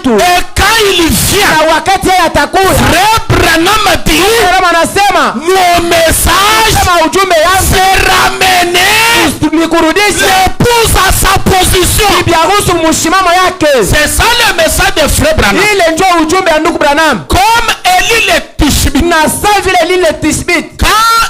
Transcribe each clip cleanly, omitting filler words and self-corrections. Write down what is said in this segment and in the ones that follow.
Et quand il vient, na wakati yeye atakuja, Frère Branham dit, anasema mon message kama ujumbe yangu c'est ramener nikurudishe l'épouse à sa position. bibi harusi mshimamo yake. C'est ça le message de Frère Branham. Ile ndio ujumbe wa ndugu Branham. Comme Eli le Tishbite, Na saa vile lile Tishbite, quand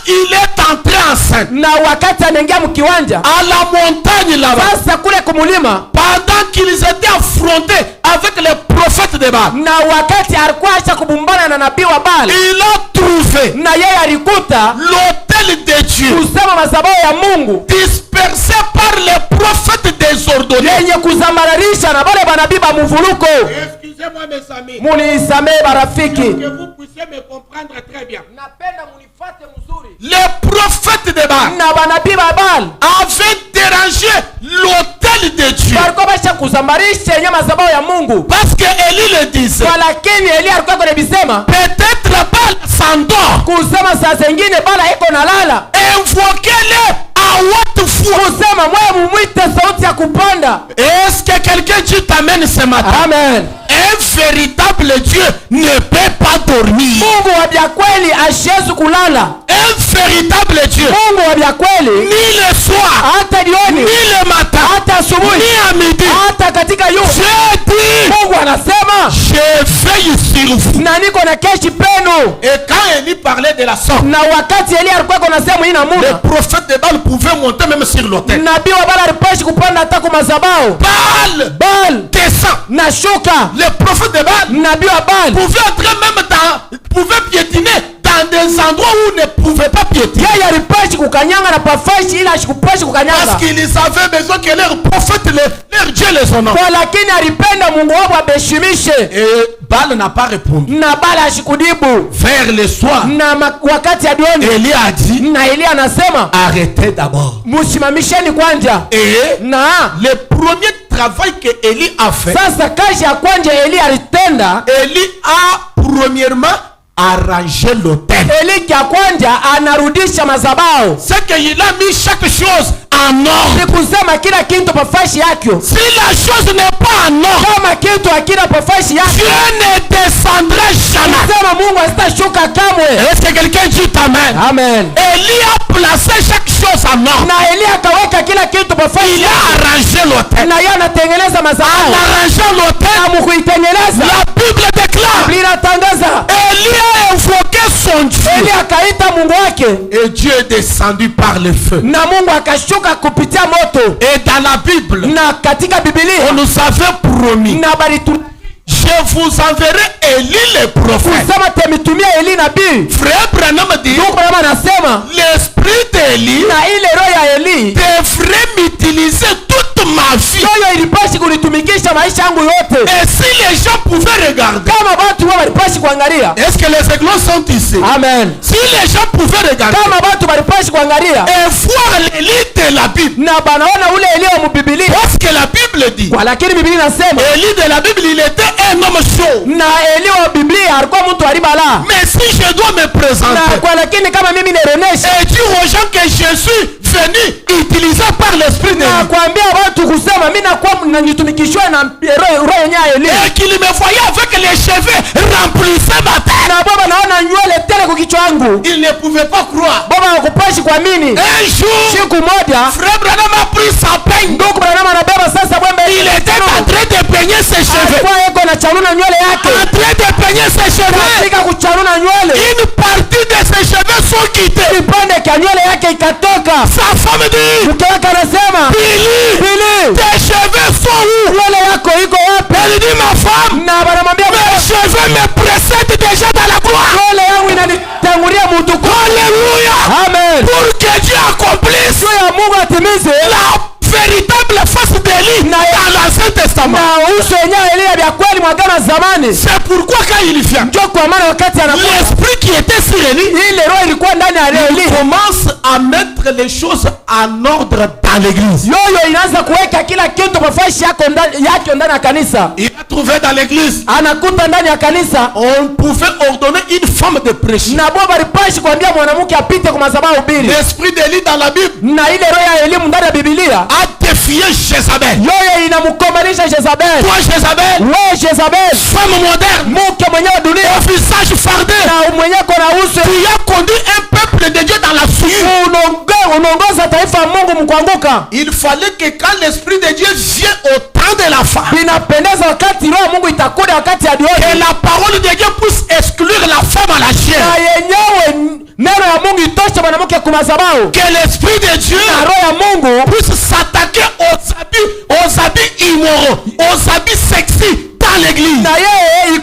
il est entré enceinte na wakati anaingia mkiwanja à la montagne là-bas, sasa kule kumulima, pendant qu'ils étaient affrontés avec les prophètes de Baal, na wakati alikuwa acha kubumbana na nabii wa Baal, il a trouvé na yeye alikuta l'autel de Dieu kusema madhabahu ya Mungu dispersé par les prophètes désordonnés. yenye kuzambararisha na wale manabii ba mvuluko. Excusez-moi mes amis, Munisamee barafiki, que vous puissiez me comprendre très bien. napenda munifate mzuri. Les prophètes de Baal Na manabii ba Baal avaient dérangé l'autel de Dieu. walikuwa basha kuzambarisha yenye madhabahu ya Mungu, Parce que Élie le disait, kwa lakini Elia alikuwa anabisema peut-être Baal s'endort. kusema saa zingine Baal iko na lala, Invoquez-le à haute voix. kusema mwe mumwite sauti ya kupanda. Est-ce que quelqu'un dit t'amène ce matin? Amen. Un véritable Dieu ne peut pas dormir. Mungu wa bya kweli ashiwezi kulala. Un véritable Dieu, Mungu wa bya kweli ni le soir, hata ni jioni, le matin, hata asubuhi, ni à midi, hata katika yu. Dieu dit, Mungu anasema je veille sur vous. na niko na keshi penu. Et quand Élie parlait de la sorte, Na wakati Elia alikuwa na sehemu hii na les Mungu, prophètes de Baal pouvaient monter même sur l'autel. nabii wa Baal alipashi kupanda hata kwa madhabahu. Baal Descend. na shuka, Les prophètes de Baal nabii wa Baal pouvaient entrer même pouvaient piétiner dans des endroits où ils ne pouvaient pas piétiner. yeye alipashi kukanyanga na pafashi ila ashikupashi Parce kukanyanga, qu'ils avaient besoin que leurs prophètes, leur Dieu les honore. kwa lakini alipenda Mungu wao abeshimishe. Et Baal n'a pas répondu. Na Baal ashikudibu. Vers le soir, Na wakati ya jioni, Élie a dit, na Elia anasema arrêtez d'abord. musimamisheni kwanja. Et Na le premier travail que Élie a fait, sasa kazi ya kwanja Elia alitenda, Élie a premièrement arrangé l'autel. Elia ya kwanja anarudisha madhabahu. C'est qu'il a mis chaque chose en ordre. Ni kusema kila kitu pafashi yake. Si la chose n'est pas en ordre, Kama kitu hakina pafashi yake, Dieu ne descendra jamais. sema Mungu asitashuka kamwe. Est-ce que quelqu'un dit amen? Amen. Élie a placé chaque chose en ordre. Na Elia akaweka kila kitu pafashi Il a yake. arrangé l'autel. Na yeye anatengeneza En madhabahu. arrangeant l'autel, Na mkuitengeneza, la Bible déclare, linatangaza Élie a invoqué son Dieu. Elia akaita Mungu wake, Et Dieu est descendu par le feu. na Mungu akashuka kupitia moto. Et dans la Bible, Na katika Biblia on nous avait promis, na balitu je vous enverrai Élie le prophète. kusema temitumia Eli nabii. Frère Branham dit, Ndugu Branham anasema l'esprit d'Élie na ile roho ya Eli devrait m'utiliser toute ma vie. yoyo ilipashi kunitumikisha maisha yangu yote. Et si les gens pouvaient regarder, Kama watu wao walipashi kuangalia, est-ce que les églises sont ici? amen, Si les gens pouvaient regarder kama watu walipashi kuangalia et voir l'Élie de la Bible, na banaona ule Eli wa Biblia, parce que la Bible dit, kwa lakini Biblia inasema Élie de la Bible, il était un homme chaud. na Eli wa Biblia alikuwa mtu alibala. Mais si je dois me Na présenter kwa lakini kama mimi nirionesha et dire aux gens que je suis venu utilisé par l'esprit de na Dieu, kuambia watu kusema mimi nakuwa nanitumikishwa na roho yenyewe ya Eli, et qu'ils me voyaient avec les cheveux remplissés ma tête, na baba naona nywele tele kwa kichwa yangu, ils ne pouvaient pas croire. baba hakupashi kuamini. Un jour, Siku moja Frère Branham a pris sa peigne. ndugu Branham anabeba sasa bwembe, Il était en train de peigner ses cheveux. alikuwa yeko na chanuna nywele En yake, train de peigner ses cheveux. katika kuchanuna nywele Une partie de ses cheveux sont quittés. kipande cha nywele yake ikatoka. Sa femme dit, Mke wake anasema, Bili, tes cheveux sont où? nywele yako iko wapi? Elle dit, ma femme, Na banamwambia mes cheveux me précèdent déjà dans la gloire. nywele yangu inanitangulia mutukufu. Alléluia. Amen. Pour que Dieu accomplisse Juu ya Mungu atimize la véritable face d'Élie dans l'Ancien Testament. na uso yenyewe Elia vya kweli mwagana zamani. C'est pourquoi quand il vient, Ndio kwa maana wakati anakuja l'esprit qui était sur Élie, ile roho ilikuwa ndani ya il Eli, commence à mettre les choses en ordre dans l'église. yoyo inaanza kuweka kila kitu mafashi yako ndani ya kanisa. Il a trouvé dans l'église, Anakuta ndani ya kanisa on pouvait ordonner une femme de prêcher. na baba alipashi kuambia mwanamke apite kwa madhabahu hubiri, L'esprit d'Élie dans la Bible na ile roho ya elimu ndani ya Biblia a défié Jézabel. yoyo inamkomanisha Jezabel. Toi Jézabel, Wewe Jezabel, femme moderne, mke mwenye wa dunia au visage fardé, na mwenye kona uso, qui a conduit un peuple de Dieu dans la souillure. unaongoza taifa la Mungu mkuanguka. Il fallait que quand l'esprit de Dieu vient au temps de la femme, Inapendeza wakati roho Mungu itakuja wakati ya dioni, que la parole de Dieu puisse exclure la femme à la chair, na yenyewe neno ya Mungu itoshe mwanamke kumadhabahu, que l'esprit de Dieu na roho ya Mungu puisse s'attaquer aux habits immoraux, aux habits sexy dans l'église. na yeye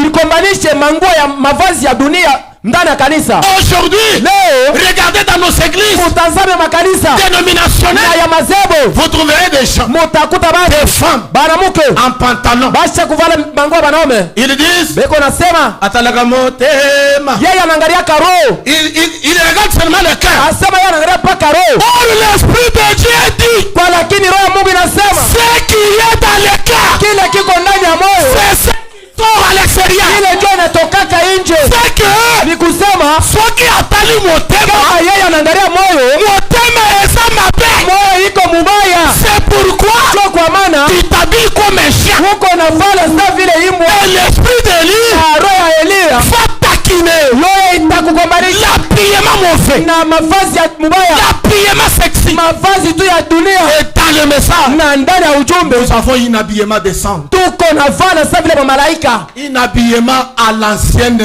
ikombanishe manguo ya mavazi ya dunia ndani ya kanisa. Aujourd'hui, Leo regardez dans nos églises mutazame makanisa dénominationnelles, ya madhehebu, vous trouverez des gens, mutakuta des femmes banamuke en pantalon. basha kuvala manguo ya banaume, Ils disent beko nasema atalaka motema. yeye anaangalia karo, Il regarde seulement le cœur. asema yeye anaangalia paka roho, Or l'esprit de Dieu dit kwa lakini roho ya Mungu inasema ce qui est dans le cœur, kile kiko ndani ya moyo c'est ce qui sort à l'extérieur. ile ndio inatokaka nje. C'est que Ni kusema soki atali motema, kama yeye anaangalia moyo, motema eza mabe. moyo iko mubaya. C'est pourquoi Sio kwa maana tu t'habilles comme un chien. huko navala sa vile imbwa, Et l'esprit de lui na roho ya Elia va taquiner. yoye itakugombanisha L'habillement mauvais, na mavazi ya mubaya, l'habillement sexy. mavazi tu ya dunia, Et dans le message, na ndani ya ujumbe nous avons un habillement décent, tuko navala sa vile malaika, un habillement à l'ancienne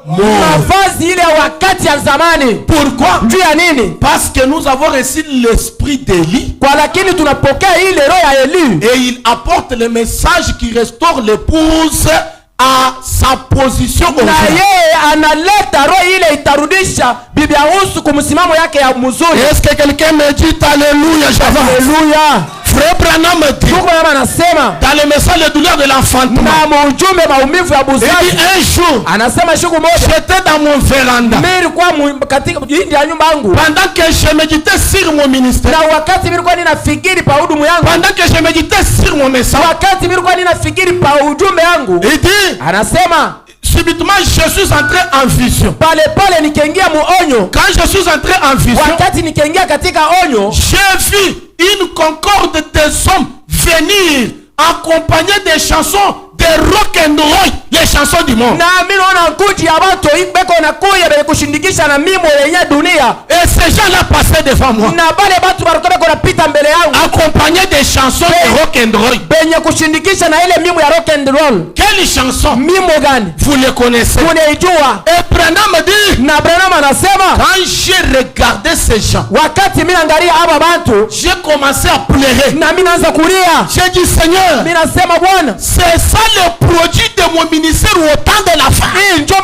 mode. mavazi ile ya wakati ya zamani. Pourquoi? Juu ya nini? Parce que nous avons reçu l'esprit d'Élie Kwa lakini tunapokea ile roho ya Eli, et il apporte le message qui restaure l'épouse à sa position na originale. yeye analeta roho ile itarudisha bibi harusi kumsimamo yake ya mzuri. Est-ce que quelqu'un me dit alléluia? Haleluya. Frère Branham me dit Tuko kama anasema dans le message le douleur de l'enfantement, na mujumbe maumivu ya il dit buzazi, un jour anasema siku moja j'étais dans mon véranda mimi nilikuwa katika nje ya nyumba yangu, pendant que je méditais sur mon ministère, na wakati nilikuwa ninafikiri pa hudumu yangu, pendant que je méditais sur mon message, wakati nilikuwa ninafikiri pa ujumbe yangu, il dit anasema subitement je suis entré en vision. pale pale nikaingia muonyo. Quand je suis entré en vision, Wakati nikaingia katika onyo, j'ai vu une concorde des hommes venir accompagnés des chansons de rock and roll, les chansons du monde. na mimi naona kundi ya watu ibeko na kuya bele kushindikisha na mimo yenye dunia, Et ces gens-là passaient devant moi, na bale batu barikobe kona pita mbele yangu accompagnés des chansons de rock and roll. benye kushindikisha na ile mimo ya rock and roll. Quelles chansons? Mimo gani? Vous les connaissez. Unaijua? Et Branham me dit, Na Branham anasema quand j'ai regardé ces gens, wakati mimi naangalia aba bantu j'ai commencé à pleurer. na mimi naanza kulia, J'ai dit, Seigneur, mimi nasema Bwana, c'est ça le produit de mon ministère au temps de la fin. hii ndio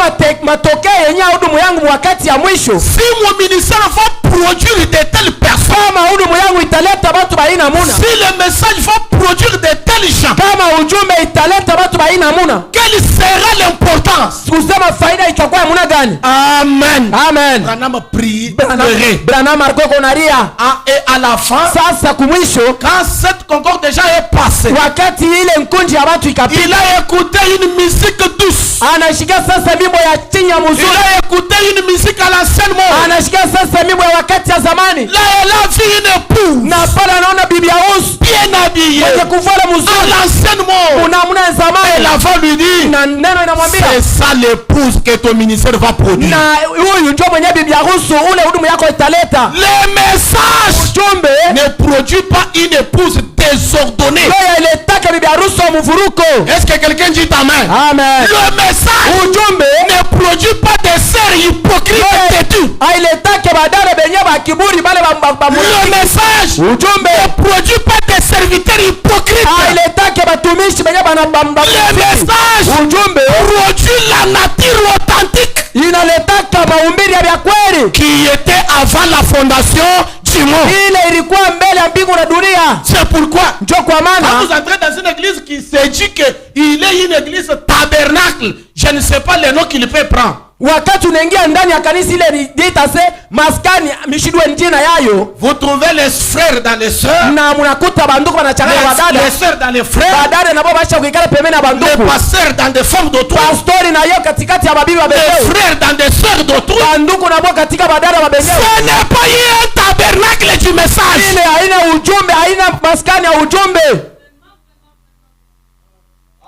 matokeo yenye hudumu yangu wakati ya mwisho. Si mon ministère va produire de telles personnes, Kama hudumu yangu italeta batu baina muna, si le message va produire de tels gens, kama ujumbe italeta batu baina muna, quelle sera l'importance? kusema faida itakuwa ya muna gani? Amen. Amen. Branham prie, pleurait. Branham alikuwa konalia. Et à la fin, Sasa kumwisho, quand cette concorde déjà est passée, wakati ile nkunji ya watu ikapita, il a écouté une musique douce. anashika sasa mimbo ya chini ya Il muzuri, a écouté une musique à l'ancienne mode. anashika sasa mimbo ya wakati ya zamani, Là, elle a vu une épouse na pale anaona bibi harusi bien habillée mwenye kuvala à muzuri l'ancienne mode. unamuna ya Et zamani, la femme lui dit, na neno inamwambia c'est ça l'épouse que ton ministère va produire. na huyu ndio mwenye bibi harusi ule hudumu yako italeta. Le message Ujumbe ne produit pas une épouse désordonnée. ndio iletaka bibi harusi wa mvuruko. Est-ce que quelqu'un dit amen? Amen. Le message Ujumbe ne produit pas des sœurs hypocrites et têtues. ailetake badare benye ba kiburi bale ba Le message ujumbe ne produit pas des serviteurs hypocrites. ailetake batumishi benye bana Le message ujumbe produit la nature authentique inaletaka maumbili ya vya kweli qui était avant la fondation du monde. ile ilikuwa mbele ya mbingu na dunia. C'est pourquoi Ndio kwa quand maana vous entrez dans une église qui se dit qu'il est une église tabernacle, je ne sais pas le nom qu'il peut prendre. wakati unaingia ndani ya kanisa ile ditase maskani mishidwe njina yayo, Vous trouvez les frères dans les sœurs, na munakuta banduku banachangana badada les sœurs dans les frères, badada nabo basha kuikala pembeni na les banduku, pasteurs dans des femmes d'autrui, pastori na yo katikati ya babibi wa les bendeu, frères dans des sœurs d'autrui. banduku nabo katika badada wa bendeu. Ce n'est pas un tabernacle du message. Ile haina ujumbe, haina maskani ya ujumbe.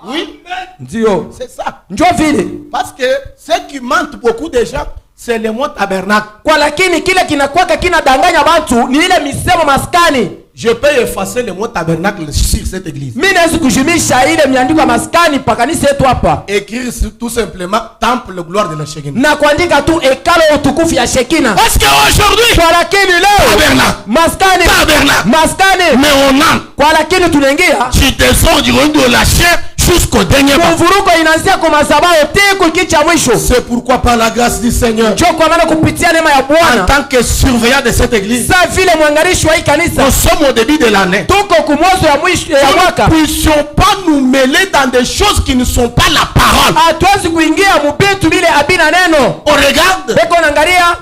Oui, Ndio. c'est ça. Njo vile. Parce que ceux qui mentent beaucoup de gens, c'est le mot tabernacle. Kwa lakini kile kinakwaka kinadanganya watu ni ile misemo maskani. Je peux effacer le mot tabernacle sur cette église. Mimi naweza kujimisha ile miandiko ya maskani pa kanisa yetu hapa. Écrire tout simplement temple gloire de la Shekinah. Na kuandika tu hekalo utukufu ya Shekina. Parce qu'aujourd'hui, Kwa lakini leo tabernacle, maskani. tabernacle. Maskani. Mais on entre, Kwa lakini tunaingia. tu descends du royaume de la chair jusqu'au dernier pas. Mvuruko inaanzia kwa madhabahu tiku kicha mwisho. C'est pourquoi par la grâce du Seigneur, Njoo kwa maana kupitia neema ya en Bwana. tant que surveillant de cette église, Sasa vile mwangalishi wa hii kanisa. nous sommes au début de l'année. Tuko kumwazo ya mwisho ya Nous mwaka. ne puissions pas nous mêler dans des choses qui ne sont pas la parole. Hatuwezi kuingia mubitu vile abina neno. On regarde Beko naangalia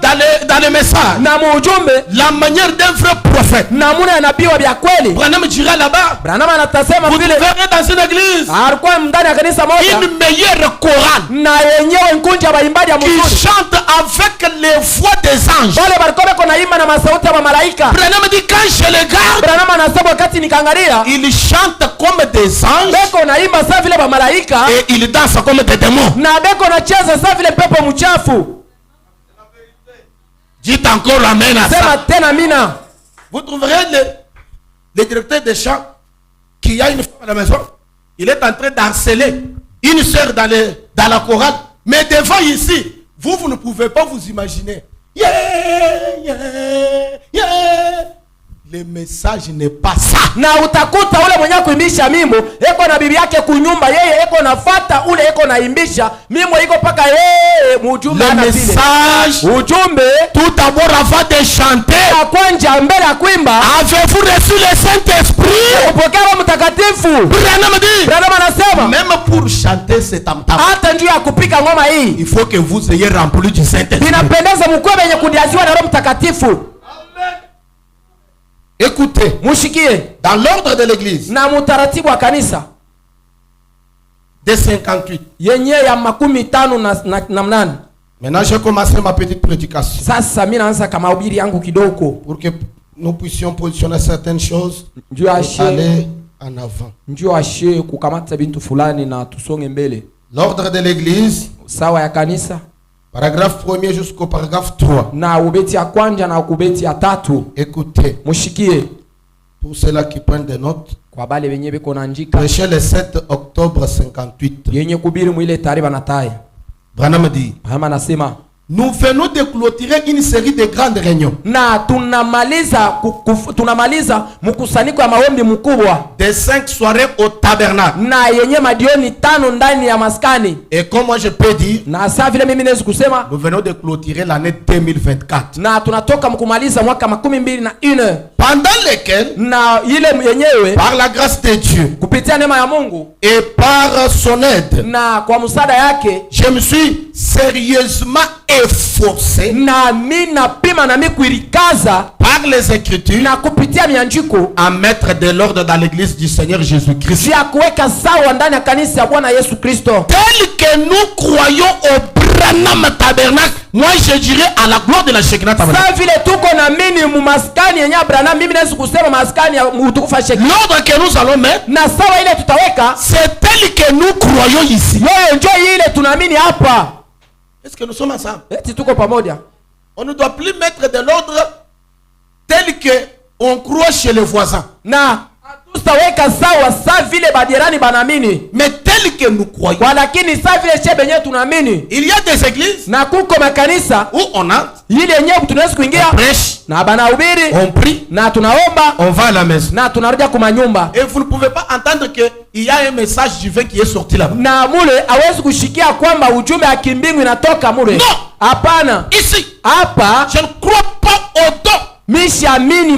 dans les messages na muujumbe la manière d'un vrai prophète. namuna ya nabii wa vya kweli. Branham dira là-bas, Branham anatasema vous vile verrez dans une église alikuwa ndani ya kanisa moja une meilleure chorale na yenyewe nkunja waimbaji ya qui mzuri. chante avec les voix des anges. Wale walikuwa beko naimba na masauti ya malaika. Branham dit quand je les regarde, Branham anasema wakati nikaangalia ils chantent comme des anges beko naimba sawa vile ba malaika et ils dansent comme des démons. na beko nacheza sawa vile pepo mchafu. Dites encore amen à Sema ça. tena mina. Vous trouverez le directeur des chants qui a une femme à la maison. Il est en train d'harceler une sœur dans la chorale. Mais devant ici, vous ne pouvez pas vous imaginer. Yeah, yeah, yeah. Le message n'est pas ça. Na utakuta ule mwenye kuimbisha mimbo eko na bibi yake kunyumba, yeye eko nafata ule eko naimbisha mimbo iko paka yeye mujumbe Le ana vile. message, Ujumbe tout d'abord avant de chanter, ya kwanja mbele ya kuimba avez-vous reçu le Saint-Esprit? upokea Roho Mtakatifu. Branham dit, Branham anasema même pour chanter cet tam-tam, hata njoo ya kupika ngoma hii il faut que vous ayez rempli du Saint-Esprit. inapendeza mkwe wenye kudiaziwa na Roho Mtakatifu. Écoutez, Mushikie dans l'ordre de l'église na mutaratibu wa kanisa de 58. yenye ya 15 na mnane. Maintenant, j'ai commencé ma petite prédication Sasa mimi naanza kama mahubiri yangu kidogo pour que nous puissions positionner certaines choses njoo et ashe aller en avant. njoo ashe kukamata bintu fulani na tusonge mbele. L'ordre de l'église, Sawa ya kanisa paragraphe 1er jusqu'au paragraphe 3. na ubeti ya kwanja na kubeti ya tatu. Écoutez, Mushikie pour ceux-là qui prennent des notes, kwa bale wenye beko naandika prêché le 7 octobre 58. yenye kubiri mwile taarifa na tai. Branham dit, Hama nasema nous venons de clôturer une série de grandes réunions na tunamaliza mkusanyiko ya maombi mkubwa de 5 soirées au tabernacle. na yenye madioni 5 ndani ya maskani. Et comme moi je peux dire, Na saa vile mimi naweza kusema nous venons de clôturer l'année 2024. na tunatoka mkumaliza mwaka 2021 Pendant lesquelles, na ile yenyewe par la grâce de Dieu kupitia neema ya Mungu et par son aide, na kwa msaada yake je me suis sérieusement efforcé na mimi napima na mimi kuirikaza par les Écritures na kupitia mianjiko à mettre de l'ordre dans l'église du Seigneur Jésus-Christ. ya kuweka sawa ndani ya kanisa ya Bwana Yesu Kristo. Tel que nous croyons au Branham Tabernacle, moi je dirais à la gloire de la Shekinah Tabernacle. Sasa vile tuko na mimi mu maskani yenye Abraham, mimi naweza kusema maskani ya utukufu Shekinah. L'ordre que nous allons mettre, Na sawa ile tutaweka c'est tel que nous croyons ici. yoyo njoo ile tunaamini hapa. Est-ce que nous sommes ensemble? Eti tuko pamoja. On ne doit plus mettre de l'ordre tel que on croit chez les voisins, Na tutaweka sawa saa vile badirani banaamini. mais tel que nous croyons. Kwa lakini saa vile shebe yenyewe tunaamini. Il y a des églises Na kuko makanisa où on entre, ile yenyewe tunaweza kuingia on prêche, na banahubiri on prie, na tunaomba on va à la maison. na tunarudia kwa manyumba. Et vous ne pouvez pas entendre qu'il y a un message divin qui est sorti là-bas. Na mule hawezi kushikia kwamba ujumbe wa kimbingu inatoka mule. No. Hapana. Ici, Hapa je ne crois pas au don. mishamini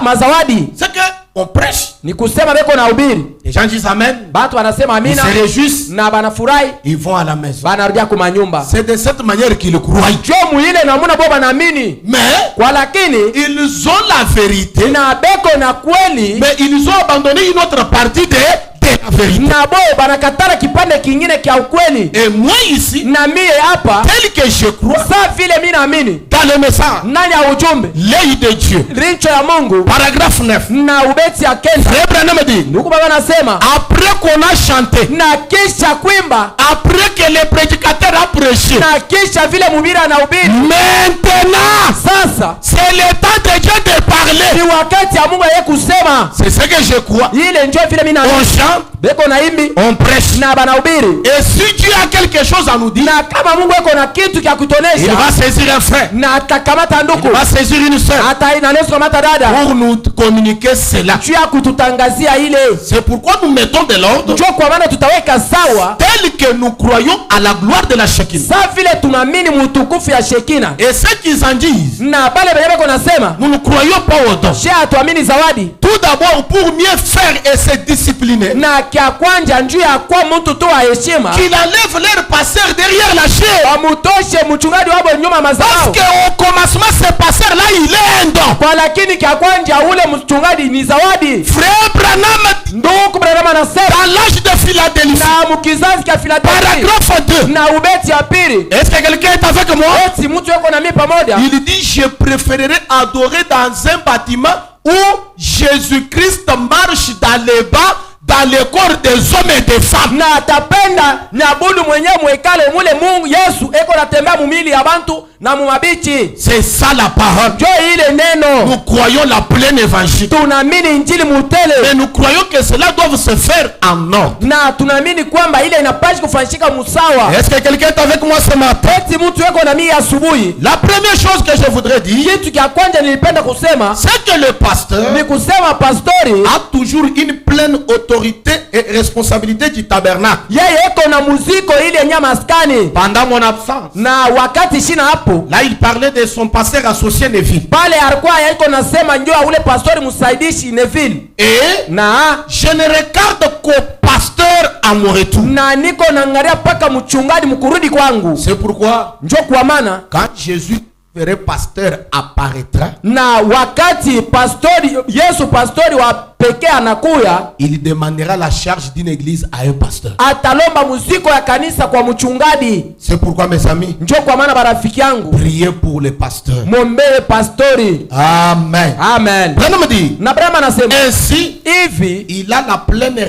mazawadi. C'est que on prêche. Ni kusema beko na ubiri. Les gens disent amen. Batu wanasema Ils amina se réjouissent. na banafurahi Ils vont à la maison. banarudia kwa manyumba. C'est de cette manière qu'ils croient. Jomu ile namuna bo banaamini. Mais Kwa lakini ils ont la vérité. na beko na kweli Mais ils ont abandonné une autre partie de la vérité. na bo banakatara kipande kingine kia ukweli. Et moi ici, Na mie hapa tel que je crois, saa vile mimi naamini dans le message? Nani ya ujumbe? L'œil de Dieu. Richo ya Mungu. Paragraphe 9. Na ubeti ya kenda. Frère Branham dit, Ndugu baba nasema, après qu'on a chanté, na kisha kuimba, après que le prédicateur a prêché, na kisha vile mhubiri anahubiri, maintenant, sasa c'est le temps de Dieu de ni parler. wakati ya Mungu yeye kusema. C'est ce que je crois. Ile ndio vile mimi On na chante, beko na imbi on prêche. na banahubiri. Et si Dieu a quelque chose à nous dire, Na kama Mungu eko na kitu kya il kutonesha, va saisir un frère, na atakamata ndugu, il va saisir une soeur hata inaneso kamata dada, pour nous communiquer cela. juu ya kututangazia ile. C'est pourquoi nous mettons de l'ordre Ndio kwa maana tutaweka sawa tel que nous croyons à la gloire de la Shekinah. sa vile tunaamini mutukufu ya Shekina. Et ceux qui en disent, Na pale benye beko nasema, nous ne croyons pas au don. je atuamini zawadi. Tout d'abord, pour mieux faire et se discipliner, Na kya kwanja njuu ya kwa mtu tu wa heshima, qu'il enlève leur passeur derrière la chair. wamutoshe mchungaji wabo nyuma Parce mazao. qu'au commencement, ce passeur-là, il est un don. Kwa lakini kya kwanja ule mchungaji ni zawadi. Frère Branham, Ndugu Branham anasema, dans l'âge de Philadelphie, na mkizazi kya Filadelfia, paragraphe 2, na ubeti ya pili, est-ce que quelqu'un est avec moi? eti mtu yuko na mimi pamoja. Il dit, je préférerais adorer dans un bâtiment où Jésus-Christ marche dans les bas, dans le corps des hommes et des femmes. Na atapenda nyabudu mwenyewe mwekale mule Mungu Yesu eko natembea mumili ya bantu na mumabichi. C'est ça la parole. Jo ile neno. Nous croyons la pleine évangile. Tunaamini injili mutele. Mais nous croyons que cela doit se faire en ordre. Na tunaamini kwamba ile inapaswa kufanyika musawa. Est-ce que quelqu'un est avec moi ce matin? Eti mtu yuko na mimi asubuhi. La première chose que je voudrais dire, Kitu kia kwanza nilipenda kusema c'est que le pasteur ni kusema pastori a toujours une pleine autorité et responsabilité du tabernacle. yeye eko na muziko ile yenye maskani. Pendant mon absence, Na wakati shina hapo, là il parlait de son pasteur associé Neville. pale alikuwa yeko nasema njoo ule pastori msaidishi Neville. Et Na je ne regarde qu'au pasteur à mon retour. na niko naangalia paka mchungaji mkurudi kwangu. C'est pourquoi Njoo kwa maana quand Jésus vrai pasteur apparaîtra, na wakati pastori Yesu pastori wa pekee anakuya, il demandera la charge d'une église à un pasteur. atalomba muziko ya kanisa kwa mchungaji. C'est pourquoi mes amis, Njoo kwa maana barafiki yangu, priez pour les pasteurs. mombee pastori. Amen. Amen. Branham me dit, Na Branham anasema ainsi, hivi, il a la pleine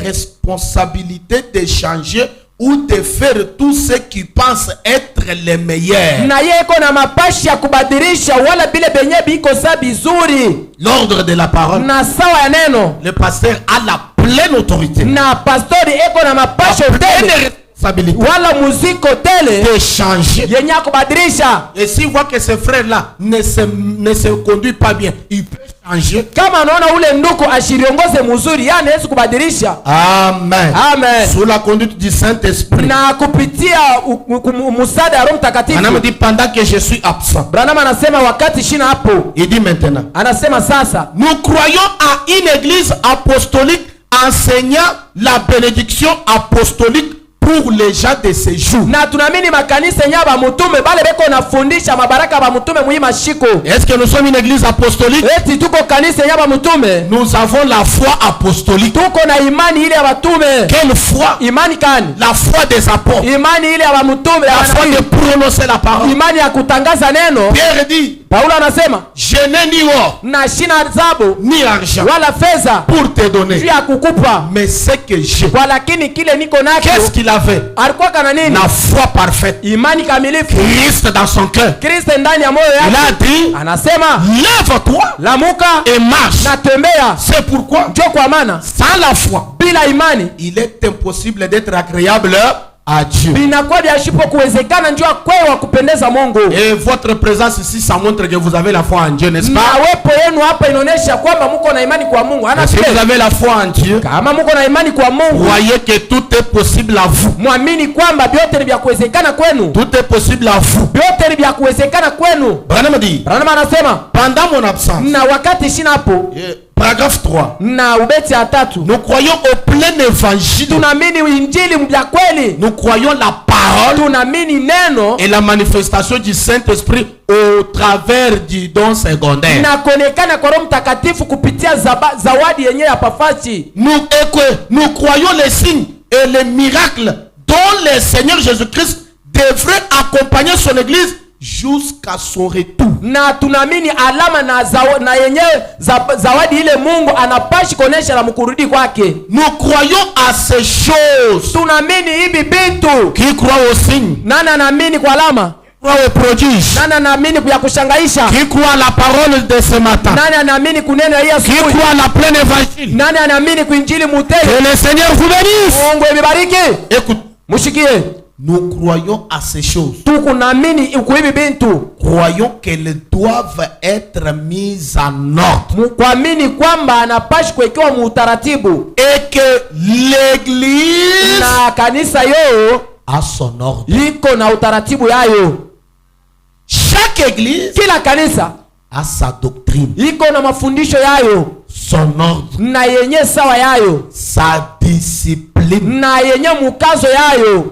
responsabilité de changer ou de faire tout ce qui pense être les meilleurs. na yeye iko na mapashi ya kubadilisha wala bile benye biko sa bizuri L'ordre de la parole. na sawa ya neno. Le pasteur a la pleine autorité, Na pastori iko na mapashi la pleine tele responsabilité wala muziko tele de changer. yenye ya kubadilisha. Et s'il voit que ce frère-là ne se conduit pas bien, il peut changer. Kama anaona ule nduku ashiriongoze muzuri, yani Yesu kubadilisha. Amen. Amen. Sous la conduite du Saint-Esprit. Na kupitia musada ya Roho Mtakatifu. Branham dit pendant que je suis absent. Branham anasema wakati shina hapo, Il dit maintenant. anasema sasa Nous croyons à une église apostolique enseignant la bénédiction apostolique pour les gens de ces jours. na tunaamini makanisa yenye ba mtume bale beko nafundisha mabaraka ba mtume muhimu mashiko. Est-ce que nous sommes une église apostolique? Eti tuko kanisa yenye ba mtume, Nous avons la foi apostolique. tuko na imani ile ya batume. Quelle foi? Imani kani? La foi des apôtres. Imani ile ya ba mtume, La foi de prononcer la parole. imani ya kutangaza neno. Pierre dit, Paulo anasema je n'ai ni or, na shina zabo ni argent wala fedha pour te juu donner. ya kukupa, Mais ce que j'ai, kwa lakini kile niko qu'est-ce nacho. qu'il avait? Alikuwa kana nini? La foi parfaite. Imani kamilifu. Christ dans son cœur. Kristo ndani ya moyo Il yake. a dit, Anasema lève-toi lamuka et marche. na tembea. C'est pourquoi, Njoo kwa maana sans la foi, bila imani il est impossible d'être agréable à Dieu. binakuwa byashipo kuwezekana njoo kwewe wa kupendeza Mungu. Et votre présence ici, ça montre que vous avez la foi en Dieu, n'est-ce Na pas? wepo yenu hapa inaonyesha kwamba mko na imani kwa Mungu. Ana Si vous avez la foi en Dieu, kama mko na imani kwa Mungu, croyez que tout est possible à vous. muamini kwamba vyote ni vya kuwezekana kwenu. Tout est possible à vous. Vyote ni vya kuwezekana kwenu. Branham dit, Branham anasema pendant mon absence, na wakati shina hapo, paragraphe 3, na ubeti ya tatu, nous croyons au plein évangile. tunaamini injili vya kweli, Nous croyons la parole tunaamini neno et la manifestation du Saint-Esprit au travers du don secondaire. na kuonekana kwa Roho Mtakatifu kupitia zawadi yenyewe ya pafashi. Nous croyons les signes et les miracles dont le Seigneur Jésus-Christ devrait accompagner son église jusqu'à son retour. na tunaamini alama na yenyewe zawadi ile Mungu anapashi kuonesha na mkurudi kwake. Nous croyons à ces choses. Tunaamini hivi vitu. Qui croit au signe? Nani anaamini kwa alama? Croit au prodige? Nani anaamini kwa kushangaisha? Qui croit à la parole de ce matin? Nani anaamini kunena hii asubuhi? Qui croit à la pleine évangile? Nani anaamini kuinjili mutele? Que le Seigneur vous bénisse. Mungu amebariki. Écoute, mushikie. Nous croyons à ces choses. Tukunaamini ukuibi bintu. Croyons qu'elles doivent être mises en ordre. Kuamini kwamba anapashi kuwekewa muutaratibu. Et que l'église na kanisa yo a son ordre. liko na utaratibu yayo. Chaque église, kila kanisa a sa doctrine, iko na mafundisho yayo, son ordre, na yenye sawa yayo, sa discipline, na yenye mukazo yayo.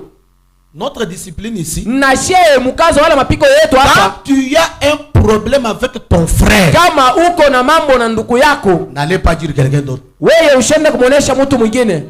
Notre discipline ici, na shie mukazo wala mapiko yetu hapa. quand tu as un problème avec ton frère, kama uko na mambo na ndugu yako, n'allez pas dire quelqu'un d'autre. wewe ushende kumuonesha mtu mwingine.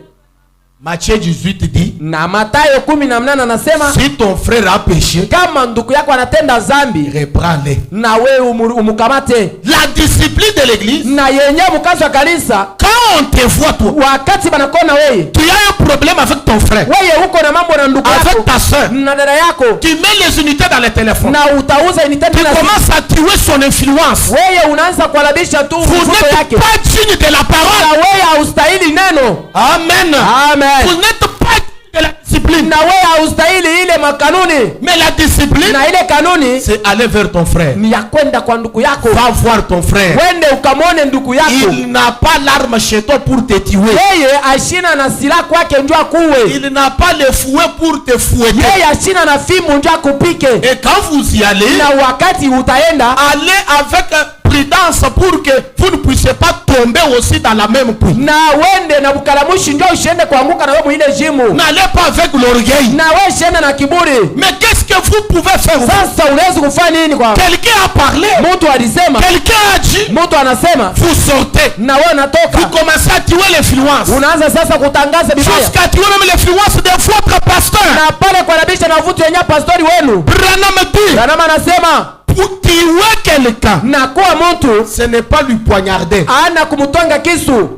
Matthieu 18 dit, na Mathayo 18 anasema, si ton frère a péché, kama ndugu yako anatenda zambi, reprends-le. na wewe umukamate. La discipline de l'église, na yenye mukazo wa kanisa, quand on te voit toi, wakati banakona wewe, tu as un problème avec ton frère, wewe uko na mambo na ndugu yako, avec ta soeur, na dada yako, tu mets les unités dans le téléphone, na utauza unité tu commences à tuer son influence. wewe unaanza kualabisha tu Vous mfuko n'êtes yake, pas digne de la na parole. wewe haustahili neno. Amen. Amen. Vous n'êtes pas digne de la discipline. na wewe haustahili ile makanuni. Mais la discipline, na ile kanuni c'est aller vers ton frère. ni ya kwenda kwa ndugu yako. Va voir ton frère. Wende ukamone ndugu yako. Il n'a pas l'arme chez toi pour te tuer. Yeye ashina na silaha kwake njoo kuwe. Il n'a pas le fouet pour te fouetter. Yeye ashina na fimbo njoo kupike. Et quand vous y allez, na wakati utaenda, allez avec prudence pour que vous ne puissiez pas tomber aussi dans la même pluie. na wende na bukalamushi njoo usiende kuanguka na wewe mwile jimu. N'allez pas avec l'orgueil. na wewe shenda na kiburi. Mais qu'est-ce que vous pouvez faire? Sasa unaweza kufanya nini kwa? Quelqu'un a parlé. Mtu alisema. Quelqu'un a dit. Mtu anasema. Vous sortez. na wewe unatoka. Vous commencez à tuer l'influence. Unaanza sasa kutangaza Biblia. Jusqu'à tuer même l'influence de votre pasteur. na pale kwa nabisha na vutu yenye pastori wenu. Branham dit. Branham anasema. Pour tuer quelqu'un, na kuwa mtu, ce n'est pas lui poignarder. ana kumutwanga kisu.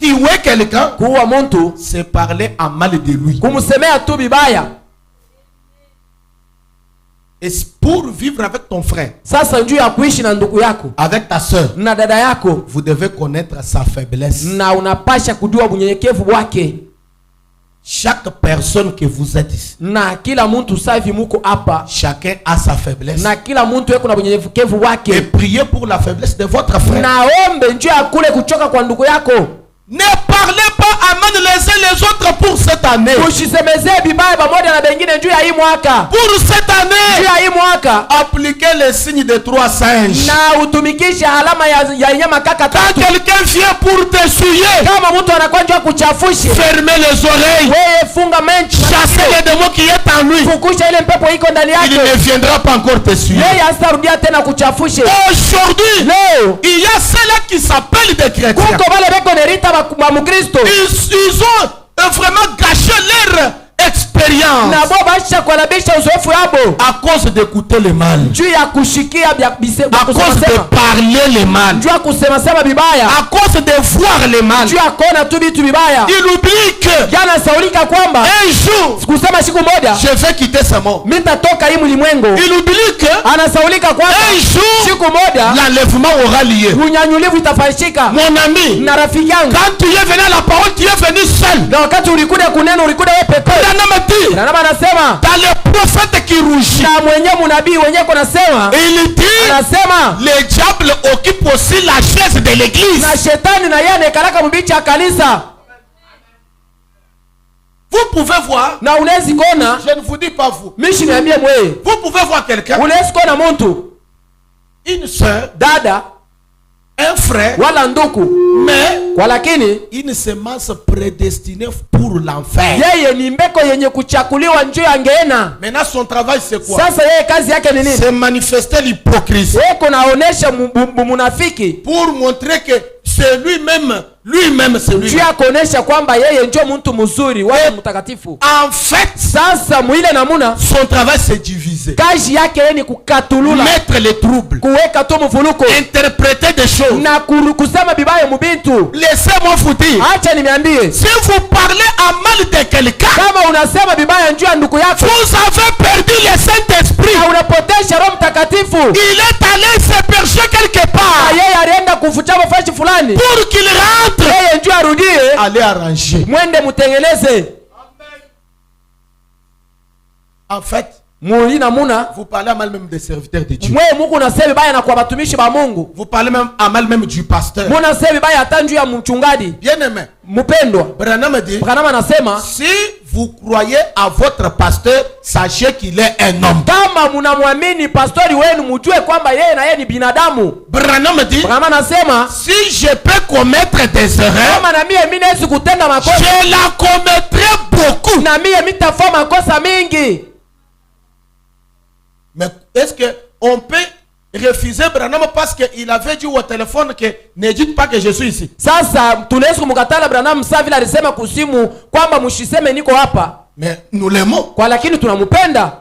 Tuer quelqu'un, kuwa mtu, c'est parler en mal de lui. kumsemea tu bibaya. Et pour vivre avec ton frère, sasa njoo ya kuishi na ndugu yako, avec ta soeur, na dada yako, vous devez connaître sa faiblesse. na unapasha kujua unyenyekevu wake. Chaque personne que vous êtes ici, na kila mtu safi muko hapa, chacun a sa faiblesse. na kila mtu yuko na unyenyekevu Et wake. priez pour la faiblesse de votre frère. naombe njoo ya kule kuchoka kwa ndugu yako. Ne parlez pas amen les uns les autres pour cette année. Usisemezee bibaya pamoja na bengine juu ya hii mwaka. Pour cette Juu année, ya hii mwaka, appliquez le signe de 3 singes. na utumikishe alama ya nyama kaka Quand tatu. quelqu'un vient pour te souiller, Kama mtu anakuwa njoo kuchafushe, fermez les oreilles. wewe funga menchi. Chassez les démons qui est en lui. Fukusha ile mpepo iko ndani Il yake. ne viendra pas encore te souiller. Yeye asitarudia tena kuchafushe. Aujourd'hui, Leo il y a ceux-là qui s'appellent des chrétiens. kuko wale beko nerita ba mukristo. Ils ont vraiment gâché leur expérience na bo basha kualabisha uzoefu yabo à cause d'écouter le mal, juu ya kushikia bya à cause de parler le mal, juu ya kusema sema bibaya, à cause de voir le mal. juu ya kuona tu vitu vibaya. Il oublie que Jana saulika kwamba un jour kusema siku moja je vais quitter ce monde. mimi nitatoka hii mlimwengu. Il oublie que Anasaulika kwamba un jour siku moja l'enlèvement aura lieu. unyanyulivu itafanyika. Mon ami, Na rafiki yangu, quand tu es venu à la parole, tu es venu seul. na wakati ulikuja kunena ulikuja wewe pekee. Dans Na naba anasema le prophète qui rougit, na mwenyewe mnabii wenyewe kunasema, il dit anasema le diable occupe aussi la chaise de l'église. na shetani na yeye anakalaka mbichi ya kanisa. Vous pouvez voir, Na unaweza kuona, je ne vous dis pas vous, mishi niambie mwewe, vous pouvez voir quelqu'un, unaweza kuona mtu, une soeur, dada un frère, wala nduku, mais kwa lakini une semence prédestinée pour l'enfer. yeye ni mbeko yenye kuchakuliwa njoo angeena. Maintenant son travail c'est quoi? Sasa yeye kazi yake ni nini? C'est manifester l'hypocrisie. Yeye kunaonesha munafiki Pour montrer que c'est lui-même c'est lui. Juu ya kuonesha kwamba yeye ndio mtu mzuri wala mtakatifu. En fait, Sasa mwile namuna son travail c'est diviser, kazi yake yeye ni kukatulula, mettre les troubles, kuweka tu mfuluko interpréter des choses. na kusema bibaya mubintu. Laissez-moi vous dire, Acha nimeambie, si vous parlez à mal de quelqu'un, kama unasema bibaya njuu ya ndugu yako, vous avez perdu le Saint-Esprit. na unapotesha Roho Mtakatifu. Il est allé se percher quelque Na part yeye alienda kufucha mafashi fulani, pour qu'il rentre. yeye njuu arudie, Allez arranger. mwende mutengeneze. En fait, Mwili namuna vous parlez à mal même des serviteurs de Dieu. mwe Mungu unasema bibaya na kwa batumishi ba Mungu. Vous parlez même à mal même du pasteur. Muna sema bibaya hata njuu ya mchungaji. Bien aimé, Mpendwa, Branham dit, Branham anasema si vous croyez à votre pasteur, sachez qu'il est un homme. kama munamwamini pastori wenu mujue kwamba yeye na yeye ni binadamu. Branham dit, Branham anasema si je peux commettre des erreurs, kama na mie naweza kutenda makosa, je la commettrai beaucoup. na mie mitafanya makosa mingi. Mais est-ce qu'on peut refuser Branham parce qu'il avait dit au téléphone que ne dites pas que je suis ici? Sasa tunaweza kumkatala Branham saa vile alisema kusimu kwamba mshiseme niko hapa, Mais nous l'aimons. kwa lakini tunampenda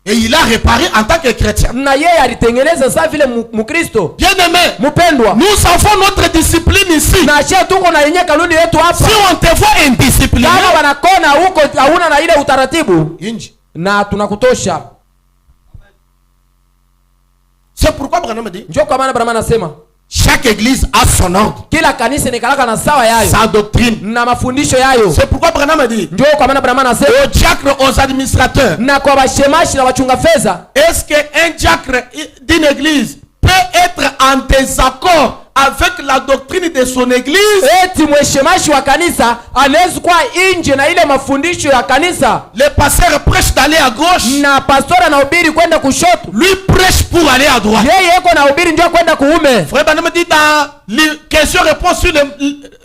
Et il a réparé en tant que chrétien. na yeye alitengeneza saa vile Mkristo. Bien aimé, Mpendwa, nous avons notre discipline ici. na shia tuko na yenye kanuni yetu hapa. Si on te voit indiscipliné, Kama wanakona huko hauna na ile utaratibu, Inji. na tunakutosha. C'est pourquoi Branham dit, Njoo kwa maana Branham anasema chaque église a son ordre, kila kanisa ni kalaka na sawa yayo sa doctrine. na mafundisho yayo. C'est pourquoi Branham dit, Njoo kwa maana Branham anasema aux diacres, aux administrateurs, na kwa bashemashi na wachunga fedha, est-ce qu'un diacre d'une église peut être en désaccord avec la doctrine de son église? eti mheshemashi wa kanisa anaweza kuwa nje na ile mafundisho ya kanisa, Le pasteur prêche d'aller à gauche, na pastori anahubiri kwenda kushoto, lui prêche pour aller à droite. yeye yuko na hubiri njoo kwenda kuume. Frère Branham dit dans les questions-réponses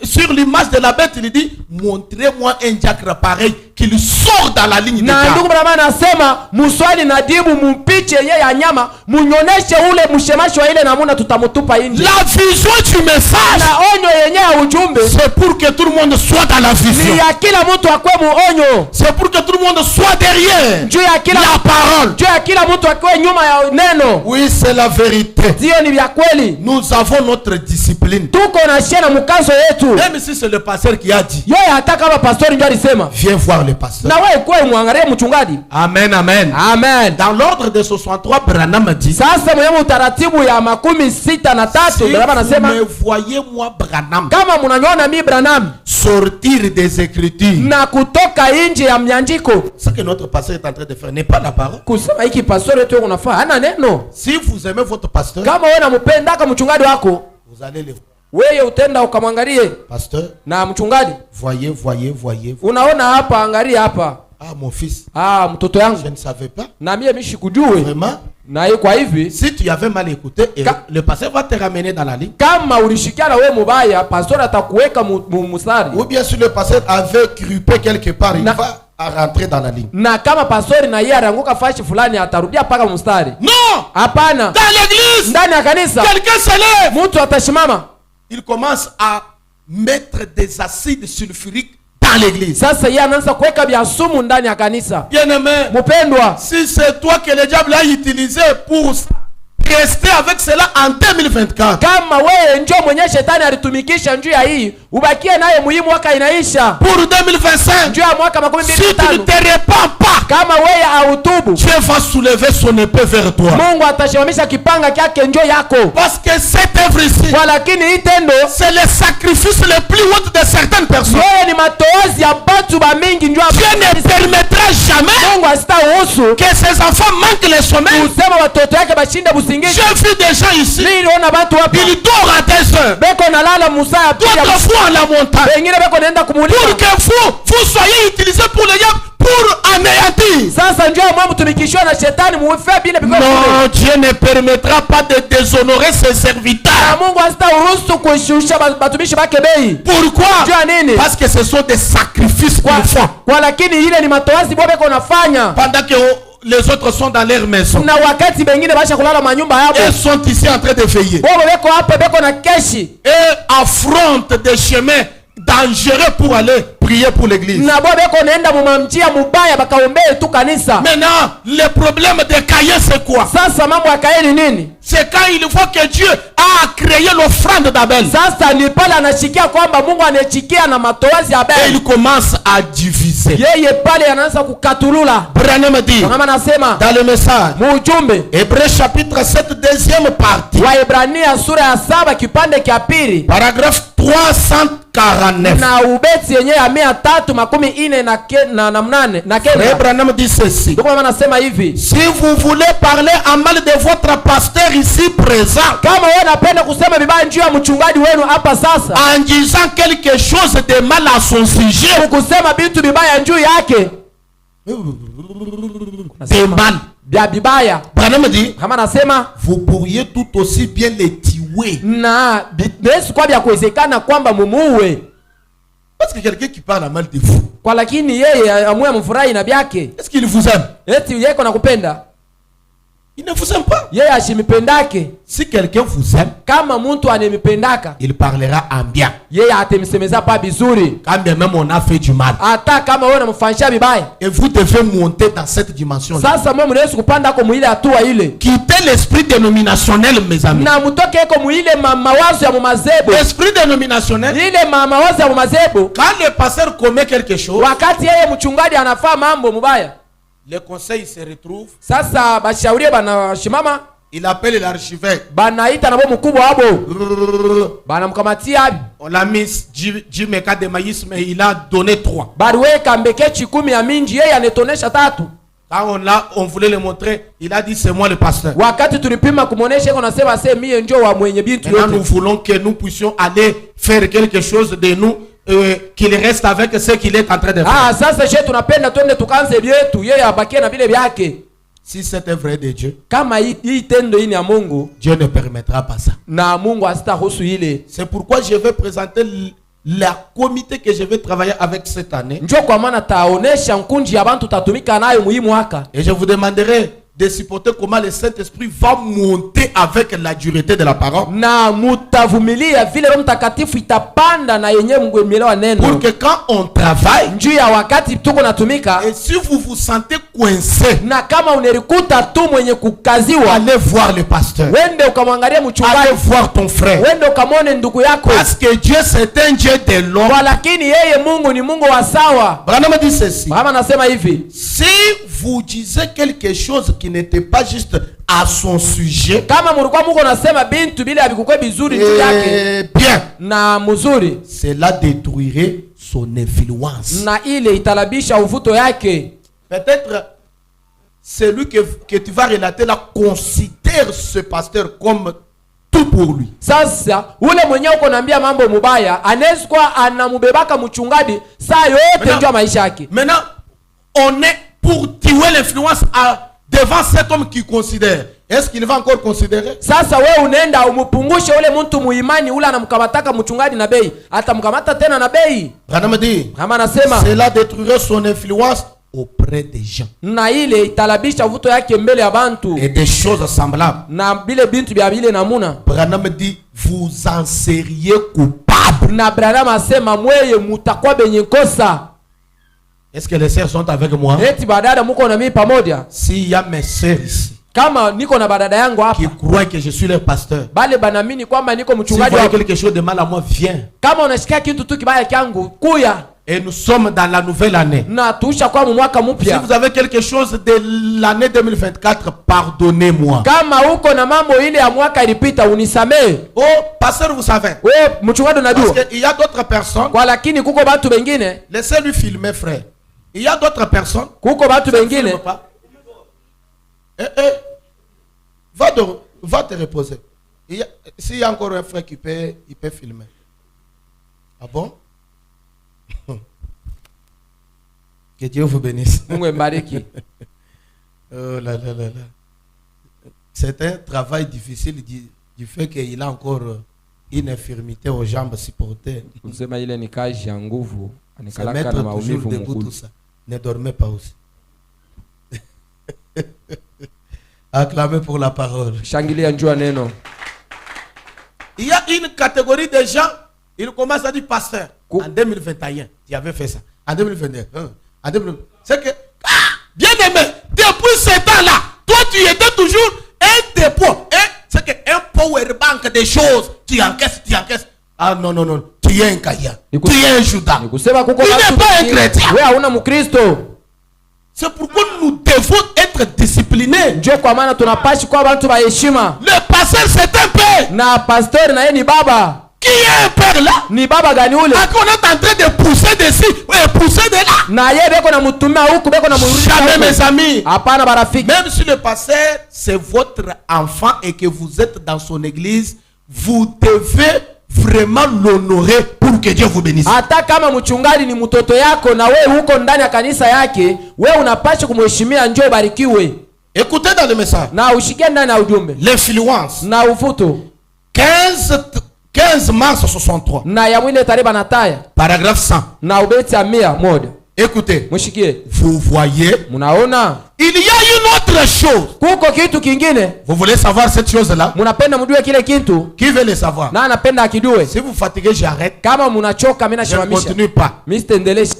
sur l'image de la bête, il dit, montrez-moi un diacre pareil qu'il sort dans la ligne de Na ndugu Dieu. Branham anasema muswali na dibu mumpiche yeye ya nyama, munyoneshe ule mshemashi wa ile namuna, tutamutupa nje. La vision du message, Na onyo yenye ya ujumbe c'est pour que tout le monde soit dans la ni vision. ya kila mtu akwe muonyo, C'est pour que tout le monde soit derrière juu ya kila la parole. juu ya kila mtu akwe nyuma ya neno. Oui, c'est la vérité. Hiyo ni vya kweli. Nous avons notre discipline. Tuko na shia na mkazo yetu. Même si c'est le pasteur qui a dit, Yeye hata kama pastori ndio alisema, viens voir le pasteur. na wewe kwa muangalie mchungaji. Amen, amen. Amen. Dans l'ordre de 63, Branham dit, Sasa mwenye utaratibu ya 63 si Branham vous anasema me voyez moi Branham kama mnaniona mimi Branham sortir des écritures, na kutoka nje ya mnyandiko, ce que notre pasteur est en train de faire n'est pas la parole. kusema hiki pastori wetu unafaa hana neno. Si vous aimez votre pasteur, Kama wewe unampenda kama mchungaji wako, vous allez le voir. wewe utenda ukamwangalie. Pasteur, Na mchungaji, voyez. unaona hapa, angalia hapa. Ah, mon fils, Mtoto je yangu, ne savais pas. na mimi mishikujue. Vraiment, Na hiyo kwa hivi, si tu avais mal écouté, le pasteur va te ramener dans la ligne. kama ulishikiana wewe mubaya, pastori atakuweka musari. Ou bien si le pasteur avait grippé quelque part, il Na- va rentrer dans la ligne. Na kama pastori na yeye aranguka fashi fulani, atarudia paka mstari. Non! Hapana, Dans l'église, ndani ya kanisa quelqu'un se lève. mtu atashimama. Il commence à mettre des acides sulfuriques dans l'église. Sasa yeye anaanza kuweka vya sumu ndani ya kanisa. Bien-aimé, Mpendwa, si c'est toi que le diable a utilisé pour rester avec cela en 2024, kama wewe njoo mwenye shetani alitumikisha njia hii, ubakie naye muhimu mwaka inaisha. pour 2025, Njoo ya mwaka si tu ne 2025. te répands pas, Kama wewe hautubu, Dieu va soulever son épée vers toi. Mungu atashimamisha kipanga kyake njoo yako. Parce que cette œuvre ici, Kwa lakini hii tendo c'est le sacrifice le plus haut de certaines personnes. wewe ni matoazi ya batu ba mingi njoo. Dieu ne permettra jamais Mungu asitaruhusu que ses enfants manquent le sommeil. usema watoto yake bashinde busingizi. J'ai vu des gens ici, Niliona watu hapa ils dorment à des heures, beko nalala musaa pia, d'autres fois à la montagne, wengine beko naenda kumulima. pour que vous soyez utilisés pour les diables, pour anéantir. Sasa njoo mwa mtumikishwa na shetani mufe bile biko. Non, Dieu ne permettra pas de déshonorer ses Na serviteurs. Mungu asitaruhusu kushusha batumishi bake bei. Pourquoi? Njoo nini? Parce que ce sont des sacrifices qu'ils font. Kwa lakini ile ni matoazi bwa beko nafanya. Pendant que les autres sont dans leur maison. Na wakati bengine basha kulala manyumba yabo. Ils sont ici en train de veiller. Bobo beko hapa beko na keshi. Et affrontent des chemins dangereux pour aller prier pour l'église. Na bobo beko naenda mumamjia mubaya bakaombee tu kanisa. Maintenant, le problème de Caïn c'est quoi? Sasa mambo ya Kaini nini? C'est quand il faut que Dieu a créé l'offrande d'Abel. Sasa ni pale anashikia kwamba Mungu anachikia na matoazi ya Et Abel. il commence à diviser. Yeye pale anaanza kukatulula. Branham dit Kama anasema dans le message, muujumbe Hébreux chapitre 7, deuxième partie, Waebrania sura ya 7 kipande kia pili paragraphe 349. na ubeti yenyewe ya 348 na Frère kenda. Branham dit ceci. Ndio kama anasema hivi, Si vous voulez parler en mal de votre pasteur ici présent, kama wewe unapenda kusema vibaya juu ya mchungaji wenu hapa sasa, en disant quelque chose de mal à son sujet, kusema vitu vibaya juu yake de mal, vya vibaya, Branham dit, kama anasema vous pourriez tout aussi bien les tuer. na Yesu kwa vya kuwezekana kwamba mumuue, Parce que quelqu'un qui parle mal de vous, kwa lakini yeye amue mfurahi na vyake, est-ce qu'il vous aime? eti yeko nakupenda, Il ne vous aime pas. yeye ashimipendake. Si quelqu'un vous aime, Kama mtu anemipendaka, il parlera en bien. yeye atemsemeza pa bizuri, Quand bien même on a fait du mal. hata kama wewe unamfanyisha vibaya. Et vous devez monter dans cette dimension. Sasa mwe mnaweza kupanda kwa mwile hatua ile, Quittez l'esprit dénominationnel, mes amis. na mtoke eko mwile mawazo ya mumazebo, L'esprit dénominationnel, ile mawazo ya mumazebo. quand le pasteur commet quelque chose, Wakati yeye mchungaji anafaa mambo mubaya, le conseil se retrouve, sasa bashaurie banashimama, il appelle l'archevêque. banaita nabo mkubwa wabo, banamkamatia, On l'a mis 10 mécas de maïs, mais il a donné 3. bariweka mbekechi 10 ya minji, yeye anetonesha 3. Quand on voulait le montrer, il a dit c'est moi le pasteur. Wakati tulipima kumuonesha eko nasema sasa mie ndio wa mwenye bintu Maintenant nous yote. voulons que nous puissions aller faire quelque chose de nous, qu'il reste avec ce qu'il est en train de faire. Ah, sasa she tunapenda twende tukanze vyetu, yeye abakie na vile vyake. Si c'est un vrai de Dieu, Kama hii tendo hii ni ya Mungu, Dieu ne permettra pas ça. na Mungu asitaruhusu ile. C'est pourquoi je vais présenter la comité que je vais travailler avec cette année. Njoo kwa maana taonesha nkunji ya bantu tatumika nayo muhimu haka. Et je vous demanderai de supporter comment le Saint-Esprit va monter avec la dureté de la parole. Na mutavumilia vile Roho Mtakatifu itapanda na yenyewe mngwemielewa neno. Pour que quand on travaille, Njoo ya wakati tuko natumika, et si vous vous sentez coincé, na kama unerikuta tu mwenye kukaziwa, allez voir le pasteur. wende ukamwangalia Allez mchungaji, voir ton frère. wende ukamwone ndugu yako. Parce que Dieu c'est un Dieu de l'homme. Kwa lakini yeye Mungu ni Mungu wa sawa. Branham dit ceci. Mama nasema hivi, Si vous disiez quelque chose qui n'était pas juste à son sujet, kama mulikuwa muko nasema bintu bila abikukwe bizuri juu yake bien, na mzuri, cela détruirait son influence. na ile italabisha uvuto yake. Peut-être celui que tu vas relater là considère ce pasteur comme tout pour lui. Sasa ule mwenye uko naambia mambo mubaya anaweza kuwa anamubebaka mchungaji saa yote njoo maisha yake. Maintenant, on est pour tuer l'influence devant cet homme qui considère. Est-ce qu'il va encore considérer? Sasa wewe unaenda umupungushe ule mtu muimani ule anamkamataka mchungaji na bei, atamkamata tena na bei. Branham dit, Kama anasema cela détruirait son influence auprès des gens. na ile italabisha uvuto yake mbele ya bantu Et des choses semblables. na bile bintu bya bile namuna. Branham dit, vous en seriez coupable. Na Branham asema mweye mutakuwa benye kosa. Est-ce que les sœurs sont avec moi? Eti badada muko na mimi pamoja. S'il y a mes sœurs ici Kama niko na badada yangu qui hapa, croient que je suis leur pasteur, bale banamini kwamba niko si vous mchungaji voyez wako. quelque chose de mal à moi, viens. Kama unashikia kitu tu kibaya kyangu, kuya. Et nous sommes dans la nouvelle année. Na tuisha kwa mwaka Si mpya. vous avez quelque chose de l'année 2024, pardonnez-moi. Kama uko na mambo ile ya mwaka ilipita unisamee. Oh, pasteur, vous savez. Wewe mchungaji unajua. Parce qu'il y a d'autres personnes. Kwa lakini kuko batu bengine, Laissez-lui filmer, frère. Il y a d'autres personnes. kuko batu Ça ne bengine. filme pas. Va te reposer. S'il y a encore un frère qui peut, il peut filmer. Ah bon? Que Dieu vous bénisse. Mungu mbariki. Oh là là là là. C'est un travail difficile du fait qu'il a encore une infirmité aux jambes supportées. Kusema ile ni kazi ya nguvu, Se anikalaka mettre na toujours maumivu debout, mkuu. tout ça. Ne dormez pas aussi. Acclamez pour la parole. Shangilia njua neno. Il y a une catégorie de gens, ils commencent à dire pasteur. En 2021, tu avais fait ça. En 2021, en 2021. C'est que, bien aimé, depuis ce temps-là, toi tu étais toujours un dépôt. C'est qu'un power bank de choses. Tu encaisses. Ah non, tu es un caïa. Tu es un Judas. Tu n'es pas un chrétien. C'est pourquoi nous devons être disciplinés. Le pasteur c'est un père. Qui est un père là? On est en train de pousser dessus et pousser de là. Jamais mes amis. Même si le pasteur c'est votre enfant et que vous êtes dans son église, vous devez vraiment l'honorer pour que Dieu vous bénisse. Hata kama mchungaji ni mtoto yako na wewe huko ndani ya kanisa yake, wewe unapaswa kumheshimia, njoo barikiwe. Écoutez dans le message. Na ushikie ndani ya ujumbe. L'influence. Na ufuto. 15 mars 63. Na ya mwile tariba na taya. Paragraphe 100. Na ubeti ya 100 moja. Écoutez. Mushikie. Vous voyez. Munaona. Il y a une autre chose. Kuko kitu kingine. Vous voulez savoir cette chose-là? Munapenda mjue kile kitu. Qui veut le savoir? Na anapenda akijue. Si vous fatiguez, j'arrête. Kama munachoka mimi nashimamisha. Je ne continue pas. Mstendelesha.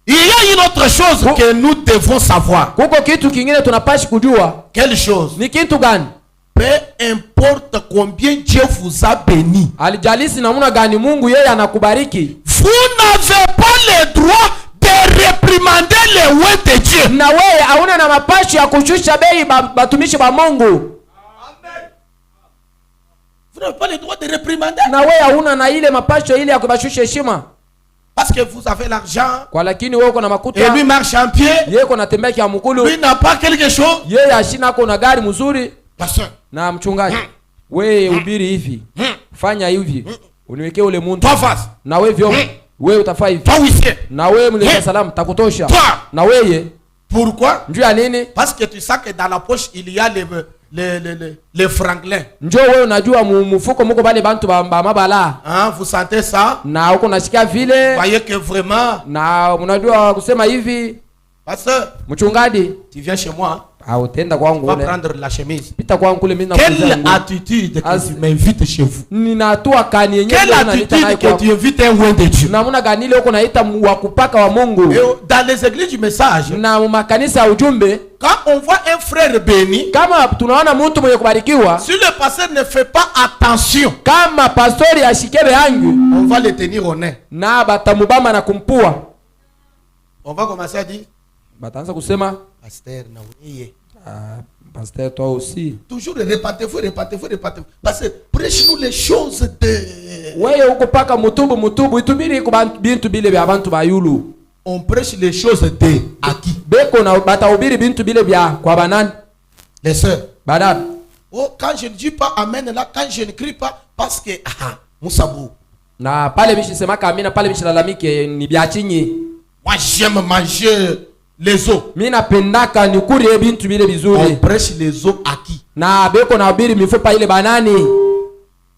Il y a une autre chose que nous devons savoir. Kuko kitu kingine tunapaswa kujua. Quelle chose? Ni kitu gani? Peu importe combien Dieu vous a béni. Alijalisi namuna gani Mungu yeye anakubariki. Vous n'avez pas le droit de réprimander les lois de Dieu. Na wewe hauna na mapasho ya kushusha bei batumishi ba Mungu. Amen. Vous n'avez pas le droit de réprimander. Na wewe hauna na ile mapasho ile ya kubashusha heshima. Parce que vous avez l'argent. Kwa lakini wewe uko na makuta. Et lui marche en pied. Yeye uko natembea kia mkulu. Lui n'a pas quelque chose. Yeye ashina uko na gari mzuri. Pasteur. Na mchungaji. Wewe ubiri hivi. Fanya hivi. Uniwekee ule muntu. Na wewe vyo. Wewe utafaa hivi. Na wewe mleta salamu takutosha. Na wewe. Pourquoi? Njoo ya nini? Parce que tu sais que dans la poche il y a les franglins. Njoo wewe unajua mfuko mko bale bantu ba mabala. Vous sentez ça? Na uko nasikia vile. Voyez que vraiment. Na unajua kusema hivi. Pasteur. Mchungaji. Tu viens chez moi. Utenda kwangu ule. Va prendre la chemise. Pita kwangu kule mimi na quelle attitude que tu m'invites chez vous? Ninatua kani yenyewe quelle attitude que tu invites un loin de Dieu? Namuna gani ile uko naita wa kupaka wa Mungu? Dans les églises du message. Na makanisa ya ujumbe. Quand on voit un frère béni. Kama tunaona mtu mwenye kubarikiwa. Si le pasteur ne fait pas attention. Kama pastori ashikebe yangu. On va le tenir au nez. Na batamubama na kumpua. On va commencer à dire. Bataanza kusema. Pasteur na wewe. Pasteur toi aussi. Toujours répétez-vous. Parce que prêche-nous les choses de. Wewe uko paka mutubu itubiri ku bintu bile bya bantu bayulu. On prêche les choses de aki. Beko na batahubiri bintu bile bya kwa banani. Les sœurs. Banani. Oh, quand je ne dis pas amen là, quand je ne crie pas parce que Mousabou. Na pale bishi sema kamina pale bishi lalamike ni bya chinyi. Moi j'aime manger les os. Mina pendaka ni kuri bintu bile bizuri. On prêche les os à qui? Na beko na ubiri mifupa ile banani.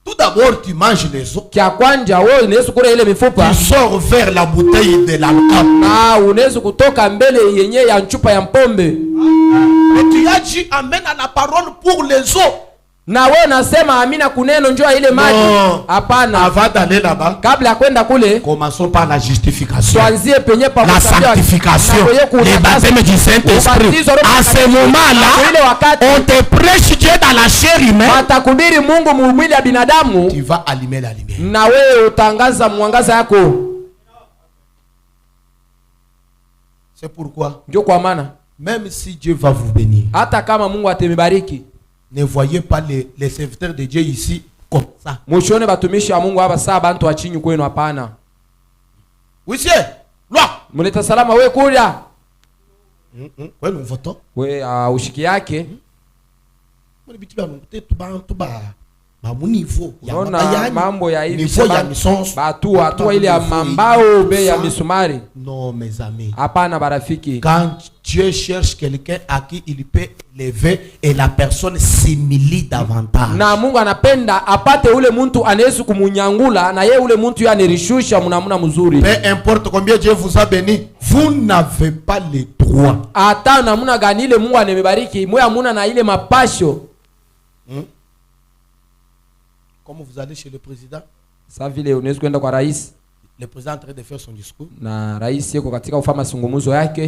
Tout d'abord tu manges les os. Kia kwanja wewe unaweza kula ile mifupa. Tu sors vers la bouteille de l'alcool. Na unaweza kutoka mbele yenye ya chupa ya mpombe. Et tu as dit amen à la parole pour les os. Na wewe unasema amina kuneno njoo ile maji. Hapana. Avant d'aller là-bas. Kabla ya kwenda kule. Commençons par la justification. Tuanzie penye pa la sanctification. Le baptême du Saint-Esprit. À ce moment-là, on te prêche Dieu dans la chair humaine. Watakubiri Mungu mwili ya binadamu. Tu vas allumer la lumière. Na wewe utangaza mwangaza yako. C'est pourquoi. Ndio kwa maana. Même si Dieu va vous bénir. Hata kama Mungu atemibariki. Ne voyez pas les serviteurs de Dieu ici comme ça. Mwishoone batumishi wa Mungu hapa saa bantu wa chini kwenu hapana. Monsieur, loi. Muleta salama wewe kuja. Wewe mvoto. Wewe ushiki yake. Mbona bitu ba mtetu ba mu niveau ya mambo ya hivi batu ile ya mambao be ya misumari. Non mes amis. Hapana barafiki. Quand Dieu cherche quelqu'un à qui il peut lever et la personne s'humilie davantage. Na Mungu anapenda apate ule muntu anaweza kumunyangula na yeye ule muntu yanirishusha mnamuna mzuri. Peu importe combien Dieu vous a béni, vous n'avez pas le droit droit. Hata namuna gani ile Mungu anemebariki, mwe amuna na ile mapasho. Comme vous allez chez le président. Sa vile unaweza kwenda kwa rais. Le président est en train de faire son discours. Na rais yuko katika ufanya mazungumzo yake.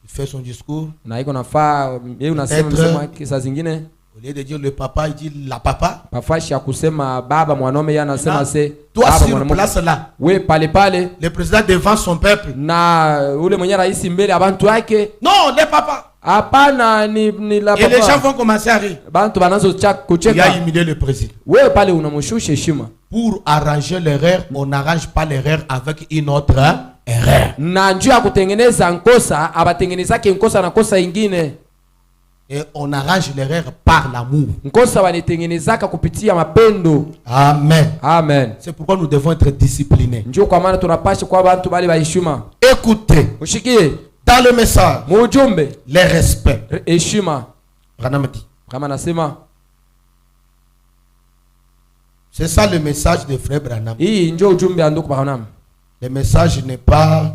Il fait son discours. Na iko nafaa yeye unasema msemo wake saa zingine. Au lieu de dire le papa, il dit la papa. Pafashi ya kusema baba mwanaume yeye anasema se toi sur place là. We pale. Le président devant son peuple. Na ule mwenye rais mbele abantu wake. Non, le papa. Hapana ni la papa. Et les gens vont commencer à rire. Bantu banazo kucheka. Il a humilié le président. We pale unamshusha heshima. Pour arranger l'erreur, on n'arrange pas l'erreur avec une autre erreur. Na njoo ya kutengeneza nkosa, abatengenezake nkosa na kosa ingine. Et on arrange l'erreur par l'amour. Nkosa wanitengenezaka kupitia mapendo. Amen. Amen. C'est pourquoi nous devons être disciplinés. Njoo kwa maana tunapaswa kwa bantu bali baheshima. Écoutez. Ushikie. Dans le message. Mujumbe. Le respect. Heshima. Ranamati. Kama nasema. C'est ça le message de Frère Branham. Hii njoo ujumbe wa ndugu Branham. Le message n'est pas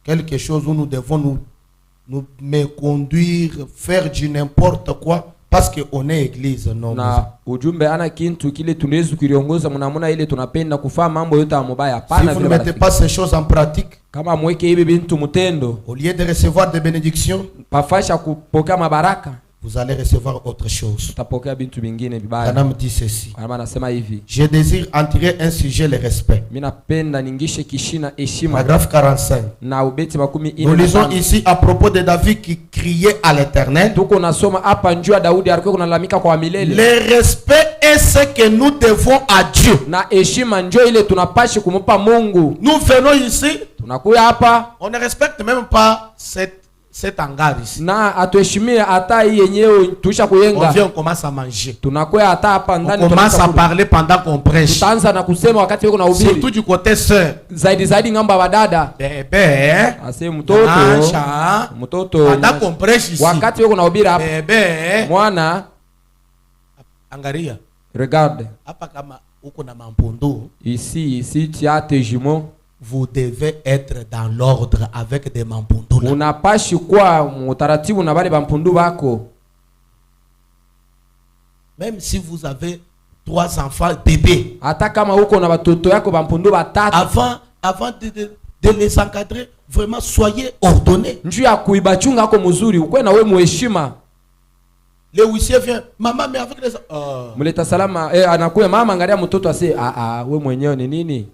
quelque chose où nous devons nous méconduire, faire du n'importe quoi parce que on est église. Non. Na ujumbe ana kintu kile tunaweza kuliongoza mnamuna ile tunapenda kufanya mambo yote amubaya. Hapana. Si vous ne mettez pas ces choses en pratique, kama mweke hivi bintu mutendo, au lieu de recevoir des bénédictions, pafasha kupokea mabaraka, vous allez recevoir autre chose. Utapokea bintu vingine vibaya. Branham dit ceci. Branham anasema hivi. Je désire en tirer un sujet, le respect. Mimi napenda ningishe kishina heshima. Paragraphe 45. Na ubeti makumi ine. Nous lisons ici à propos de David qui criait à l'Éternel. Tuko nasoma hapa njoo Daudi alikuwa kunalalamika kwa milele. Le respect est ce que nous devons à Dieu. Na heshima njoo ile tunapashi kumupa Mungu. Nous venons ici. Tunakuya hapa. On ne respecte même pas cet hangar ici. Na atuheshimie hata hii yenyewe tuisha kuyenga. On vient, on commence à manger. Tunakuya hata hapa ndani on commence à parler pendant qu'on prêche. Tutaanza na kusema wakati weko na ubiri. Surtout du côté sœur. Zaidi ngamba wadada. Bébé. Ase mtoto. Mtoto. Pendant qu'on prêche ici. Wakati weko na ubiri hapa. Bébé. Mwana. Angaria. Regarde. Hapa kama uko na mampondo. Ici tu as tes jumeaux. Vous devez être dans l'ordre avec des mampondo. Unapashi kwa mutaratibu na bale bampundu bako. Même si vous avez 3 enfants bébés. Hata kama uko na batoto yako bampundu batatu. Avant de les encadrer, vraiment soyez ordonnés. Njoo ya kuibachunga yako mzuri, ukwe na wewe muheshima. Le huissier vient, maman mais avec les Muleta salama anakuya mama angalia mtoto ase wewe mwenyewe ni nini?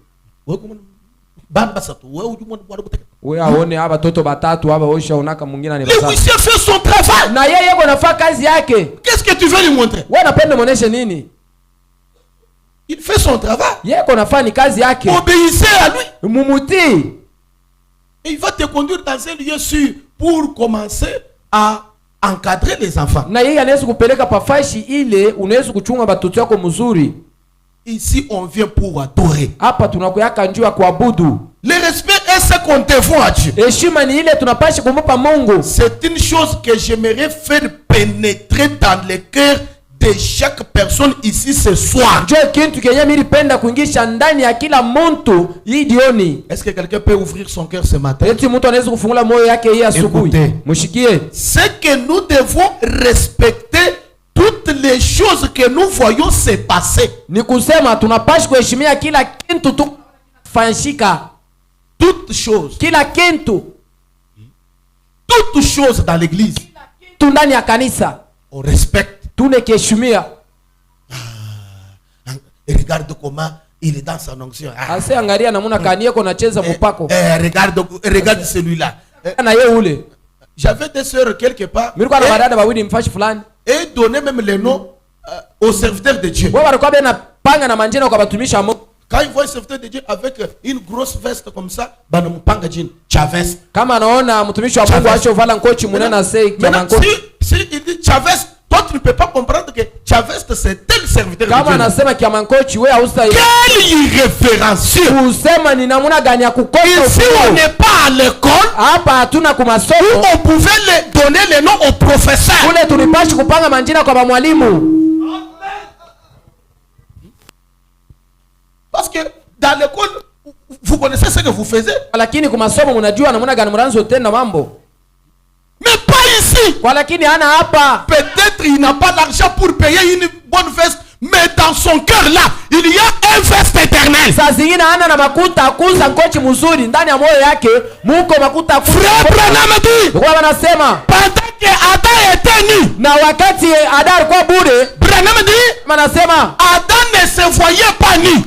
Wewe aone hapa watoto batatu hapa osha unaka mwingine ni batatu. Le huissier fait son travail. Na yeye yako nafanya kazi yake. Qu'est-ce que tu veux lui montrer? Wewe unapenda muoneshe nini? Il fait son travail. Yeye yako nafanya kazi yake. Obéissez à lui. Mumutii. Et il va te conduire dans un lieu sûr pour commencer à encadrer les enfants. Na yeye anaweza kupeleka pafashi ile unaweza kuchunga batoto yako mzuri. Ici on vient pour adorer. Hapa tunakuyaka njoo kuabudu. Le respect est ce qu'on devons à Dieu. Heshima ni ile tunapashi kumupa Mungu. C'est une chose que j'aimerais faire pénétrer dans le cœur de chaque personne ici ce soir. Njoo kintu kenye mimi nipenda kuingisha ndani ya kila mtu hii jioni. Est-ce que quelqu'un peut ouvrir son cœur ce matin? Eti mtu anaweza kufungula moyo yake hii asubuhi. Mushikie. C'est que nous devons respecter toutes les choses que nous voyons se passer. Ni kusema tunapashi kuheshimia kila kintu tufanyika. Toutes choses. Kila kintu. Toutes choses dans l'église. Tu ndani ya kanisa. On respecte. Tunekeshimia. Regarde comment il est dans son onction. Ase angalia namuna kanieko nacheza mpako. Regarde celui-là. Na yeye ule. J'avais des sœurs quelque part. Nilikuwa na madada bawili mfashi fulani. Et donner même les noms aux serviteurs de Dieu. Wewe walikuwa bena panga na manjina kwa batumisha Mungu. Quand ils voient un serviteur de Dieu avec une grosse veste comme ça, banampanga jina Chavez. Kama anaona mtumishi wa Mungu acho vala ngochi munena sei kama ngochi. Si il dit Chavez, toi tu ne peux pas comprendre que Chavez c'est tel serviteur de Dieu. Kama anasema kia mankochi wewe hausta. Quelle irrévérencieux. Kusema ni namuna gani ya kukosa. Ici on n'est pas à l'école. Hapa hatuna kumasomo. On pouvait les donner les noms aux professeurs. Kule tulipashi kupanga manjina kwa mwalimu. Parce que dans l'école, vous connaissez ce que vous faisiez. Lakini kwa masomo mnajua namna gani mnaanza tena mambo. Mais pas ici. Kwa lakini hana hapa. Peut-être il n'a pas l'argent pour payer une bonne veste, mais dans son cœur là, il y a un veste éternel. Saa zingine hana na makuta akuza ngochi mzuri ndani ya moyo yake, muko makuta akuza. Frère Branham dit, kwa wanasema pendant que Adam était nu, na wakati Adam alikuwa bure, Branham dit, wanasema Adam ne se voyait pas nu.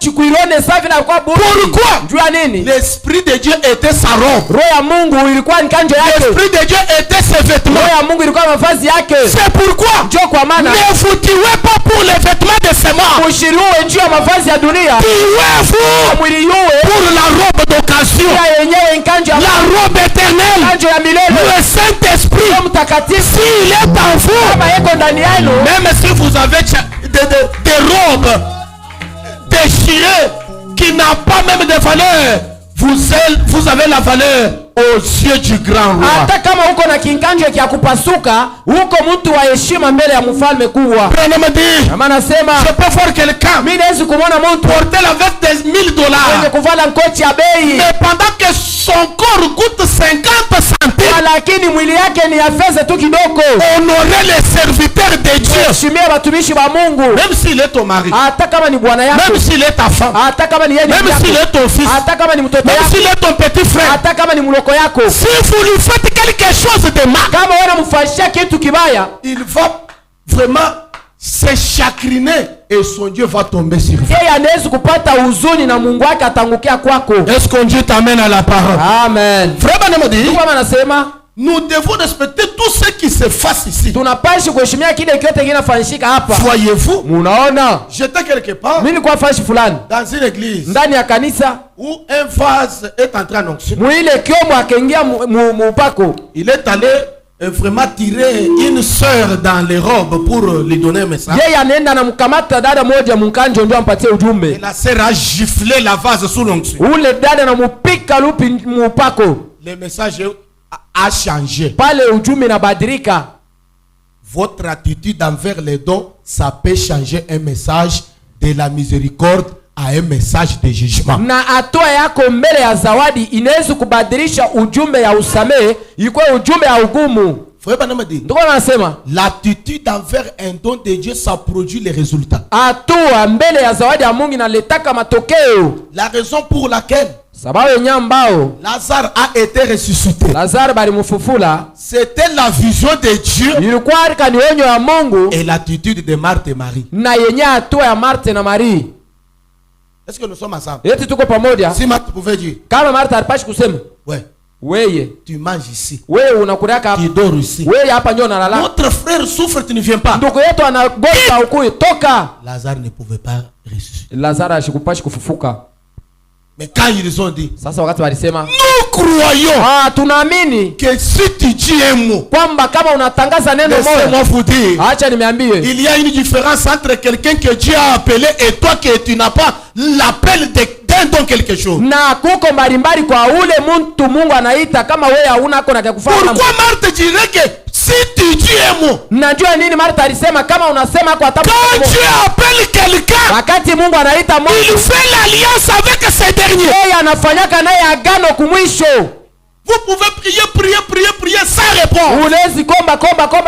Chikuirone safi na alikuwa bure. Pourquoi? Jua nini? L'esprit de Dieu était sa robe. Roho ya Mungu ilikuwa ni kanjo yake. L'esprit de Dieu était ses vêtements. Roho ya Mungu ilikuwa mavazi yake. C'est pourquoi Njoo kwa maana ne vous tuez pas pour les vêtements de ce monde. Ushiriwe njoo mavazi ya dunia. Tuez-vous Mwili yuwe pour la robe d'occasion. ya yenyewe nkanjo La robe éternelle. kanjo ya milele. Le Saint-Esprit. Roho Mtakatifu S'il est en vous, kama yeko ndani yenu, même si vous avez des robes déchirées qui n'ont pas même de valeur, vous avez la valeur aux yeux du grand roi. hata kama uko na kinkanjo ya kupasuka, uko mtu wa heshima mbele ya mfalme kubwa. Branham dit, Kama nasema je peux voir quelqu'un mimi naweza kumwona mtu porter la veste de $1000, mwenye kuvala ngochi ya bei, mais pendant que son corps coûte 50 centimes, lakini mwili yake ni ya fedha tu kidogo. honorer les serviteurs de Dieu, Heshimia watumishi wa Mungu, même s'il est ton mari, hata kama ni bwana yako, même s'il est ta femme, hata kama ni yeye même yako, s'il est ton fils, hata kama ni mtoto même yako, s'il est ton petit frère. hata kama ni mloko yako, Si vous lui faites quelque chose de mal, kama wewe unamfanyia kitu kibaya, il va vraiment se chagriner et son Dieu va tomber sur vous. yeye anaweza kupata huzuni na Mungu wake atangukia kwako. Est-ce que Dieu t'amène à la parole? Amen. Frère Branham dit, Kama anasema nous devons respecter tout ce qui se fasse ici. tunapaswa kuheshimia kile kyote kinafanyika hapa. Voyez-vous, Munaona? j'étais quelque part Mimi nilikuwa fashi fulani dans une église ndani ya kanisa, où un vase est entré en onction. mwile kiomo akaingia mupako. Il est allé vraiment tirer une sœur dans les robes pour lui donner un message. Yeye anaenda na mkamata dada moja mkanjo ndio ampatie Et ujumbe. la sœur a giflé la vase sous l'onction. Ule dada na mupika lupi mupako. Le message a changé. Pale ujumbe na badilika. Votre attitude envers les dons, ça peut changer un message de la miséricorde à un message de jugement. Na hatua yako mbele ya zawadi inaweza kubadilisha ujumbe ya usamehe ikuwe ujumbe ya ugumu. Frère Branham dit, Ndio nasema l'attitude envers un don de Dieu, ça produit les résultats. hatua mbele ya zawadi ya Mungu inaletaka matokeo. La raison pour laquelle Sababu yenye ambao Lazare a été ressuscité, Lazaro balimufufula c'était la vision de Dieu ilikuwa katika onyo ya Mungu et l'attitude de Marthe et Marie. na yenye hatua ya Martha na Maria. Est-ce que nous sommes ensemble? Eti tuko pamoja. Si Marthe pouvait dire, Kama Martha alipashi kusema, ouais, weye, tu manges ici, wewe unakulaka hapa, tu dors ici. wewe hapa njoo unalala. Notre frère souffre, tu ne viens pas. Ndugu yetu anagonga ukui, toka. Lazare ne pouvait pas ressusciter. Lazaro ashikupashi kufufuka. Mais quand ils ont dit, Sasa wakati walisema, nous croyons tunaamini que si tu dis un mot, kwamba kama unatangaza neno laissez-moi moja, vous dire, acha nimeambie, il y a une différence entre quelqu'un que Dieu a appelé et toi que tu n'as pas l'appel d'un don quelque chose. na kuko mbalimbali kwa ule mtu Mungu anaita kama wewe hauna kona ya kufanya. Pourquoi Marthe dirait que si tu dis un mot, Najua nini Martha alisema kama unasema kwa tabu. quand Dieu appelle quelqu'un, Wakati Mungu anaita il mtu, fait l'alliance avec ces derniers. yeye anafanyaka naye agano kumwisho. Vous pouvez prier sans réponse. Ulezi komba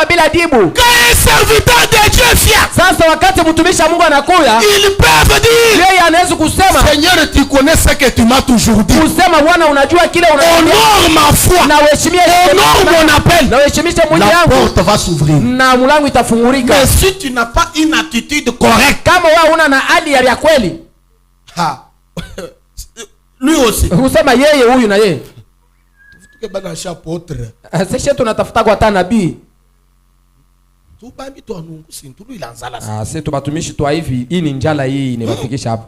bila dibu. Quand un serviteur de Dieu vient, Sasa wakati mtumishi wa Mungu anakuya, ils peuvent dire, yeye anaweza kusema, Seigneur, tu connais ce que tu m'as toujours dit. kusema Bwana unajua kile unaniambia. Honore ma foi. Na uheshimie Honore mon appel. na uheshimishe mwili La yangu porte va s'ouvrir. na mlango itafungulika. Mais si tu n'as pas une attitude correcte, Kama wewe una na hali ya kweli, lui aussi. kusema yeye huyu na yeye. Sasa tunatafuta kwa nabii. Sisi tubatumishi twa hivi, hii ni njala hii inabafikisha hapa.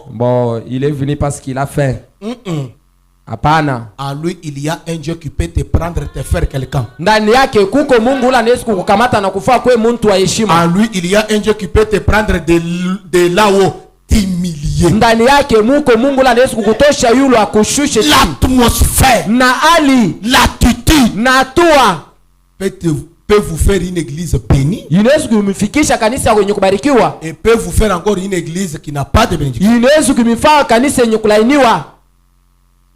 Bon, il est venu parce qu'il a faim. Hapana. En lui il y a un Dieu qui peut te prendre, te faire quelqu'un. Ndani yake kuko Mungu ula anaweza kukukamata na kufaa kwa mtu wa heshima. En lui il y a un Dieu qui peut te prendre de là-haut, t'humilier. Ndani yake muko Mungu ula anaweza kukutosha yule akushushe chini. L'atmosphère, na hali, l'attitude na hatua peut te peut vous faire une église bénie. Inaweza kumfikisha kanisa yenye kubarikiwa. Et peut vous faire encore une église qui n'a pas de bénédiction. Inaweza kumfanya kanisa yenye kulainiwa.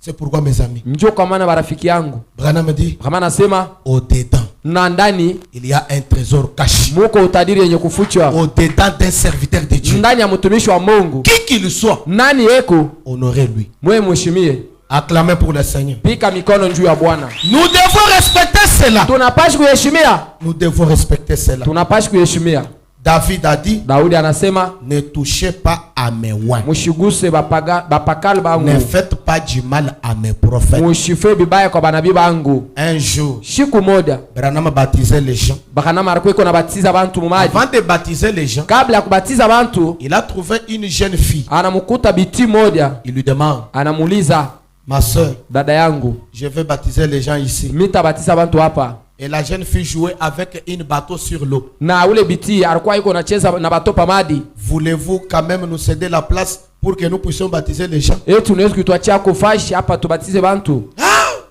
C'est pourquoi mes amis. Ndio kwa maana barafiki yangu. Branham me dit. Branham anasema au-dedans. Na ndani il y a un trésor caché. Muko utadiri yenye kufichwa. Au-dedans d'un serviteur de Dieu. Ndani ya mtumishi wa Mungu. Qui qu'il soit. Nani yeko? Honorez-lui. Mwe mheshimie. Acclamez pour le Seigneur. Pika mikono juu ya Bwana. Nous devons respecter cela. Tunapaswa kuheshimia. Nous devons respecter cela. Tunapaswa kuheshimia. David a dit, Daudi anasema, ne touchez pas à mes oins. Mushiguse bapakal bangu. Ne faites pas du mal à mes prophètes. Mushife bibaya kwa banabii bangu. Un jour, siku moja Branham baptisait les gens. Branham alikuwa iko nabatiza bantu mumaji. Avant de baptiser les gens, kabla ya kubatiza bantu, il a trouvé une jeune fille. Anamukuta biti moja. Il lui demande, anamuuliza, ma soeur, dada yangu, je vais baptiser les gens ici. Mitabatiza bantu hapa. Et la jeune fille jouait avec une bateau sur l'eau. Na ule biti alikuwa iko nacheza na bateau pamadi. Voulez-vous quand même nous céder la place pour que nous puissions baptiser les gens? Tunaweza kutuachia kufashi hapa tubatize bantu?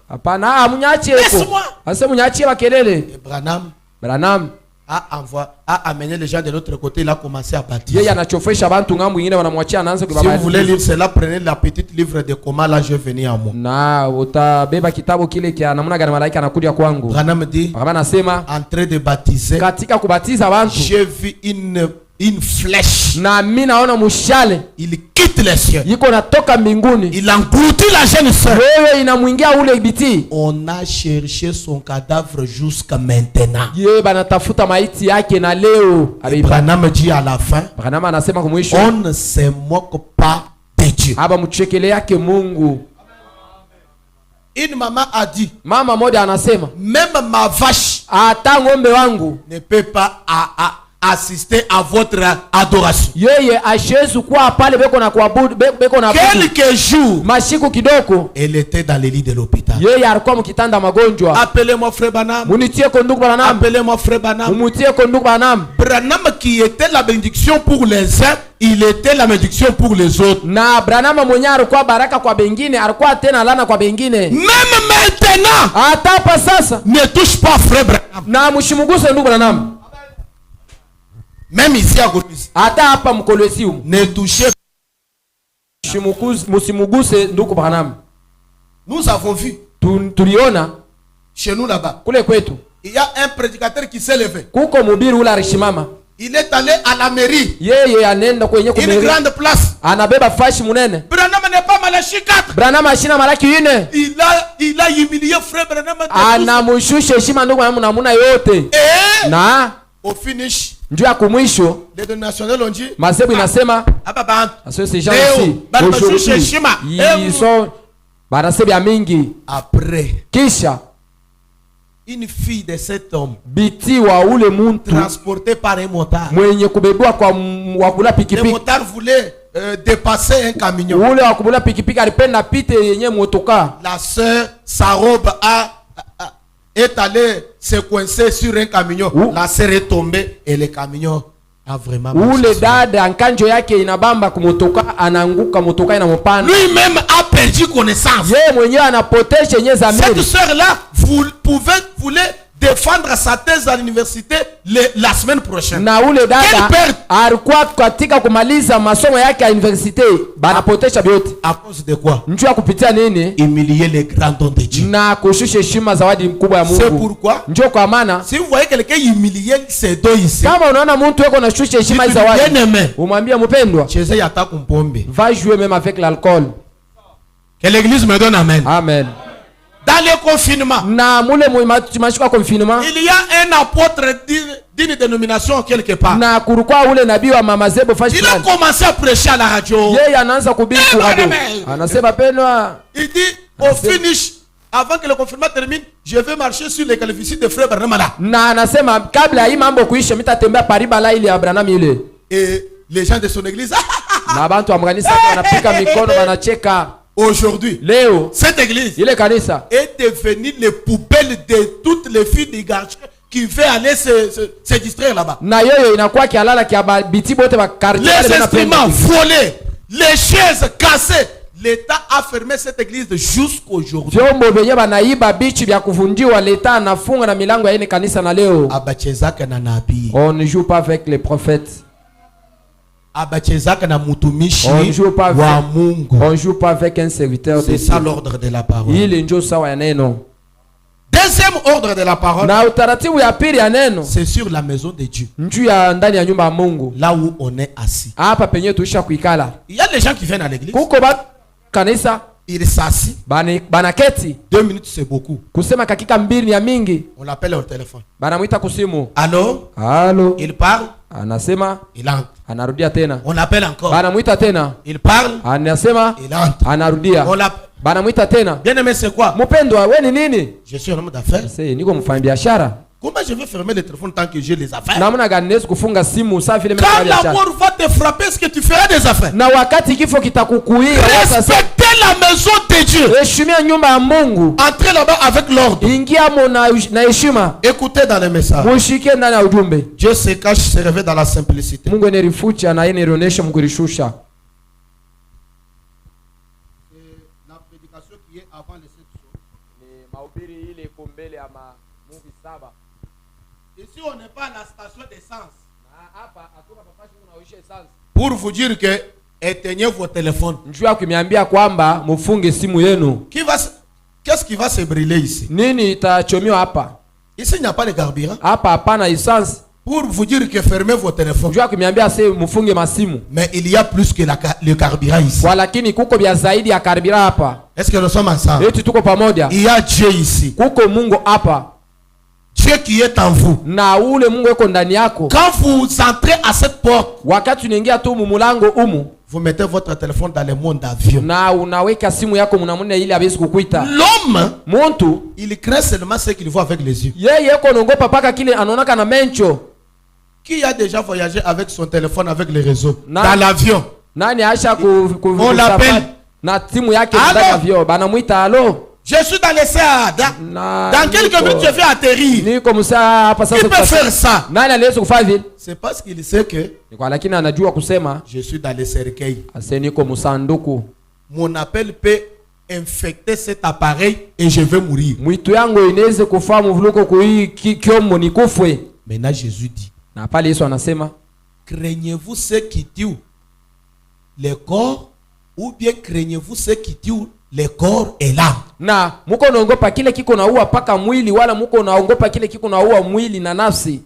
Hapana, munyaachie eko. Asa munyaachie bakelele. Et Branham a amené les gens de l'autre côté, il a commencé à baptiser. Yeye anachofesha bantu ngambo nyingine wanamwachia anaanza kubabatiza. Si vous voulez lire cela, prenez la petite livre de comment là je venais à moi. Na utabeba kitabu kile kia namna gani malaika anakuja kwangu. Branham dit, Branham anasema, en train de baptiser, katika kubatiza bantu, j'ai vu une flèche. Na mimi naona mushale. Il quitte les cieux. Yiko natoka mbinguni. Il engloutit la jeune sœur. Wewe inamuingia ule biti. On a cherché son cadavre jusqu'à maintenant. Yeye banatafuta maiti yake na leo. Branham dit à la fin, Branham anasema kwa mwisho, on ne se moque pas de Dieu. Aba mchekele yake Mungu. Une maman a dit, mama moja anasema, même ma vache, ata ngombe wangu, ne peut pas assister à votre adoration. Yeye ashezu kwa pale beko na kuabudu, beko na quelques jours, mashiku kidoko, elle était dans le lit de l'hôpital. Yeye alikuwa mkitanda magonjwa. Appelez-moi frère Branham. Munitie ko ndugu Branham. Appelez-moi frère Branham. Munitie ko ndugu Branham. Branham qui était la bénédiction pour les uns, il était la bénédiction pour les autres. Na Branham mwenye alikuwa baraka kwa bengine, alikuwa tena lana kwa bengine. Même maintenant, hata pa sasa, ne touche pas frère Branham. Na mshimuguse ndugu Branham. Même ici à Gomis. Hata hapa Mkolwezi. Ne touchez musimuguse ndugu Branham. Nous avons vu. Tuliona chez nous là-bas. Kule kwetu. Il y a un prédicateur qui s'est levé. Kuko mubiri ula rishimama. Il est allé à la mairie. Yeye anenda kwenye kumeri. Une grande place. Anabeba fashi munene. Branham n'est pas Malachi 4. Branham ashina malaki 4. Il a humilié frère Branham. Anamushusha heshima ndugu Branham namuna yote. Na au finish, njoo ya kumwisho, les donationnaires ont dit, masebu inasema, aso ces gens ici, ils banasebu ya mingi. Après, kisha une fille de cet homme, biti wa ule muntu, transportée par un motard, mwenye kubebwa kwa wakula pikipiki. Le motard voulait dépasser un camion. Ule wakula pikipiki alipenda pite yenye motoka. La sœur, sa robe est allée se coincer sur un camion. La sœur est tombée et le camion a vraiment marché. Ule dada ankanjo yake inabamba kumotoka, ananguka motoka inamopanda. Lui-même a perdu connaissance. Yeye mwenyewe anapotesha yenye zamiri. Cette sœur-là voulait défendre sa thèse à l'université la semaine prochaine. Na ule dada alikuwa katika kumaliza masomo yake ya university, banapotesha vyote. À cause de quoi? Njoo ya kupitia nini? Humilier les grands dons de Dieu. Na kushusha heshima zawadi mkubwa ya Mungu. C'est pourquoi? Njoo kwa maana, si vous voyez quelqu'un humilier ses dons ici, kama unaona mtu yuko na shusha heshima za zawadi, umwambie mpendwa, cheze yata kumpombe. Va jouer même avec l'alcool. Que l'église me donne amen. Amen. Dans le confinement, na mule mashika confinement, il y a un apôtre d'une dénomination quelque part. Na kurukwa ule nabii wa mama Zebo fashi. Il a commencé à prêcher à la radio. Yeye anaanza kuhubiri kwa radio. Anasema pendwa, il dit au finish, avant que le confinement termine, je vais marcher sur les calvities de frère Branham. Na anasema kabla hii mambo kuisha mitatembea pariba la ile ya Branham ile. Et les gens de son église na bantu wa mkanisa wanapika mikono wanacheka. Aujourd'hui, leo cette église ile kanisa est devenue les poubelles de toutes les filles des garçons qui veulent aller se distraire là-bas. Na yoyo inakuwa kialala kia biti bote ba quartier. Les instruments volés, les chaises cassées, L'État a fermé cette église jusqu'aujourd'hui. Vyombo vyenye banaiba bichi vya kuvunjiwa, leta anafunga na milango ya ile kanisa na leo. Abachezaka na nabii. On ne joue pas avec les prophètes. Abachezaka na mutumishi On ne joue pas wa avec, Mungu. on joue pas avec un serviteur de C'est Dieu. ça l'ordre de la parole. Ile ndio sawa ya neno. Deuxième ordre de la parole. Na utaratibu ya pili ya neno, C'est sur la maison de Dieu. njuu ya ndani ya nyumba ya Mungu. Là où on est assis. Hapa penye tuisha kuikala. Il y a des gens qui viennent à l'église. Kuko ba kanisa Ils s'assit. banaketi 2 minutes c'est beaucoup. kusema kakika mbili ni ya mingi. On l'appelle au téléphone. Banamwita kusimu. Allô? Halo. Il parle. Anasema, Il entre. anarudia tena. On l'appelle encore. Banamwita tena. Il parle. Anasema, Il entre. anarudia. On l'appelle. Banamwita tena. Bien aimé, c'est quoi? Mpendwa, we ni nini? Je suis un homme d'affaires. Sasa niko mfanya biashara. Comment je vais fermer le téléphone tant que j'ai les affaires? Namna gani naweza kufunga simu saa vile mimi Quand nafanya la biashara? mort va te frapper, est-ce que tu feras des affaires? Na wakati kifo kitakukuia sasa, Respectez la maison de Dieu. heshimia nyumba ya Mungu. Entrez là-bas avec l'ordre. Ingia mo na heshima. Écoutez dans les messages. Mushike ndani ya ujumbe. Dieu se cache, se révèle dans la simplicité. Mungu anerifucha na yeye nirionesha mkurishusha. La prédication qui est avant les 7 jours. Ni mahubiri ile iko mbele ya movie 7. Ici, on n'est pas à la station d'essence. Hapa atoka papashi unaoisha essence. Pour vous dire que éteignez vos téléphones. Njoo akimiambia kwamba mufunge simu yenu. Qu'est-ce qui va se brûler ici? Nini itachomiwa hapa? Ici, il n'y a pas de carburant. Hapa hapana essence. Pour vous dire que fermez vos téléphones. Njoo akimiambia se mufunge masimu. Mais il y a plus que le carburant ici. Walakini kuko bia zaidi ya karibira hapa. Est-ce que nous sommes ensemble? Eti tuko pamoja. Il y a Dieu ici. Kuko Mungu hapa. Dieu qui est en vous. Na ule Mungu yuko ndani yako. Quand vous entrez à cette porte, Wakati unaingia tu mumulango umu, vous mettez votre téléphone dans le monde d'avion. na unaweka simu yako mnamuna ili abezi kukuita. L'homme, Muntu il craint seulement ce qu'il voit avec les yeux. yeye yuko nongopa paka kile anaonaka na mencho. Qui a déjà voyagé avec son téléphone avec les réseaux? Na- Dans l'avion. Nani aisha On l'appelle. na simu yake Allô? ndani ya vyo. Banamuita alo. Je suis dans les CA. Dans quelques niko- minutes, je vais atterrir. Niko msaa hapa sasa. Qui peut faire ça? Nani aliweza kufanya vile? C'est parce qu'il sait que Ni kwa lakini anajua kusema je suis dans les cercueils. ase niko msanduku. Mon appel peut infecter cet appareil et je vais mourir. Mwitu yangu inaweza kufaa mvuluko kui kiomo nikufwe. Maintenant, Jésus dit, Na pale Yesu anasema, craignez-vous ceux qui tuent le corps ou bien craignez-vous ceux qui tuent le corps et l'âme? na muko naongopa kile kiko naua paka mwili, wala muko naongopa kile kiko naua mwili na nafsi?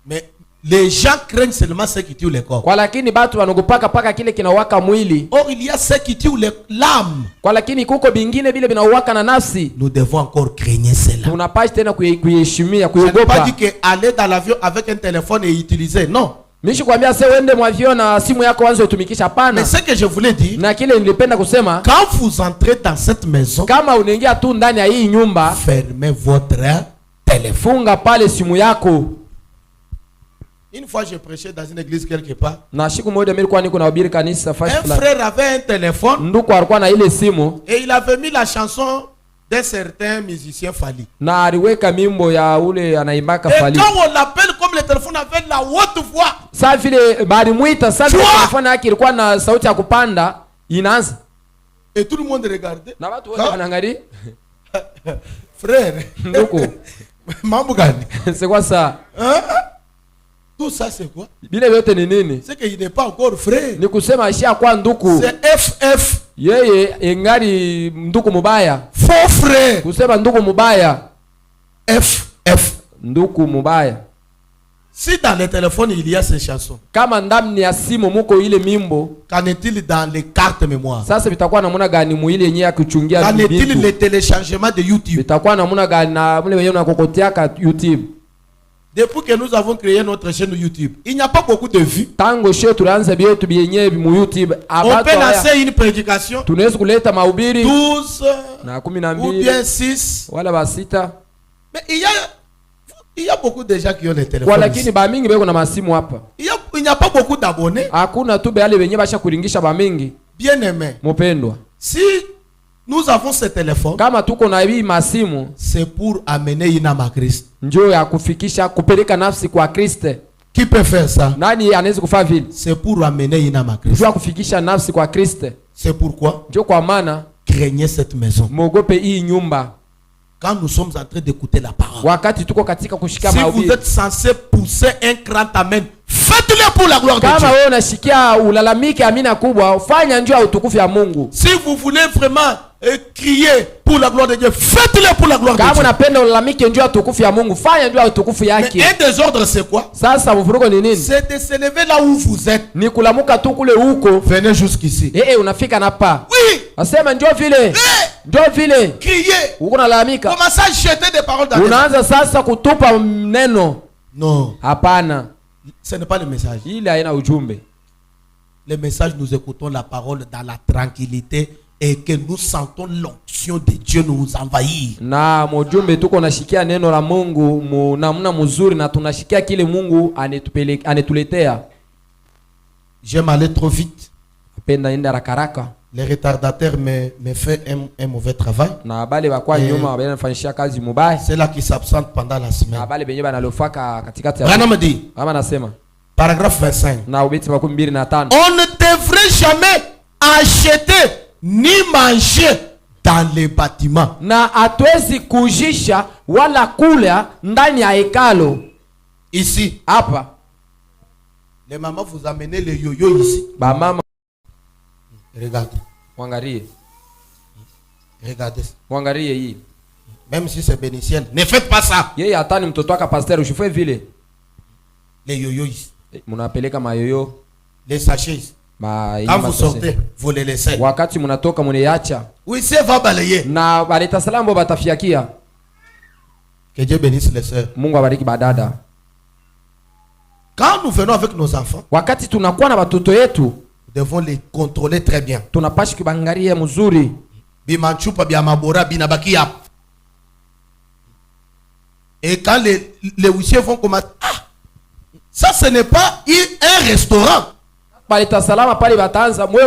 Mais les gens craignent seulement ceux qui tuent le corps. Kwa lakini batu wanogopaka paka kile kinawaka mwili. Or, il y a ceux qui tuent l'âme. Kwa lakini kuko bingine bile binauwaka na nafsi. Nous devons encore craigner cela. Tunapashi tena kuiheshimia, Je n'ai pas kuiogopa. dit que aller dans l'avion avec un téléphone et utiliser. Non. Mishi kwambia se uende mwavio na simu yako wanzo utumikisha, Mais hapana. ce que je voulais dire, Na kile nilipenda kusema, quand vous entrez dans cette maison, kama unaingia tu ndani ya hii nyumba, fermez votre téléphone. funga pale simu yako. Une fois, je prêchais dans une église quelque part. Na siku moja mimi nilikuwa niko nahubiri kanisa fashi Un fulani. frère avait un téléphone Nduku alikuwa na ile simu et il avait mis la chanson d'un certain musicien Fali. na aliweka mimbo ya ule anaimbaka Et Fali. quand on l'appelle, comme le téléphone avait la haute voix, Sasa vile balimwita, sasa vile Chua! telefoni yake ilikuwa na sauti ya kupanda, inaanza. et tout le monde regardait. Na watu wote Ka- wanaangalia. Frère, Nduku, mambo gani? c'est quoi ça? Hein? Tout ça, c'est quoi? Bile vyote ni nini? C'est qu'il n'est pas encore frère. Ni kusema ishia kwa nduku. C'est FF, Yeye ingali nduku mubaya. faux frère. Kusema nduku mubaya, FF. nduku mubaya. Si dans le téléphone il y a ces chansons, Kama ndani ya simu muko ile mimbo, qu'en est-il dans les cartes mémoire? sasa vitakuwa namuna gani muile yenyewe ya kuchungia Qu'en est-il vitu? les téléchargements de YouTube? Vitakuwa namuna gani na mule wenyewe unakokoteaka YouTube? Depuis que nous avons créé notre chaîne YouTube, il n'y a pas beaucoup de vues. Tango she tulianza bietu bienyewe mu YouTube, On abatu peut haya lancer une prédication, tunaweza kuleta mahubiri 12 na ou 12 bien 6. wala basita, Mais il y a beaucoup de gens qui ont les kwa téléphones. lakini ici. ba mingi beko na masimu hapa. Il n'y a pas beaucoup d'abonnés. Hakuna tu beale wenyewe basha kuringisha ba mingi. Bien aimé. Mupendwa, Si nous avons ce téléphone, kama tuko na hii masimu, c'est pour amener une âme à Christ. njoo ya kufikisha kupeleka nafsi kwa Kristo. Qui peut faire ça? Nani anaweza kufanya vile? C'est pour amener une âme à Christ. Njoo ya kufikisha nafsi kwa Kristo. C'est pourquoi ndio kwa maana craignez cette maison. muogope hii nyumba. Quand nous sommes en train d'écouter la parole, Wakati tuko katika kushika si vous mahubiri, êtes censé pousser un grand amen, faites-le pour la gloire de kama Dieu. wewe unashikia ulalamike amina kubwa, ufanya njoo ya utukufu ya Mungu. Si vous voulez vraiment crier pour la gloire de Dieu, faites-le pour la gloire de Kama Dieu. unapenda ulalamike njoo ya utukufu ya Mungu, fanya njoo ya utukufu Mais yake. un désordre, c'est quoi? Sasa mvurugo ni nini? C'est de se lever là où vous êtes. Ni kulamuka tu kule huko. Venez jusqu'ici. Unafika na pa. Oui. Asema njoo vile. Njoo vile. Crier. Uko nalalamika. Commencez à jeter des paroles dans les... Unaanza sasa kutupa neno. Non. Hapana. Ce n'est pas le message. Ile haina ujumbe. Le message, nous écoutons la parole dans la tranquillité et que nous sentons l'onction de Dieu nous envahir. Na mujumbe tuko nashikia neno la Mungu namna mzuri na tunashikia kile Mungu anetuletea. J'aime aller trop vite. Apenda enda rakaraka. Les retardataires me fait un mauvais travail. Na bale bakwa nyuma banafanyishia kazi mubaya. C'est là qui s'absente pendant la semaine. Na bale benye banalofaka katikati ya. Bwana me dit. Kama nasema. Paragraphe 25. Na ubeti 25. On ne devrait jamais acheter ni manger dans les bâtiments. Na hatuwezi kujisha wala kula ndani ya hekalo. Ici. Hapa. Les mamans vous amenez les yo-yo ici. Ba mama. Regarde. Wangarie. Regardez. Wangarie hii. Même si c'est bénitiel, ne faites pas ça. Yeye atani mtoto wake pasteur usifue vile. Les yo-yo ici. Munapeleka mayoyo. Les sachets ici. Quand vous sortez, vous les laissez. Wakati munatoka muneacha. Oui, c'est va balayer. Na baleta salamu batafiakia. Que Dieu bénisse les sœurs. Mungu abariki badada. Quand nous venons avec nos enfants, wakati tunakuwa na watoto yetu, nous devons les contrôler très bien. Tunapashi kubangaria mzuri. Bimanchupa bia mabora binabaki hapa. Et quand les huissiers vont commencer, ça ce n'est pas un restaurant. Baleta salama pale bataanza mwe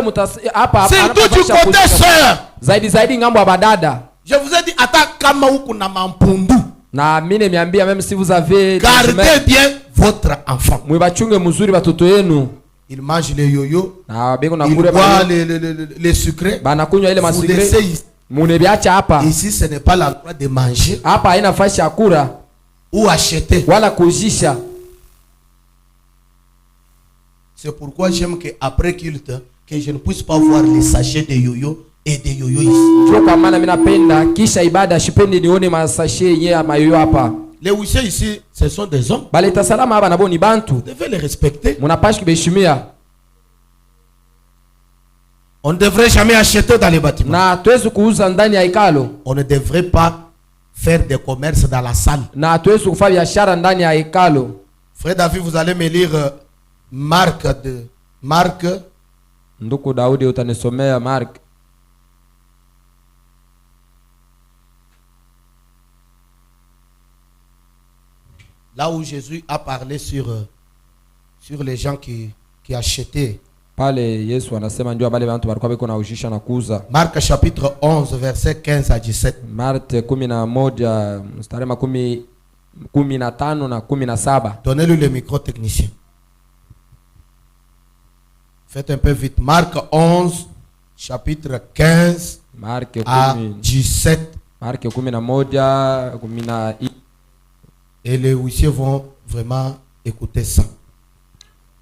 hapa c'est tout du côté sœur. Zaidi ngambo ya badada. Je vous ai dit hata kama huko na mampundu. Na mimi nimeambia même si vous avez gardez bien votre enfant. Mwe bachunge mzuri watoto yenu. Il mange les yo-yo. Na beko na il boit les sucrés. Banakunywa ile masikre. Munebiacha hapa. Ici ce n'est pas la loi de manger. Hapa haina nafasi ya kula ou acheter. Wala kujisha. C'est pourquoi j'aime qu'après culte, que je ne puisse pas voir les sachets de yo-yo et de yo-yo ici. Ndio kwa maana mimi napenda kisha ibada shipendi nione masashe yenyewe mayoyo hapa. Les huissiers ici, ce sont des hommes. Baleta salama hapa nabo ni bantu. Vous devez les respecter. Munapashi kubeshimia. On ne devrait jamais acheter dans les bâtiments. Na tuwezi kuuza ndani ya hekalo. On ne devrait pas faire des commerces dans la salle. Na tuwezi kufanya biashara ndani ya hekalo. Frère David, vous allez me lire Marc. Nduku Daudi utanisomea Mark. Là où Jésus a parlé sur les gens qui achetaient. Pale Yesu anasema ndio wale watu walikuwa beko na ujisha na kuuza. Marc chapitre 11 verset 15 à 17. Mark 11 mstari 15 na 17. Donnez-lui le micro technicien. Faites un peu vite. Marc 11 chapitre 15 Mark à 17. Mark 11 Et les huissiers vont vraiment écouter ça.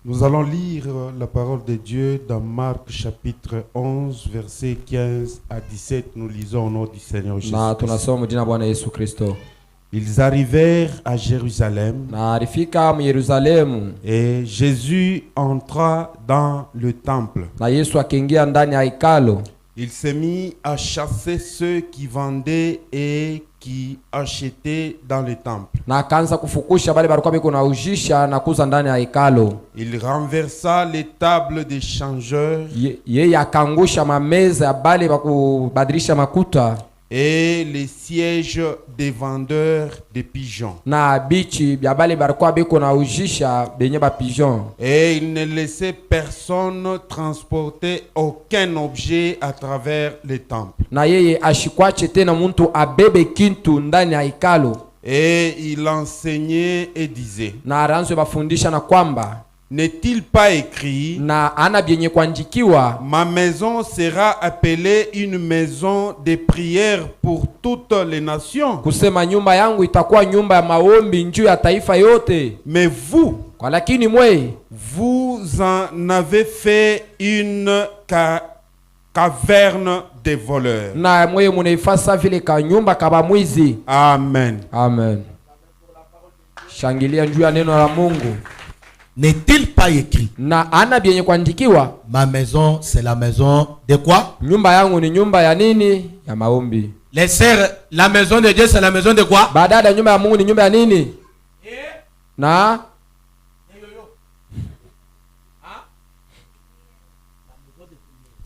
Nous allons lire la parole de Dieu dans Marc chapitre 11 verset 15 à 17. Nous lisons au nom du Seigneur Jésus. Ils arrivèrent à Jérusalem. Et Jésus entra dans le temple. Il s'est mis à chasser ceux qui vendaient et qui achetaient dans le temple. Il renversa les tables des changeurs et les sièges des vendeurs de pigeons. Et il ne laissait personne transporter aucun objet à travers les temples. Et il enseignait et disait: n'est-il pas écrit, na ana byenye kuandikiwa, ma maison sera appelée une maison de prière pour toutes les nations. kusema nyumba yangu itakuwa nyumba ya maombi njuu ya taifa yote. Mais vous, Kwa lakini mwe, vous en avez fait une caverne des voleurs. na mwe munaifasa vile ka nyumba kaba mwizi. Amen. Amen. Shangilia njuu ya neno la Mungu. N'est-il pas écrit, Na ana byenye kuandikiwa, ma maison c'est la maison de quoi? nyumba yangu ni nyumba ya nini? Ya maombi. Les sœurs, la maison de Dieu c'est la maison de quoi? Badada, nyumba ya Mungu ni nyumba ya nini? Na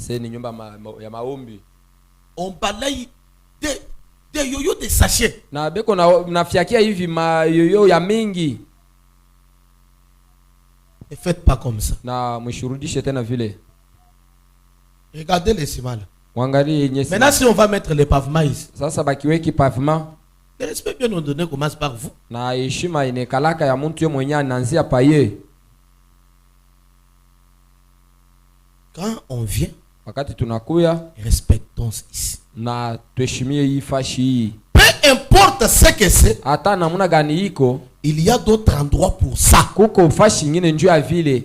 ni nyumba ya maombi. On balaye des yoyo de sachet. Na beko nafiakia hivi mayoyo ya mingi. Ne faites pas comme ça. Na mshurudishe tena vile. Regardez les ciments là. Mwangalie nyesi. Maintenant si on va mettre les pavements ici, Sasa bakiweki pavement. le respect bien nous donné commence par vous. Na heshima inekalaka ya mtu ye mwenyewe anaanzia paye. Quand on vient, Wakati tunakuya respectons ici. na tuheshimie hii fashi hii. Peu importe ce que c'est, Hata namuna gani iko, il y a d'autres endroits pour ça. kuko fashi nyingine njoo ya vile.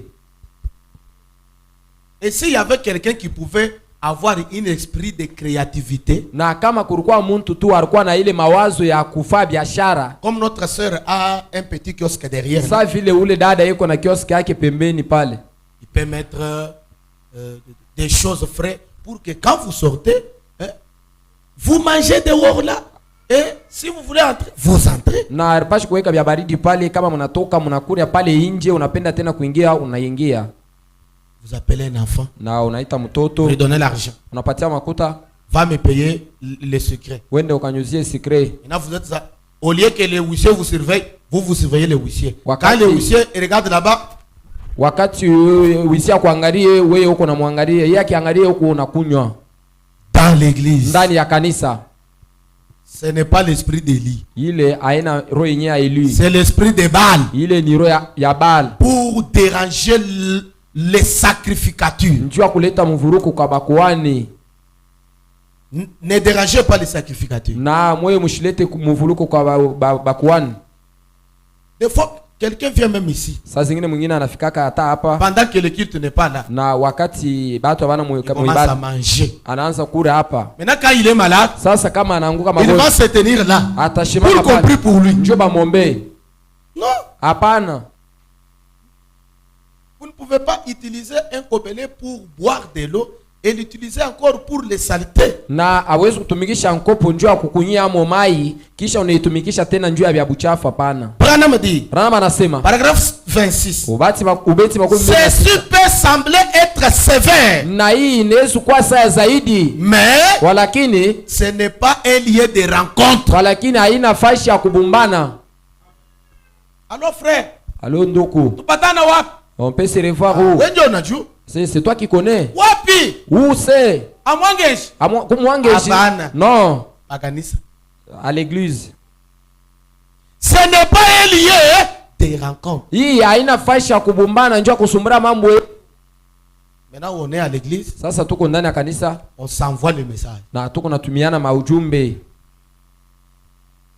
Et s'il y avait quelqu'un qui pouvait avoir un esprit de créativité, Na kama kulikuwa mtu tu alikuwa na ile mawazo ya kufaa biashara, comme notre sœur a un petit kiosque derrière, sa vile ule dada yuko na kioski yake pembeni pale, il peut mettre des choses frais pour que quand vous sortez, hein, vous mangez dehors là. Et si vous voulez entrer, vous entrez. na alipashi kuweka vya baridi pale, kama mnatoka mnakuria pale nje, unapenda tena kuingia unaingia. Vous appelez un enfant, Na unaita mtoto, vous lui donnez l'argent, unapatia makuta, va me payer les secrets. wende ukanyuzie secret. Maintenant vous êtes ça. Au lieu que les huissiers vous surveillent, vous surveillez les huissiers. Wakati- Quand les huissiers regardent là-bas, Wakati wisia kuangalie, wewe uko na muangalie, yeye akiangalia huko unakunywa dans l'église, ndani ya kanisa. ce n'est pas l'esprit d'Élie, Ile aina roho yenyewe ya Eli. c'est l'esprit de Baal Ile ni roho ya Baal. pour déranger les sacrificatures. Njua kuleta mvuruko kwa bakuani. Ne dérangez pas les sacrificatures. Na mwe mshilete mvuruko kwa bakuani. Des fois, quelqu'un vient même ici. Saa zingine mwingine anafikaka hata hapa, Pendant que le culte n'est pas là, na wakati batu habana il commence à muibada manger. anaanza kula hapa. Maintenant, quand il est malade, Sasa kama anaanguka il va magonjwa se tenir là. atashimama Pour qu'on prie pour lui. Njoo bamwombe. Non, Hapana. vous ne pouvez pas utiliser un gobelet pour boire de l'eau et l'utiliser encore pour les saletés. Na hawezi kutumikisha nkopo njoo ya kukunyia amo mai kisha unaitumikisha tena njoo ya vya buchafu. Hapana. Branham dit, Branham anasema paragraphe 26. ubeti makumi mbili na sita. Ceci peut sembler être sévère, Na hii inaweza kuwa saa zaidi, mais walakini ce n'est pas un lieu de rencontre. walakini haina fashi ya kubumbana. Alors frère, Alo nduku, tupatana wapi? on peut se revoir où? Wewe ndio unajua. C'est toi qui connais. Wapi? Où c'est? Amwangeshi. Kumwangeshi? Hapana. Non, Akanisa. à l'église. Ce n'est pas un lieu de rencontre. Hii haina fashi ya kubumbana njoo kusumbura mambo. Maintenant on est à l'église, Sasa tuko ndani ya kanisa on s'envoie le message. na tuko natumiana maujumbe.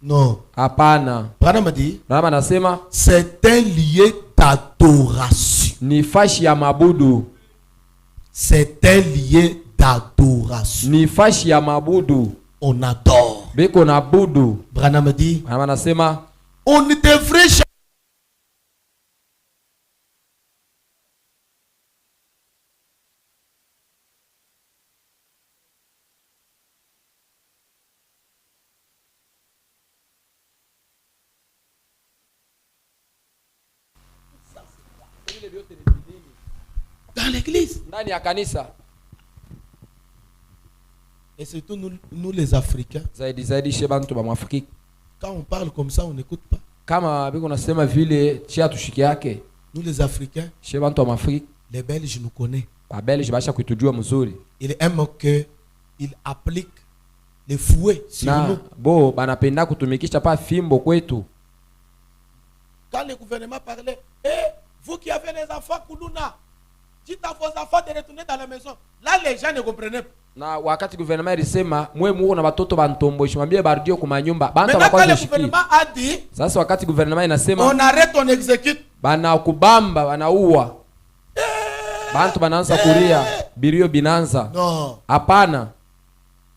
Non. Hapana. Branham dit, Branham anasema c'est un lieu d'adoration. ni fashi ya mabudu. C'est un lieu d'adoration. Ni fashi ya mabudu. On adore. Beko na budu. Branham dit, Branham anasema on ne devrait jamais dans l'église. ndani ya kanisa. Et surtout nous les Africains, Zaidi chez bantu ba Mwafrika. quand on parle comme ça, on n'écoute pas. Kama biko nasema vile chia tushiki yake. Nous les Africains, Chez bantu wa Mwafrika, les Belges nous connaissent. ba Belge basha kuitujua mzuri. Il aime que il applique les fouets sur Na nous. bo banapenda kutumikisha pa fimbo kwetu. Quand le gouvernement parlait, Vous qui avez les enfants Koulouna, dites à vos enfants de retourner dans la maison. Là, les gens ne comprenaient pas. Na wakati gouvernement ilisema mwe muko na batoto bantombo shimambie barudio kuma nyumba bantu Maintenant, quand bakwaje le gouvernement a dit, sasa wakati gouvernement inasema on arrête, on exécute. bana kubamba banaua bantu banaanza kulia birio binanza. Non. Hapana.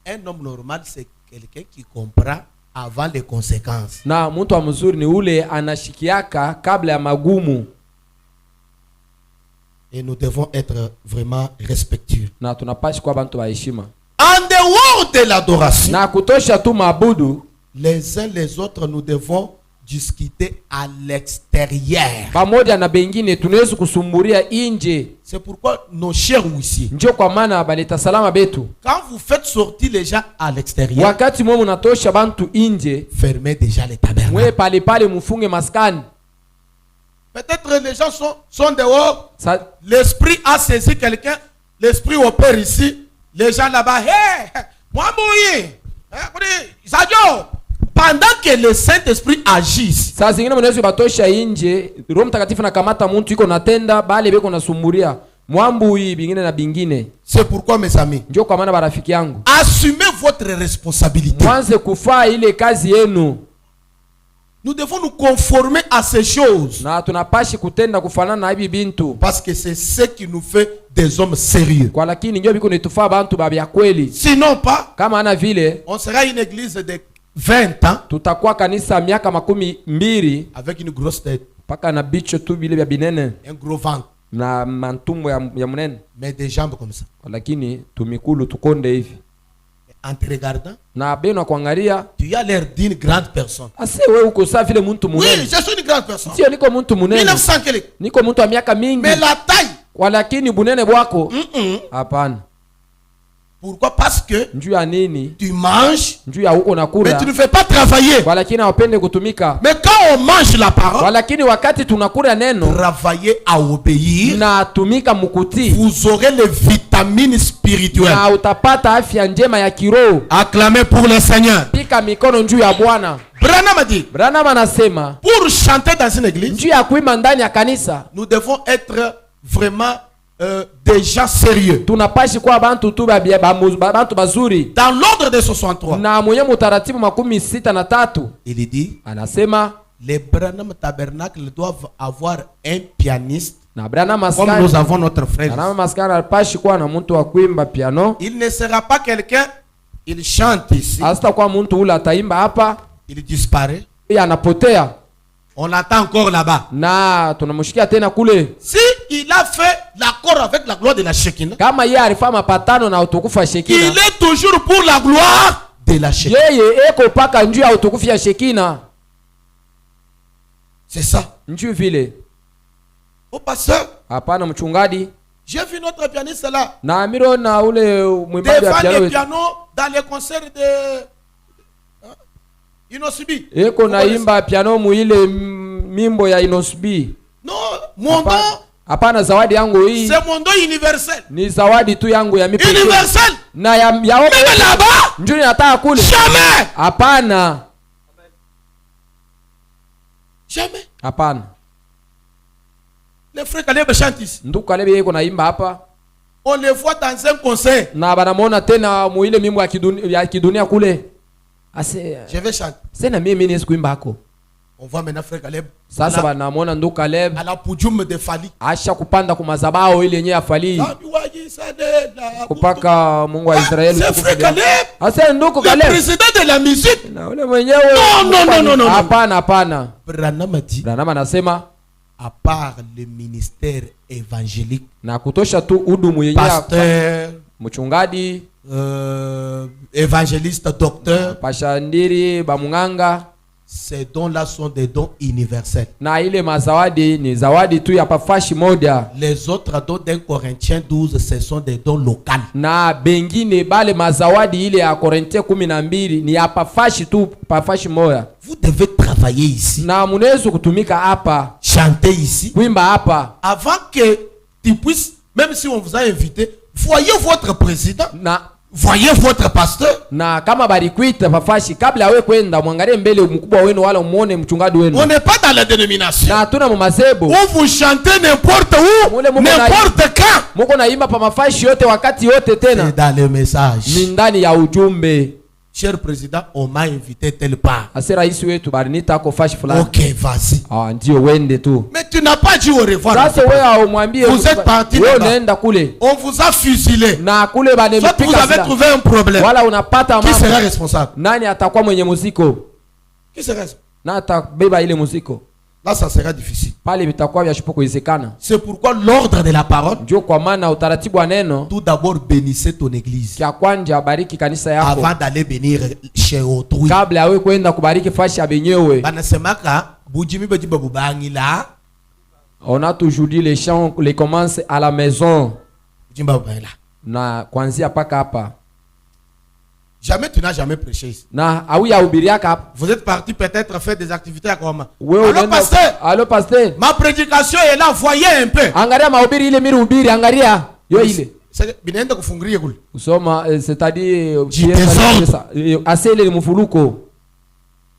Un homme normal, c'est quelqu'un qui comprend avant les conséquences. Na mtu wa mzuri ni ule anashikiaka kabla ya magumu. Et nous devons être vraiment respectueux. Na tunapashi kwa bantu wa heshima. En dehors de l'adoration, Na kutosha tu mabudu, les uns les autres, nous devons discuter à l'extérieur. pamoja na bengine tunaweza kusumburia nje. C'est pourquoi nos chers huissiers, Njoo kwa maana baleta salama betu. quand vous faites sortir les gens à l'extérieur, Wakati mwe munatosha bantu nje, fermez déjà les mwe tabernacles. pale pale mufunge maskani. Peut-être les gens sont dehors. Sa, L'esprit a saisi quelqu'un. L'esprit opère ici. Les gens là-bas, hey, moi, pendant que le Saint-Esprit agisse, saa zingine mnaweza batosha nje, Roho Mtakatifu nakamata muntu iko natenda bale beko nasumburia. Mwambu hii bingine na bingine. c'est pourquoi mes amis, Njoo kwa maana barafiki yangu, assumez votre responsabilité. mwanze kufaa ile kazi yenu. Nous devons nous conformer à ces choses. Na tunapashi kutenda kufanana na hivi bintu. Parce que c'est ce qui nous fait des hommes sérieux. Kwa lakini njoo biko nitufaa bantu babya kweli. Sinon pas, Kama ana vile on sera une église de 20 ans tutakuwa kanisa miaka 12 avec une grosse tête, paka na bicho tu bile bya binene un gros ventre, na mantumbo ya munene. mais des jambes comme ça. Kwa lakini tumikulu tukonde hivi. En te regardant, Na beno kuangalia, tu as l'air d'une grande personne. ase wewe uko sawa vile muntu Oui, munene. je suis une grande personne. Sio niko muntu munene. 1900 kele. Niko muntu wa miaka mingi. Mais la taille, Kwa lakini bunene bwako hapana. pourquoi? Parce que Njuu ya nini? tu manges, Njuu ya huko mais nakula. tu ne fais pas travailler. Kwa lakini hawapende kutumika. Mais quand on mange la Kwa parole, lakini wakati tunakula neno travailler à obéir, na tumika mukuti, vous aurez les vitamines spirituelles. na utapata afya njema ya kiroho. Acclamez pour le Seigneur. Pika mikono njuu ya Bwana. Branham a dit, Branham anasema pour chanter dans une église, njuu ya kuimba ndani ya kanisa nous devons être vraiment des gens sérieux. tunapashi kwa bantu tu bantu bazuri. Dans l'ordre de 63, Na mwenye mutaratibu 63 il dit, anasema les Branham tabernacles doivent avoir un pianiste, na Branham comme nous maskani, avons notre frère. Branham maskani alipashi kuwa na muntu wa kuimba piano. Il ne sera pas quelqu'un, il chante ici, Hasta kwa muntu ule ataimba hapa, il disparaît. yeye anapotea On l'attend encore là-bas. na tunamshikia tena kule. Si il a fait l'accord avec la gloire de la Shekinah, Kama yeye alifanya mapatano na utukufu wa Shekina, il est toujours pour la gloire de la Shekinah. yeye eko paka njuu ya utukufu ya Shekina. C'est ça. Njuu vile. Au pasteur, Hapana mchungaji. j'ai vu notre pianiste là Na amiro na ule mwimbaji wa devant piano les wetu. pianos dans les concerts de Inosbi. Eko naimba piano muile mimbo ya Inosbi. Non, mon don, Hapana, zawadi yangu hii c'est mon don universel. ni zawadi tu yangu ya mipekee. Universel. Na ya Même là-bas, njoo nataka kule. jamais. Hapana. Jamais. Hapana. Les frères Caleb chantent ici. Ndugu Kalebe yeko naimba hapa. On les voit dans un concert. Na banamuona tena muile mimbo ya kidunia kule. Ase Je vais chanter. sena mimi ni kuimba hako. On voit maintenant frère Caleb Sasa banamuona ndugu Kaleb à la Poudjoum de Fali. asha kupanda ku mazabao ile yenye afali kupaka Mungu wa Israeli. C'est frère Caleb, Ase ndugu le Kaleb président de la musique. na ule mwenyewe. Non. Hapana, hapana. Branham a dit, Branham anasema à part le ministère évangélique, na kutosha tu hudumu yenye pasteur, mchungaji, évangéliste, docteur, pashandiri, bamunganga, ces dons-là sont des dons universels. na ile mazawadi ni zawadi tu ya pafashi moja. Les autres dons d'un Corinthiens 12, ce sont des dons locaux. Na bengine bale mazawadi ile ya Korintia 12 ni ya pafashi tu, pafashi moja. Vous devez travailler ici, Na munaweza kutumika hapa, chanter ici, kuimba hapa. avant que tu puisses, même si on vous a invité, voyez votre président. Na voyez votre pasteur. Na kama barikuita pafashi, kabla we kwenda mwangalie mbele mkubwa wenu wala muone mchungaji wenu. On n'est pas dans la dénomination. Na hatuna mumazebo. Où vous chantez n'importe où, n'importe quand. Muko naimba pa mafashi yote wakati yote tena. C'est dans le message. Ni ndani ya ujumbe. Cher président, on m'a invité telle part. Ase rais wetu barinita ko fashi fulani. Ok, vas-y. Ah, ndio wende tu. Mais tu n'as pas dit au revoir. Sasa wewe umwambie vous êtes parti wewe là-bas. unaenda kule. On vous a fusillé. Na kule bane Soit vous avez trouvé un problème. Wala unapata Qui mambo. sera responsable? Nani atakuwa mwenye muziko? Qui sera responsable? Na atabeba ile muziko. Là, ça sera difficile. Pale vitakuwa vya shipo kuwezekana. C'est pourquoi l'ordre de la parole, Ndio kwa maana utaratibu wa neno, tout d'abord bénissez ton église kia kwanja bariki kanisa yako avant d'aller bénir chez autrui. kabla yawe kwenda kubariki fashi ya benyewe. Banasemaka bujimi beji babubangila. On a toujours dit les chants les commencent à la maison. Bujimi babubangila. Na kuanzia paka hapa. Jamais tu n'as jamais prêché ici. Na au ya hubiriaka hapa. Vous êtes parti peut-être faire des activités à Koma. Wewe Alors pasteur, Allo pasteur. ma prédication est là, voyez un peu. Angalia mahubiri ile miri hubiri angalia. Yo ile. Binaenda kufungulia kule. Usoma c'est-à-dire Jiteso. asele ni mfuluko.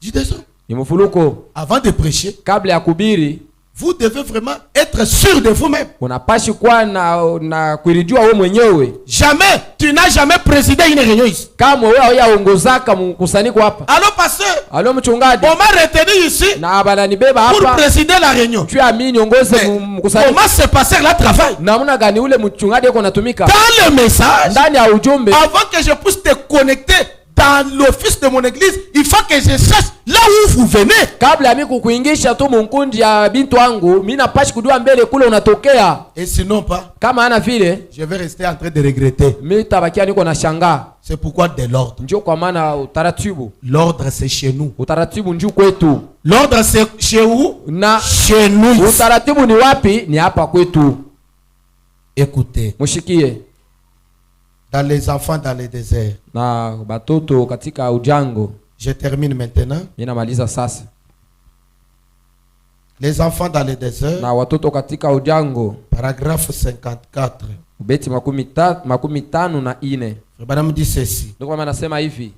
Jiteso. Ni mfuluko. Avant de prêcher, Kabla ya kubiri, vous devez vraiment être sûr de vous-même. unapashi kuwa na kuirijua wewe mwenyewe. Jamais, tu n'as jamais présidé une réunion ici. Kama wewe hauyaongozaka mkusanyiko hapa. Alors pasteur, Allo mchungaji. on m'a retenu ici Na bananibeba pour hapa. présider la réunion. Tu amini niongoze mkusanyiko. Comment se passer le travail? Namna gani ule mchungaji yuko natumika? Dans le message, Ndani ya ujumbe. avant que je puisse te connecter dans l'office de mon église, il faut que je sache là où vous venez. Kabla mimi kukuingisha tu munkundi ya bintu wangu, mimi napashi kujua mbele kule unatokea. Et sinon pas, Kama ana vile, je vais rester en train de regretter. mimi tabakia niko na shangaa. C'est pourquoi de l'ordre. Ndio kwa maana utaratibu. L'ordre c'est chez nous. Utaratibu njoo kwetu. L'ordre c'est chez où? Na Chez nous. utaratibu ni wapi? Ni hapa kwetu. Écoutez, Mushikie. dans les enfants dans le désert. Na batoto katika ujango. Je termine maintenant. Mimi namaliza sasa. Les enfants dans le désert. Na watoto katika ujango. Paragraphe 54. Beti 54. Madame dit ceci. Ndio maana nasema hivi.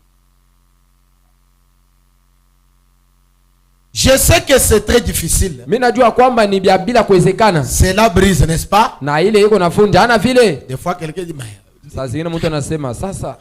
Je sais que c'est très difficile. Mimi najua kwamba ni bila kuwezekana. Cela brise, n'est-ce pas? Na ile iko nafunja ana vile. Des fois quelqu'un dit mais Saa zingine mtu anasema sasa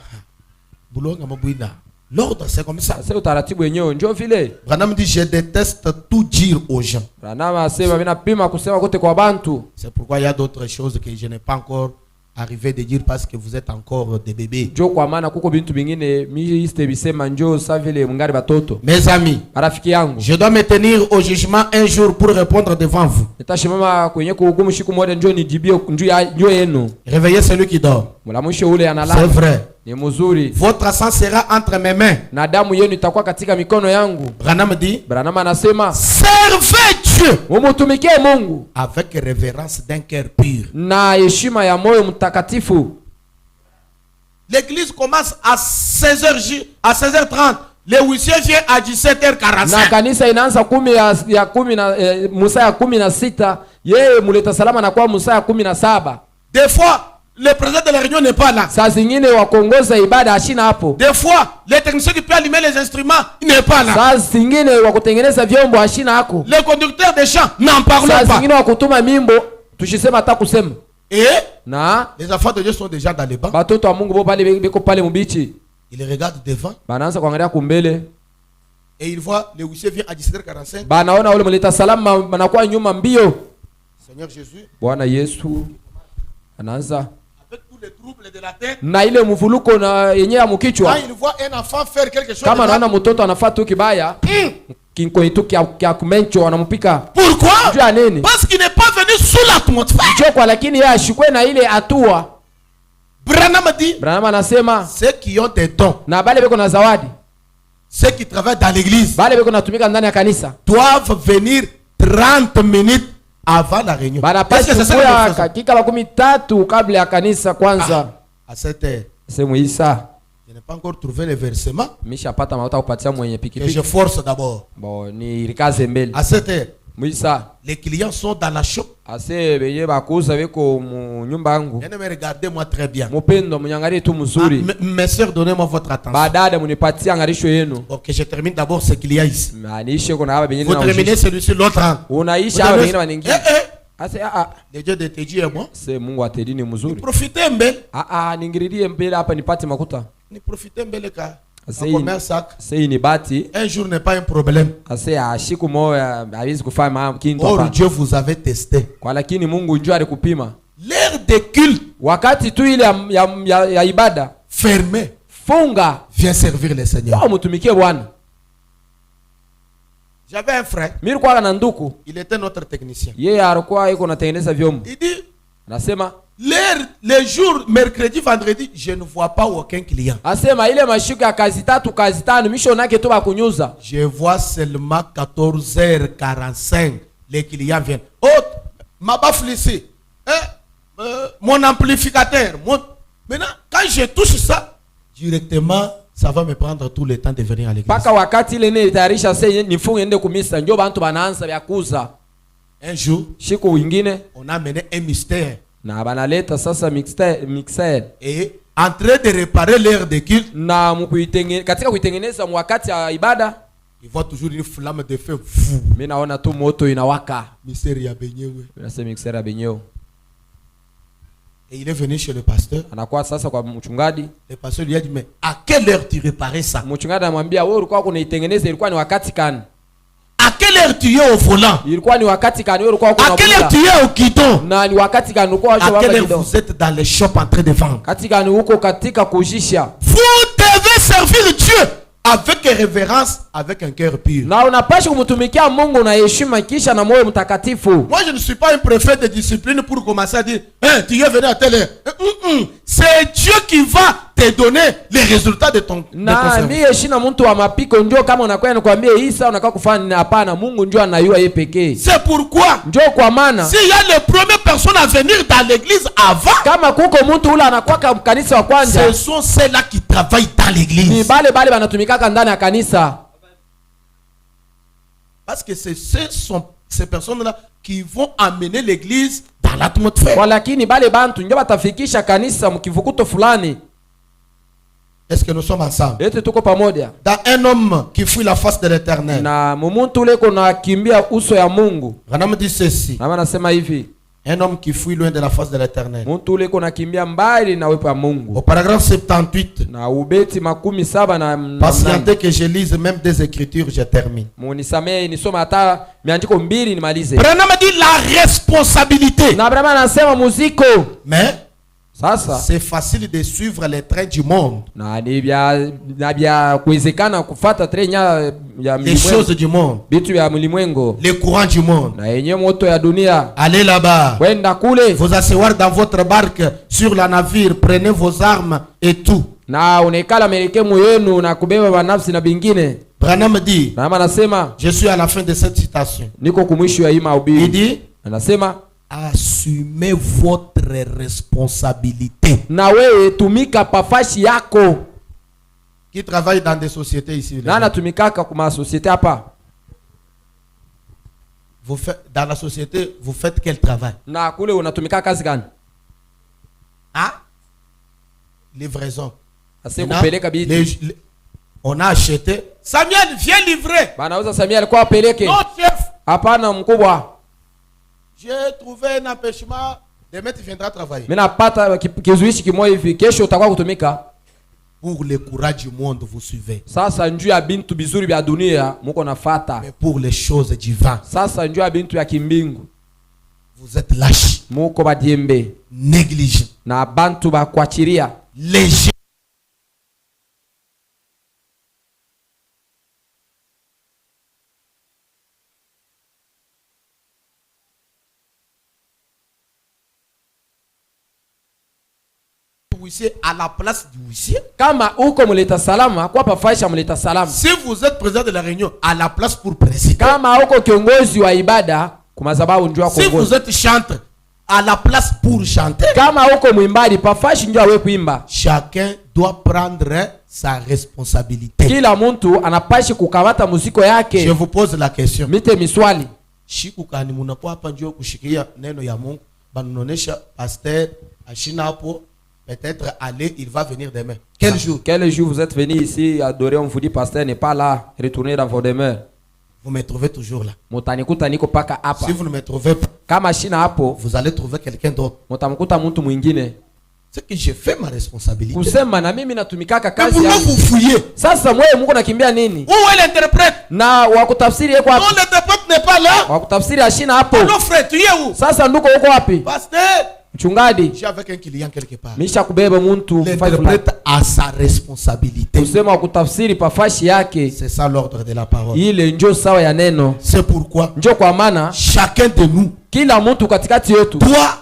Boulonga mabuina. L'ordre c'est comme ça. sasa utaratibu wenyewe ndio vile. Branham dit je déteste tout dire aux gens. Branham asema mimi napima kusema kote kwa bantu. C'est pourquoi il y a d'autres choses que je n'ai pas encore arrivé de dire parce que vous êtes encore des bébés. Ndio kwa maana kuko bintu bingine mimi site bisema njoo sa vile mungari batoto. Mes amis, Marafiki yangu. je dois me tenir au jugement un jour pour répondre devant vous. Nitashimama kwenye kuhukumu siku moja njoo nijibie njoo yenu. Réveillez celui qui dort. Mulamusho ule analala. C'est vrai. Ni mzuri. Votre sang sera entre mes mains. Na damu yenu itakuwa katika mikono yangu. Branham dit, Branham anasema servez Dieu mumutumikie Mungu avec révérence d'un cœur pur. na heshima ya moyo mtakatifu. L'église commence à 16h, à 16h30. Le huissier vient à 17h45. Na kanisa inaanza musaa ya 16. Yeye muleta salama na kwa musaa ya 17. Des fois, le président de la réunion n'est pas là. Saa zingine wakongoza ibada hashina hapo. Des fois, le technicien qui peut allumer les instruments n'est pas là. Saa zingine wakutengeneza vyombo hashina hako. Le conducteur des chants n'en parle Saa pas. zingine wakutuma mimbo tushisema hata kusema. Et Na les enfants de Dieu sont déjà dans les bancs. batoto wa Mungu bo pale beko pale mubichi. Ils regardent devant Banaanza kuangalia kumbele. et ils voient le huissier vient à 17h45. Banaona ule muleta salama banakuwa nyuma mbio. Seigneur Jésus, Bwana Yesu anaanza avec tous les troubles de la tête, na ile mvuluko na yenyewe quand mkichwa. il voit un enfant faire quelque chose, Kama de naona mal, mtoto anafaa tu kibaya, kinko itu kia kumencho anampika. pourquoi? Jua nini? Parce qu'il n'est pas venu sous l'atmosphère. Chokwa lakini yeye ashikwe na ile hatua. Branham dit, Branham anasema ceux qui ont des dons, na bale beko na zawadi, ceux qui travaillent dans l'église, bale beko natumika ndani ya kanisa. doivent venir 30 minutes avant la réunion. Banapaswa Est-ce que c'est ça kuya que nous faisons? dakika 13 kabla ya kanisa kwanza. À cette heure, Sema Isa, je n'ai pas encore trouvé le versement mishapata mafuta kupatia mwenye que je pikipiki. force d'abord. Bon, ni rikaze mbele. À cette heure, Mwisa. Les clients sont dans la shop. Ase benye bakuza beko mu nyumba yangu. Bien-aimé, regardez-moi très bien. Mupendo mnyangalie tu mzuri. Mes sœurs, donnez-moi votre attention. Badada munipatie angalisho yenu. Ok, je termine d'abord ce qu'il y a ici. Maanishe kuna hapa benye Vous terminez celui-ci, l'autre. Unaisha hapa benye waningine. Ase Le Dieu de Teddy et moi. Se Mungu atedi ni mzuri. Profitez mbele. Ningiririe mbele hapa nipate makuta. Ni profitez mbele ka. Sei ni bati. Un jour n'est pas un problème. Ase ashiku moya hawezi kufanya kintu hapa. Or Dieu vous avait testé. Kwa lakini Mungu njoo alikupima. L'heure de culte. Wakati tu ile ya ibada. Fermé. Funga. Viens servir le Seigneur. Kwa mtumikie Bwana. J'avais un frère. Nilikuwa na nduku. Il était notre technicien. Yeye alikuwa yuko natengeneza vyombo. Il dit, anasema les jours mercredi vendredi je ne vois pas aucun client. Asema ile mashuka ya kazi tatu kazi tano mishonake tu bakunyuza. Je vois seulement 14h45 les clients viennent. Oh, ma baffle ici. Mon amplificateur. Maintenant quand je touche ça directement ça va me prendre tout le temps de venir à l'église. Paka wakati ile ne tayarisha sasa nifunge ende kumisa ndio bantu banaanza vya kuza. Un jour, siku wengine on a amené un mystère. Na banaleta sasa mixer. Et en train de réparer l'air de culte. Na katika kuitengeneza wakati ya ibada. Il voit toujours une flamme de feu. Mimi naona tu moto inawaka. Mystère ya benyewe. Nasema mixer ya benyewe. Et il est venu chez le pasteur. Anakuwa sasa kwa mchungaji. Le pasteur lui a dit mais à quelle heure tu réparais ça? Mchungaji anamwambia wewe ulikuwa kunaitengeneza ilikuwa ni wakati gani? À quelle heure tu es au volant? Ilikuwa ni wakati gani wewe ulikuwa à quelle heure tu es au guidon? Na ni wakati gani ulikuwa à quelle heure vous êtes dans les shops en train de vendre? Katika ni huko katika kujisha. Vous devez servir Dieu avec révérence, avec un cœur pur. Na unapaswa kumtumikia Mungu na heshima kisha na moyo mtakatifu. Moi je ne suis pas un préfet de discipline pour commencer à dire tu es venu à telle heure. C'est Dieu qui va te donner les résultats de ton na mimi heshima mtu wa mapiko ndio kama unakwenda nikwambie Isa unakaa kufanya hapana Mungu ndio anayua yeye pekee. C'est pourquoi ndio kwa maana s'il y a les premières personnes à venir dans l'église avant, kama kuko mtu ule anakuwa kanisa wa kwanza, ce sont ceux-là qui travaillent dans l'église. Ni bale banatumika ndani ya kanisa. Parce que ces personnes-là qui vont amener l'église dans l'atmosphère. Kwa lakini bale bantu ndio batafikisha kanisa mkivukuto fulani. Est-ce que nous sommes ensemble? Eti tuko pamoja. Dans un homme qui fuit la face de l'Éternel. Na muntu ule kuna kimbia uso ya Mungu. Branham dit ceci. Na anasema hivi. Un homme qui fuit loin de la face de l'Éternel. Muntu ule kuna kimbia mbali na uwepo wa Mungu. Au paragraphe 78. Na ubeti 17 na patientez que je lise même des écritures, je termine. Munisamee nisoma hata miandiko mbili nimalize. Branham dit la responsabilité. Na Branham anasema muziko. Mais sasa c'est facile de suivre les trains du monde. Na bia kuwezekana kufuata trenya ya les choses du monde. Bitu ya mlimwengo. Les courants du monde. Na yenye moto ya dunia. Allez là-bas. Kwenda kule. Vous asseoir dans votre barque sur la navire, prenez vos armes et tout. Na unaikala melekemu yenu na kubeba manafsi na bingine. Branham dit. Na anasema je suis à la fin de cette citation. Niko kumwisho ya hii mahubiri. Il dit anasema assumez votre responsabilité. Na wewe tumika pafashi yako. Qui travaille dans des sociétés ici? Na anatumikaka kuma société hapa. Vous faites dans la société, vous faites quel travail? Na kule unatumika kazi gani? Livraison. On a acheté. Samuel, viens livrer. Banauza Samuel kwa peleke. Non, chef. Hapana mkubwa. J'ai trouvé un empêchement. Demain tu viendras travailler. Mimi napata kizuishi kimoja hivi, kesho utakuwa kutumika. Pour le courage du monde vous suivez. Sasa njoo ya bintu bizuri vya dunia muko nafuata. Mais pour les choses divines. Sasa njoo ya bintu ya kimbingu. Vous êtes lâches. Muko badiembe. Négligés. Na bantu ba kuachiria. Léger. À la place du huissier. Kama uko muleta salama kwa pafaisha muleta salama. Si vous êtes président de la réunion, à la place pour présider. Kama uko kiongozi wa ibada kumazabau njoo si vous êtes chanteur, à la place pour chanter. Kama uko mwimbaji pafashi njoo awe kuimba. Chacun doit prendre sa responsabilité. Kila mtu anapashi kukamata muziko yake. Je vous pose la question. Mite miswali. shiku kani munakuwa hapa njoo kushikia neno ya Mungu, banonesha pasteur ashina hapo, peut-être aller, il va venir demain. Quel jour? Quel jour vous êtes venu ici adorer, on vous dit pasteur n'est pas là, retournez dans vos demeures. Vous me trouvez toujours là. Mutanikuta niko paka hapa. Si vous ne me trouvez pas, kama shina hapo, vous allez trouver quelqu'un d'autre. Mutamkuta mtu mwingine. C'est que j'ai fait ma responsabilité. Kusema na mimi natumikaka kazi yangu. Vous fouillez. Sasa mwewe Mungu nakimbia nini? Où est l'interprète? Na wakutafsiri yako wapi? Non, l'interprète n'est pas là. Wakutafsiri ashina hapo. Alors frère, tu es où? Sasa nduko uko wapi? Pasteur, mchungaji, j'ai avec un client quelque part. Misha kubeba muntu. L'interprète a sa responsabilité. Kusema wakutafsiri pafashi yake. C'est ça l'ordre de la parole. Ile njo sawa ya neno. C'est pourquoi njo kwa maana chacun de nous, kila mtu katikati yetu, doit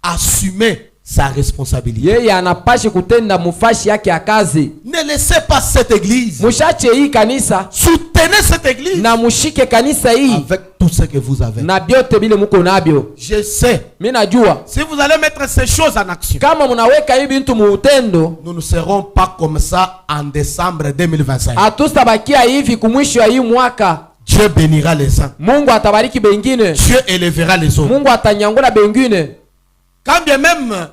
assumer sa responsabilité. Yeye anapashi kutenda mufashi yake ya kazi. Ne laissez pas cette église. Mushache hii kanisa. Soutenez cette église. Na mushike kanisa hii. Avec tout ce que vous avez. Na biote bile muko nabio. Je sais. Mimi najua. Si vous allez mettre ces choses en action. Kama munaweka hivi bintu muutendo. Nous ne serons pas comme ça en décembre 2025. Hatustabakia hivi kumwisho ya hii mwaka. Dieu bénira les uns. Mungu atabariki bengine. Dieu élèvera les autres. Mungu atanyangula bengine. Quand bien même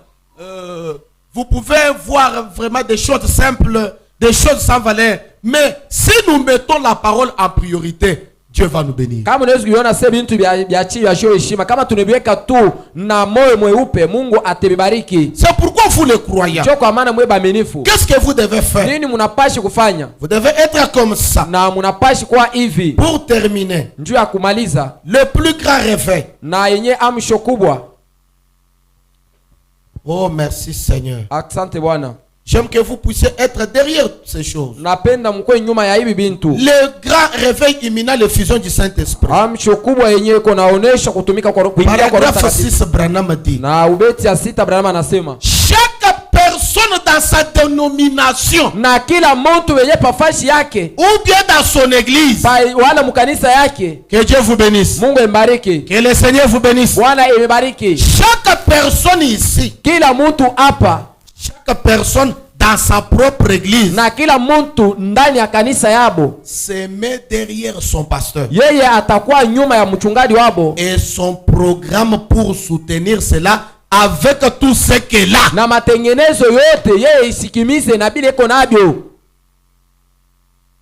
vous pouvez voir vraiment des choses simples, des choses sans valeur, mais si nous mettons la parole en priorité, Dieu va nous bénir. Kama unaweza kuiona sasa bintu vya chini ya heshima, kama tunabiweka tu na moyo mweupe, Mungu atabibariki. C'est pourquoi vous le croyez. Sio kwa maana mwe baaminifu. Qu'est-ce que vous devez faire? Nini munapashi kufanya? Vous devez être comme ça. Na munapashi kwa hivi. Pour terminer, njoo ya kumaliza, le plus grand réveil. Na yenye amsho kubwa. Oh merci Seigneur. Asante Bwana. J'aime que vous puissiez être derrière ces choses. Napenda mkwe nyuma ya hivi bintu. Le grand réveil imminent, l'effusion du Saint-Esprit. Amsho kubwa yenye iko naonesha kutumika kwa kuingia kwa Roho Mtakatifu. Branham dit. Na ubeti ya 6 Branham anasema, chaque personne dans sa dénomination, na kila mtu wenye pafashi yake, ou bien dans son église, wala mkanisa yake, que Dieu vous bénisse. Mungu embariki. Que le Seigneur vous bénisse. Bwana ebariki. Chaque personne ici, kila mtu hapa, chaque personne dans sa propre église, na kila mtu ndani ya kanisa yabo, se met derrière son pasteur. Yeye atakuwa nyuma ya mchungaji wabo, et son programme pour soutenir cela avec tout ce qu'elle a. Na matengenezo yote yeye isikimize na bile iko nabyo.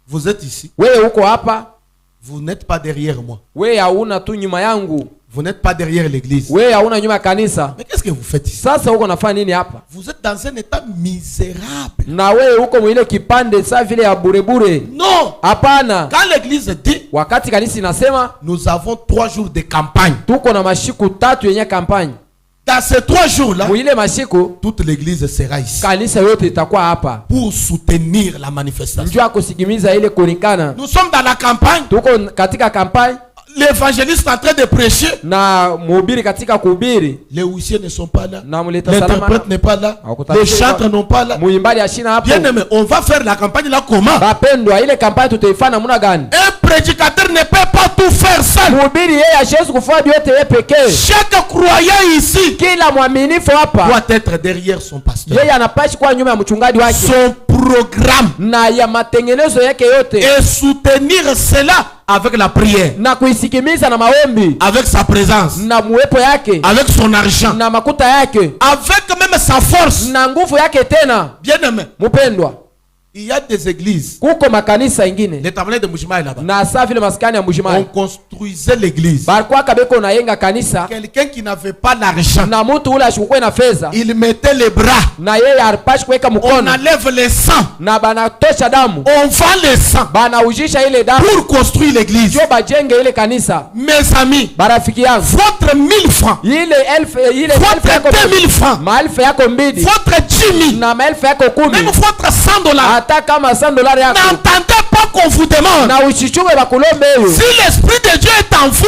Vous êtes ici. Wewe uko hapa. Vous n'êtes pas derrière moi. Wewe hauna tu nyuma yangu. Vous n'êtes pas derrière l'église. Wewe hauna nyuma kanisa. Mais qu'est-ce que vous faites ici? Sasa uko nafanya nini hapa? Vous êtes dans un état misérable. Na wewe uko mwile kipande sa vile ya burebure. Non. Hapana. Quand l'église dit, wakati kanisa inasema, nous avons 3 jours de campagne. Tuko na mashiku 3 yenye campagne. Dans ces 3 jours-là, toute l'église sera ici pour soutenir la manifestation. Nous sommes dans la campagne. L'évangéliste est en train de prêcher. Les huissiers ne sont pas là. L'interprète n'est pas là. Les chantres n'ont pas là. Bien aimé, on va faire la campagne là comment? Un prédicateur ne peut pas tout faire seul. Chaque croyant ici doit être derrière son pasteur. Son programme. Et soutenir cela avec la prière, avec sa présence, avec son argent, avec même sa force. Bien aimé, il y a des églises. Le tabernacle de Mujima est là-bas. On construisait l'église. Quelqu'un qui n'avait pas l'argent, il mettait les bras. On enlève les sangs. On vend les sangs pour construire l'église. Mes amis, votre 1000 francs, votre 2000 francs, votre 10 000, même votre $100, n'entendez pas qu'on vous demande. Si l'esprit de Dieu est en vous,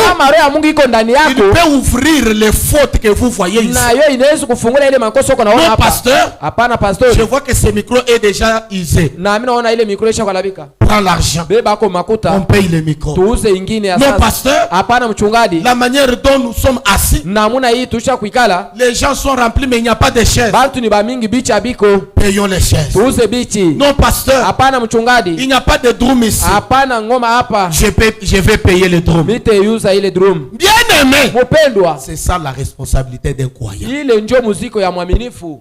il peut ouvrir les fautes que vous voyez ici. Non, pasteur, je vois que ce micro est déjà usé. prend l'argent, beba ko on makuta paye les micros. tuuze ingine ya Non, sasa. pasteur, Hapana mchungaji, la manière dont nous sommes assis, namuna hii tusha kuikala les gens sont remplis, mais il n'y a pas de chaises. bantu ni bamingi bichi abiko Payons les chaises. tuuze bichi. Non, pasteur, Hapana mchungaji, il n'y a pas de drum ici. hapana ngoma hapa, Je vais payer les drums. mite yuza ile drum. Bien aimé, Mupendwa, c'est ça la responsabilité d'un croyant. ile njo muziko ya mwaminifu.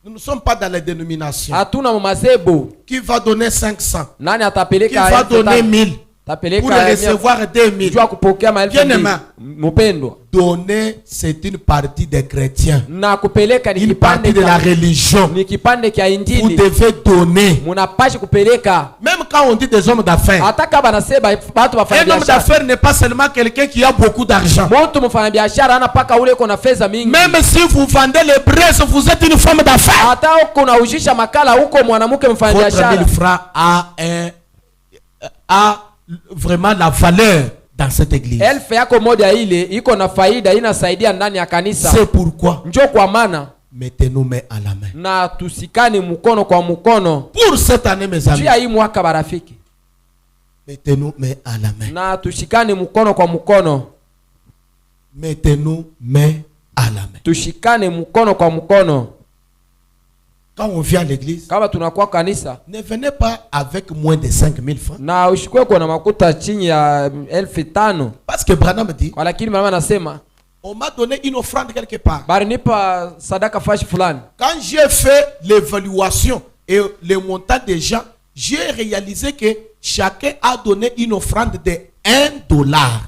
Nous ne sommes pas dans les dénominations. Hatuna mazebo. Qui va donner 500? Nani Qui atapeleka va donner 1000? Pour tapeleka recevoir 2000? jua kupokea maelfu Bien mbili. aimé. Mupendwa, Donner, c'est une partie des chrétiens. na kupeleka ni Une kipande partie de la kya religion. ni kipande kya Vous injili. devez donner. Munapashi kupeleka. Même quand on dit des hommes d'affaires, Hata kama nasema watu wafanya un homme biashara. d'affaires n'est pas seulement quelqu'un qui a beaucoup d'argent. Mtu mfanya biashara ana paka ule uko na fedha mingi. Même si vous vendez les braises, vous êtes une femme d'affaires. Hata uko unaujisha makala huko mwanamke mfanya Votre biashara. 1000 francs a vraiment la valeur dans cette église. Elfu yako moja ile iko na faida, inasaidia ndani ya kanisa. C'est pourquoi Njoo kwa maana mettez-nous main à la main. na tusikane mkono kwa mkono. Pour cette année, mes amis, Jia hii mwaka barafiki. mettez-nous main à la main. Na tushikane mkono kwa mkono. Mettez-nous main à la main. Tushikane mkono kwa mkono. Quand on vient à l'église, Kama tunakuwa kanisa ne venez pas avec moins de 5000 francs. na ushikwe kwa na makuta chini ya 1500. Parce que Branham dit, Kwa lakini mama anasema on m'a donné une offrande quelque part. bari nipa sadaka fashi fulani. Quand j'ai fait l'évaluation et le montant des gens, j'ai réalisé que chacun a donné une offrande de $1.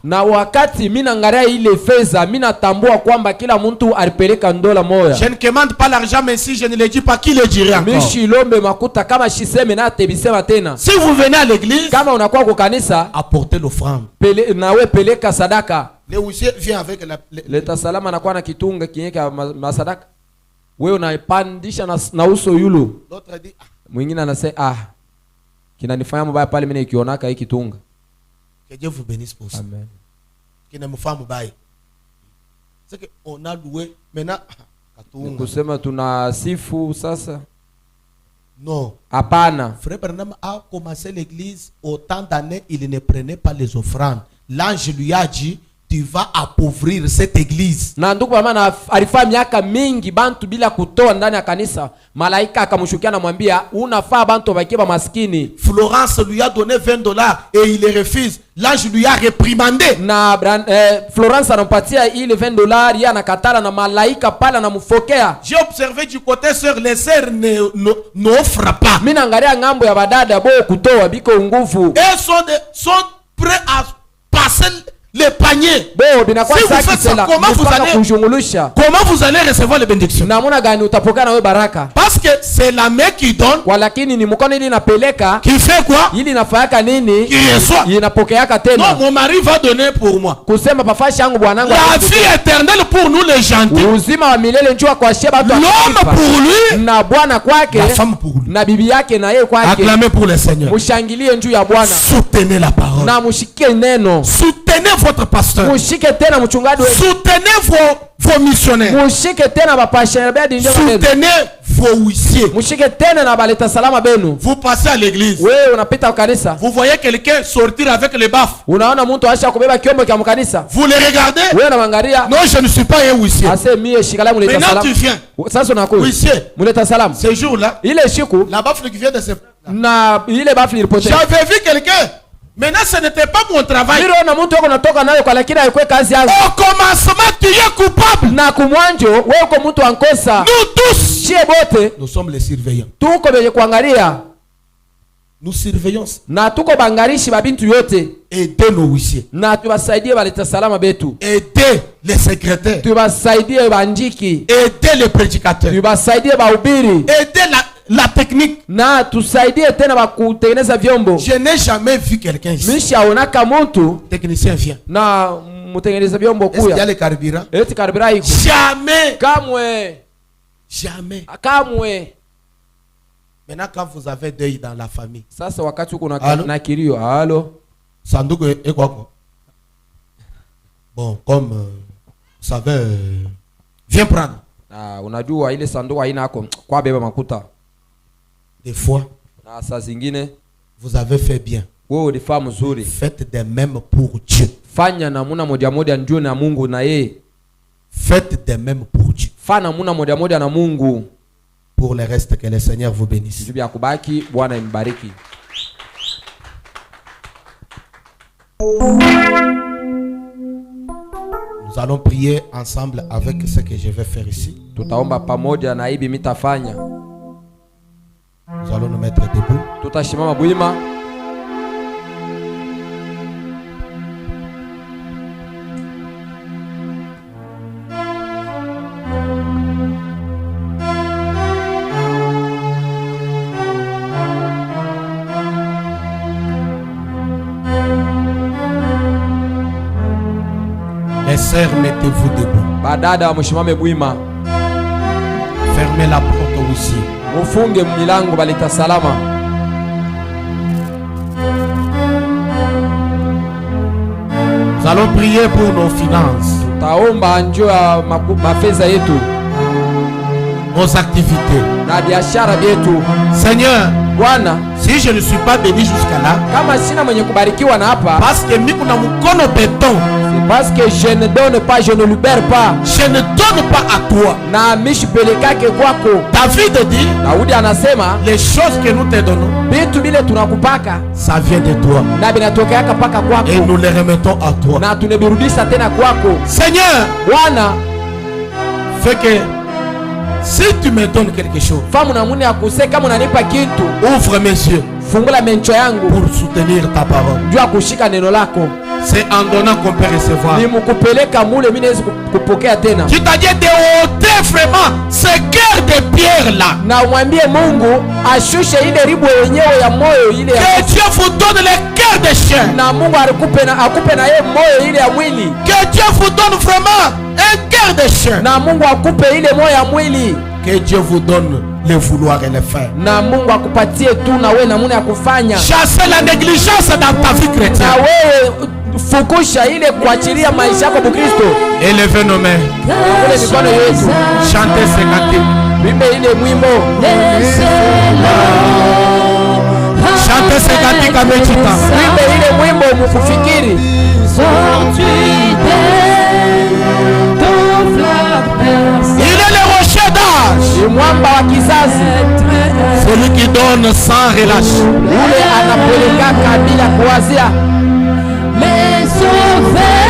Na wakati mina angalia ile fedha, mina tambua kwamba kila mtu alipeleka $1 moja. Je ne commande pas l'argent, mais si je ne le dis pas, qui le dirait encore? Mishi lombe makuta kama shiseme na tebisema tena. Si vous venez à l'église, Kama unakuwa kwa kanisa, apportez l'offrande. nawe peleka sadaka. Le huissier vient avec Leta salama anakuwa na kitunga kinyeka masadaka. Wewe unaipandisha na uso yulo. l'autre dit, Mwingine anasema kinanifanya mbaya pale mimi nikionaka hii kitunga. que Dieu vous bénisse pour ça. Amen. Qui ne me fait pas. C'est qu'on a loué maintenant. Kusema tunasifu sasa. Non. Hapana. Frère Branham a commencé l'église autant d'années, il ne prenait pas les offrandes. L'ange lui a dit, tu vas appauvrir cette église. Na ndugu mama alifanya miaka mingi bantu bila kutoa ndani ya kanisa. Malaika akamshukia na mwambia unafaa bantu bakiba maskini. Florence lui a donné $20 et il les refuse. L'ange lui a réprimandé. Na Florence anampatia ile $20, yeye anakatala na malaika pale anamfokea. J'ai observé du côté sœur, les sœurs n'offrent pas. Mimi naangalia ngambo ya badada bo kutoa biko nguvu. Elles sont prêts à passer les paniers. Bo Si binakuwa vous saki faites ça, tena. comment vous allez recevoir les bénédictions? Namuna gani utapokea na wewe baraka? Parce que c'est la main qui donne, Kwa lakini ni mkono ili inapeleka, qui fait quoi? ili inafanyaka nini? Qui reçoit. Inapokeaka tena. Non, mon mari va donner pour moi. Kusema pafashi yangu bwanangu. La vie éternelle pour nous les gentils. Uzima wa milele njoo kwa sheba watu. L'homme pour lui, na bwana kwake, la femme pour lui. na bibi yake na yeye kwake. Acclamez pour le Seigneur. Mushangilie njoo ya Bwana. Soutenez la parole. Na mushike neno. Soutenez votre pasteur. Mushike tena mchungaji wetu. Soutenez vos missionnaires. Mushike tena bapasha bedi ndio benu. Soutenez vos huissiers. Mushike tena na baleta salama benu. Vous passez à l'église. Wewe unapita kanisa. Vous voyez quelqu'un sortir avec les baffes. Unaona mtu aisha kubeba kiombo cha mkanisa. Vous les regardez? Wewe unaangalia. Non, je ne suis pas un huissier. Ase mie shikala muleta Maintenant salama. tu viens. Sasa unakuja. Huissier. Muleta salama. Ce jour-là, Ile siku la baffe qui vient de se na ile bafli ilipotea. J'avais vu quelqu'un. Maintenant, ce n'était pas mon travail. Niliona mtu wako natoka nayo kwa lakini haikuwa kazi yangu. Au commencement, tu es coupable. Na kumwanjo wewe uko mtu ankosa. Nous tous, Chie bote nous sommes les surveillants. tuko benye kuangalia Nous surveillons. na tuko bangarishi babintu yote Aidez nos huissiers. na tubasaidie baleta salama betu. Aidez les secrétaires. Tubasaidie banjiki. Aidez les prédicateurs. Tubasaidie bahubiri. Aidez la technique. Na tusaidie tena bakutengeneza vyombo. Je n'ai jamais vu quelqu'un ici. Mishaonaka mtu Technicien vient. na mutengeneza vyombo Est-ce qu'il y a kuya. le carburant? Eti karibira iko. Jamais. Kamwe. Jamais. Kamwe. Maintenant, quand vous avez deuil dans la famille, Sasa wakati uko Allô? na kilio, halo. Sanduku est quoi? Bon, comme vous savez, viens prendre. Unajua ile sanduku haina yako kwa beba makuta. Des fois, Na saa zingine Vous avez fait bien. Wewe ulifanya mzuri. Faites de même pour Dieu. Fanya namuna moja moja ndio na Mungu na yeye. Faites de même pour Dieu. Fanya namuna moja moja na Mungu. Pour le reste, que le Seigneur vous bénisse. Bibi akubaki, Bwana imbariki. Nous allons prier ensemble avec ce que je vais faire ici. Tutaomba pamoja na hivi mitafanya. Nous allons nous mettre debout. Tutashimama bwima. Les sœurs, mettez-vous debout. Badada mshimame bwima. Fermez la porte aussi. Mufunge milango balita salama. Nous allons prier pour nos finances. Tutaomba njoo ya mafedha yetu, nos activités. Na biashara yetu. Seigneur, Bwana, si je ne suis pas béni jusqu'à là, kama sina mwenye kubarikiwa na hapa, parce que mimi kuna mkono béton, c'est parce que je ne donne pas, je ne libère pas. Je ne donne pas à toi. Na mishipelekake kwako. David dit, Daudi anasema, les choses que nous te donnons, vitu vile tunakupaka, ça vient de toi. Na vinatokeaka paka kwako. Et nous les remettons à toi. Na tunabirudisha tena kwako. Seigneur, Bwana, fais que si tu me donnes quelque chose, ouvre mes yeux pour soutenir ta parole. C'est en donnant qu'on peut recevoir. Tu t'as dit de ôter vraiment ce cœur de pierre là. Que Dieu vous donne le cœur de chien. Que Dieu vous donne vraiment un cœur de chien. Que Dieu vous donne le vouloir et le faire. Chassez la négligence dans ta vie chrétienne. Élevez nos mains. Chantez ces cantiques. Chantez ces cantiques avec Chita. Il est le rocher d'âge. Celui qui donne sans relâche. Mais sauver,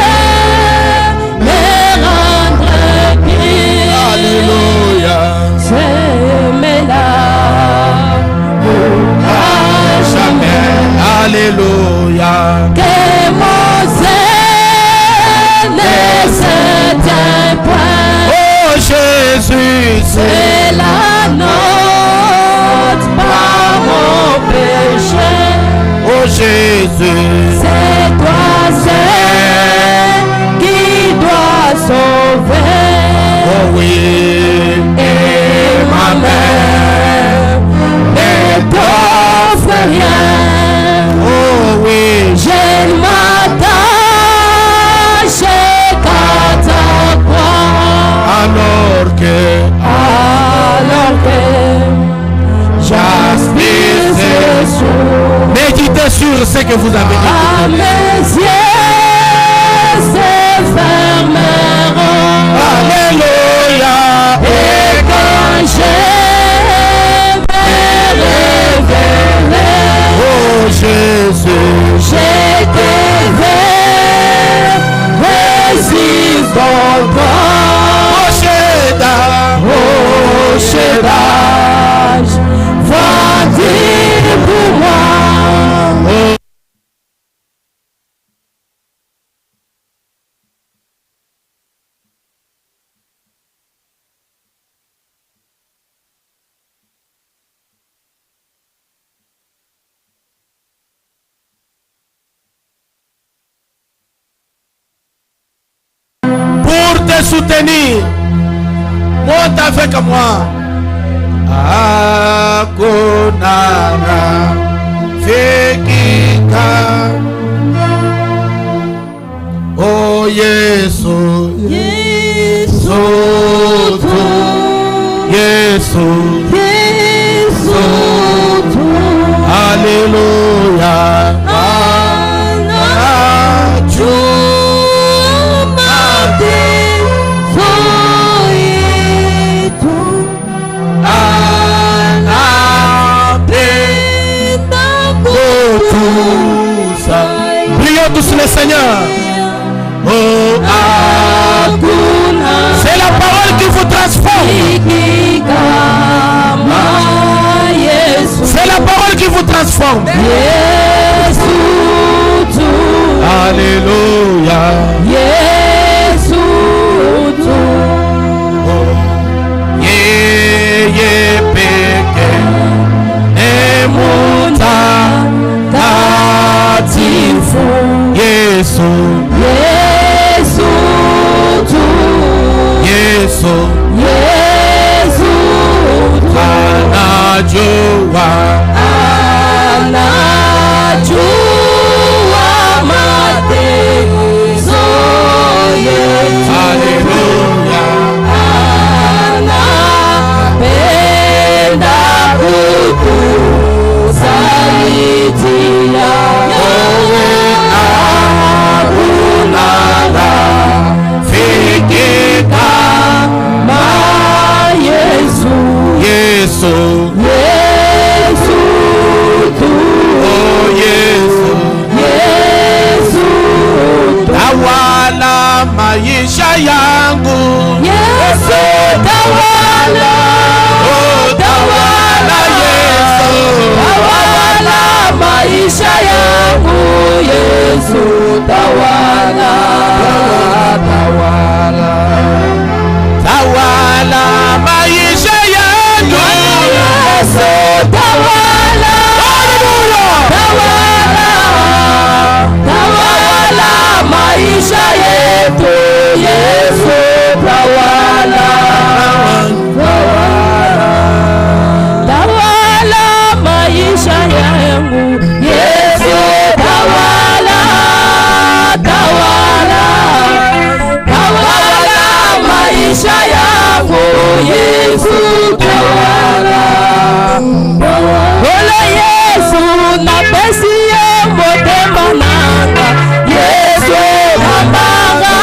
mais rendre guide. Alléluia. C'est là. Jamais. Alléluia. Que mon zèle ne s'éteint point. Oh Jésus, c'est la note par mon péché. Oh Jésus, c'est toi seul qui dois sauver. Oh oui, et ma mère ne t'offre rien. Oh oui, je ne m'attache qu'à ta croix. Alors que j'aspire sur. Méditez sur ce que vous avez dit. À mes yeux se fermeront. Alléluia. Et quand je me révélerai, oh Jésus, je te verrai sur ton corps. Oh Shaddai, oh Shaddai, va dire pour moi. Pour te soutenir, monte avec moi. Akonara Fekika. Oh Yesu, Yesu, Yesu, Yesu. Alléluia. puisse le Seigneur. Oh, c'est la parole qui vous transforme. C'est la parole qui vous transforme. Alléluia. Maisha yangu Yesu tawala, oh tawala Yesu, tawala maisha yangu Yesu tawala, tawala, tawala maisha yangu Yesu tawala, tawala, tawala maisha yetu Yesu tawala, tawala, tawala maisha yangu Yesu tawala, tawala, tawala maisha yangu Yesu tawala, tawala Yesu na pesi motema nanga Yesu kambaga,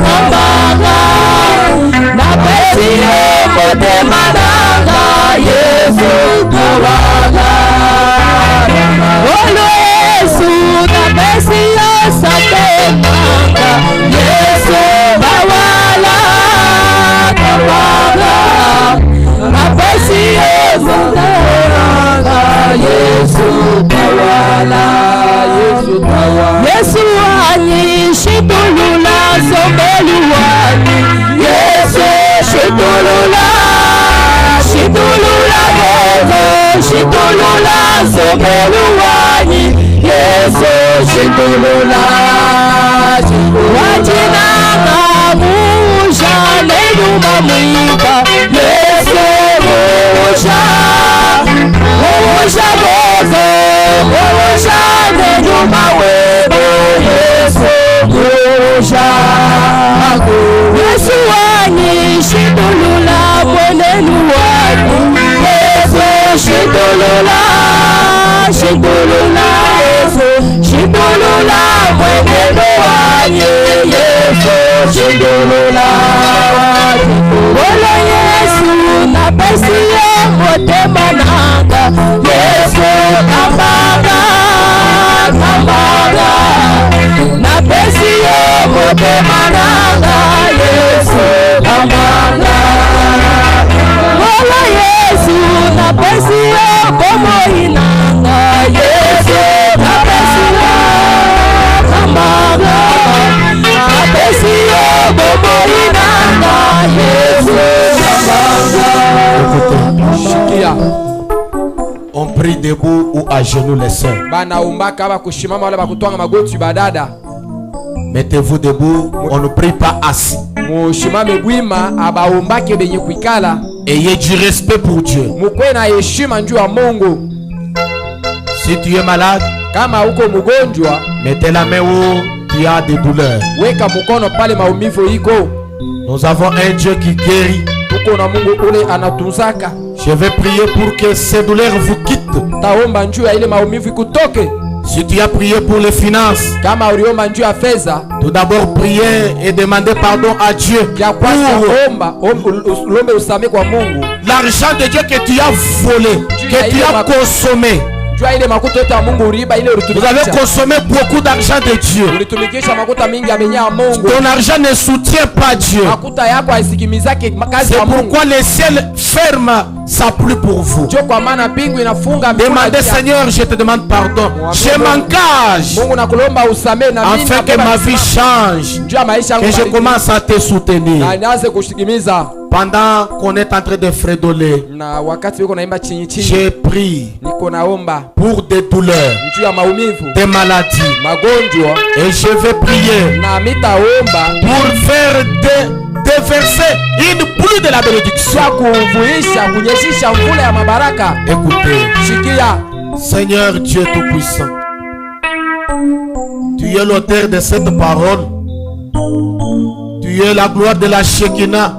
kambaga na pesi motema nanga Yesu tawala, olo Yesu na pesi satemanga Yesu tawala, tawala na pesi satemanga Yesu tawala, Yesu tawala, Yesu ani shitulula somboluwani Yesu shitulula, shitulula gogo, shitulula somboluwani Yesu shitulula, wajinanga musha nenuma mwika Yesu musha, musha gogo, musha nenuma webo Yesu musha, Yesu wani shitulula mwenenu wani Yesu shitulula, shitulula Yesu shitulula mwenenu wani Yesu shitulula, wala Yesu na pesi motema nanga Yesu kambaga, kambaga na pesi motema nanga Yesu kambaga, wala Yesu na pesi komo inanga Yesu na pesi kambaga, na pesi komo inanga Yesu kambaga. Shikia. On prie debout ou à genoux les sœurs. Mettez-vous debout, on ne prie pas assis. Ayez du respect pour Dieu. Si tu es malade, mettez la main où tu as des douleurs. Nous avons un Dieu qui guérit. Je vais prier pour que ces douleurs vous quittent. Si tu as prié pour les finances, tout d'abord prier et demander pardon à Dieu pour l'argent de Dieu que tu as volé, que tu as consommé. Jua ile makuta yote ya Mungu uriba ile Vous ulitumikisha. avez consommé beaucoup d'argent de Dieu. Ulitumikisha makuta mingi ya menya ya Mungu. Ton argent ne soutient pas Dieu. Makuta yako haisikimizake kazi C'est ya Mungu. pourquoi le ciel ferme sa pluie pour vous. Ndio kwa maana mbingu inafunga Demandez, Seigneur, je te demande pardon. Je m'engage Mungu nakulomba usamee na mimi afin que ma vie change, njoo ya maisha yangu que je bariki. commence à te soutenir. Na nianze kushikimiza. Pendant qu'on est en train de frédoler, Na wakati uko naimba chini chini j'ai prié niko naomba pour des douleurs, njoo ya maumivu, des maladies. magonjwa, Et je vais prier na mitaomba pour faire déverser une pluie de la bénédiction. kwa kuvuisha kunyeshisha mvula ya mabaraka. Écoutez, Shikia, Seigneur Dieu Tout-Puissant, tu es l'auteur de cette parole. Tu es la gloire de la Shekinah.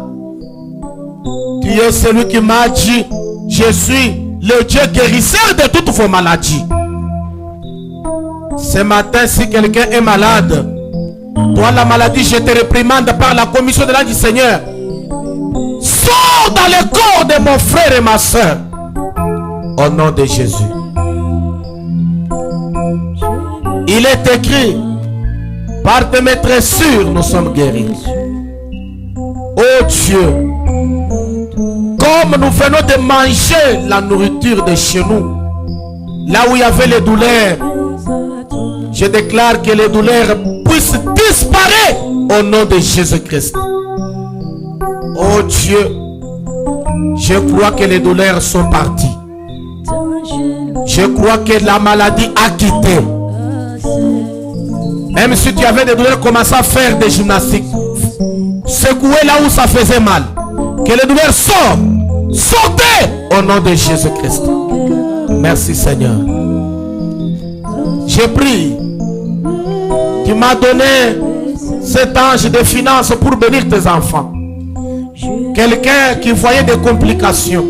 Tu es celui qui m'a dit, je suis le Dieu guérisseur de toutes vos maladies. Ce matin, si quelqu'un est malade, toi la maladie, je te réprimande par la commission de l'âme du Seigneur. Sors dans le corps de mon frère et ma soeur. Au nom de Jésus. Il est écrit, par tes maîtres sûrs, nous sommes guéris. Oh Dieu, comme nous venons de manger la nourriture de chez nous, là où il y avait les douleurs, je déclare que les douleurs puissent disparaître au nom de Jésus-Christ. Oh Dieu, je crois que les douleurs sont parties. Je crois que la maladie a quitté. Même si tu avais des douleurs, commence à faire des gymnastiques. Secouez là où ça faisait mal. Que les douleurs sortent. Sortez au nom de Jésus-Christ. Merci Seigneur. J'ai pris. Tu m'as donné cet ange de finances pour bénir tes enfants. Quelqu'un qui voyait des complications,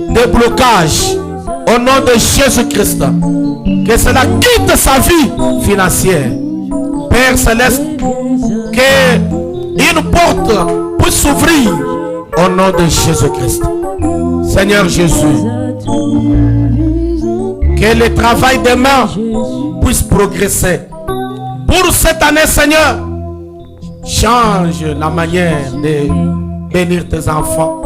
des blocages, au nom de Jésus-Christ, que cela quitte sa vie financière. Père Céleste, qu'une porte puisse s'ouvrir au nom de Jésus-Christ. Seigneur Jésus, que le travail des mains puisse progresser. Pour cette année, Seigneur, change la manière de bénir tes enfants.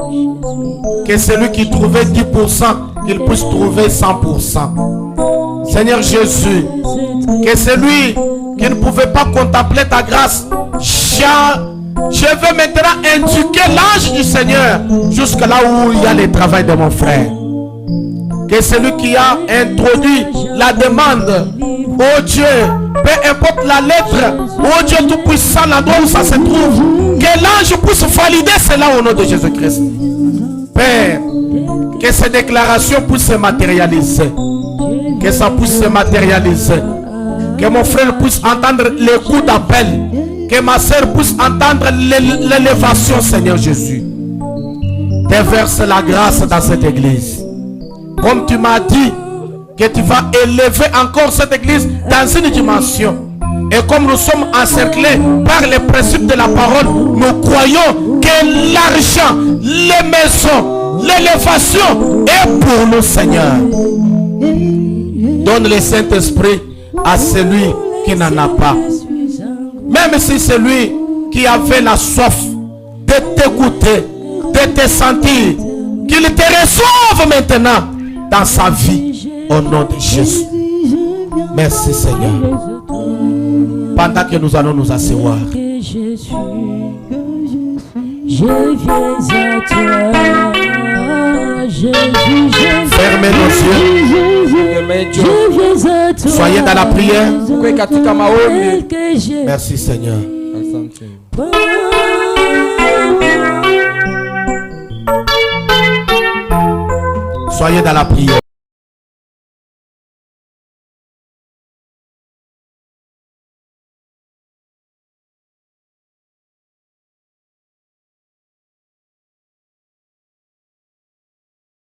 Que celui qui trouvait 10%, qu'il puisse trouver 100%. Seigneur Jésus, que celui qui ne pouvait pas contempler ta grâce, je veux maintenant indiquer l'ange du Seigneur jusque là où il y a le travail de mon frère. Que celui qui a introduit la demande, oh Dieu, peu importe la lettre, oh Dieu Tout-Puissant, l'endroit où ça se trouve, que l'ange puisse valider cela au nom de Jésus-Christ. Père, que ces déclarations puissent se matérialiser. Que ça puisse se matérialiser. Que mon frère puisse entendre les coups d'appel. Que ma soeur puisse entendre l'élévation, Seigneur Jésus. Déverse la grâce dans cette église. Comme tu m'as dit que tu vas élever encore cette église dans une dimension. Et comme nous sommes encerclés par les principes de la parole, nous croyons que l'argent, les maisons, l'élévation est pour nous, Seigneur. Donne le Saint-Esprit à celui qui n'en a pas. Même si celui qui avait la soif de t'écouter, de te sentir, qu'il te reçoive maintenant dans sa vie au nom de Jésus. Merci Seigneur. Pendant que nous allons nous asseoir, fermez nos yeux. Soyez dans la prière. Merci Seigneur. Soyez dans la prière.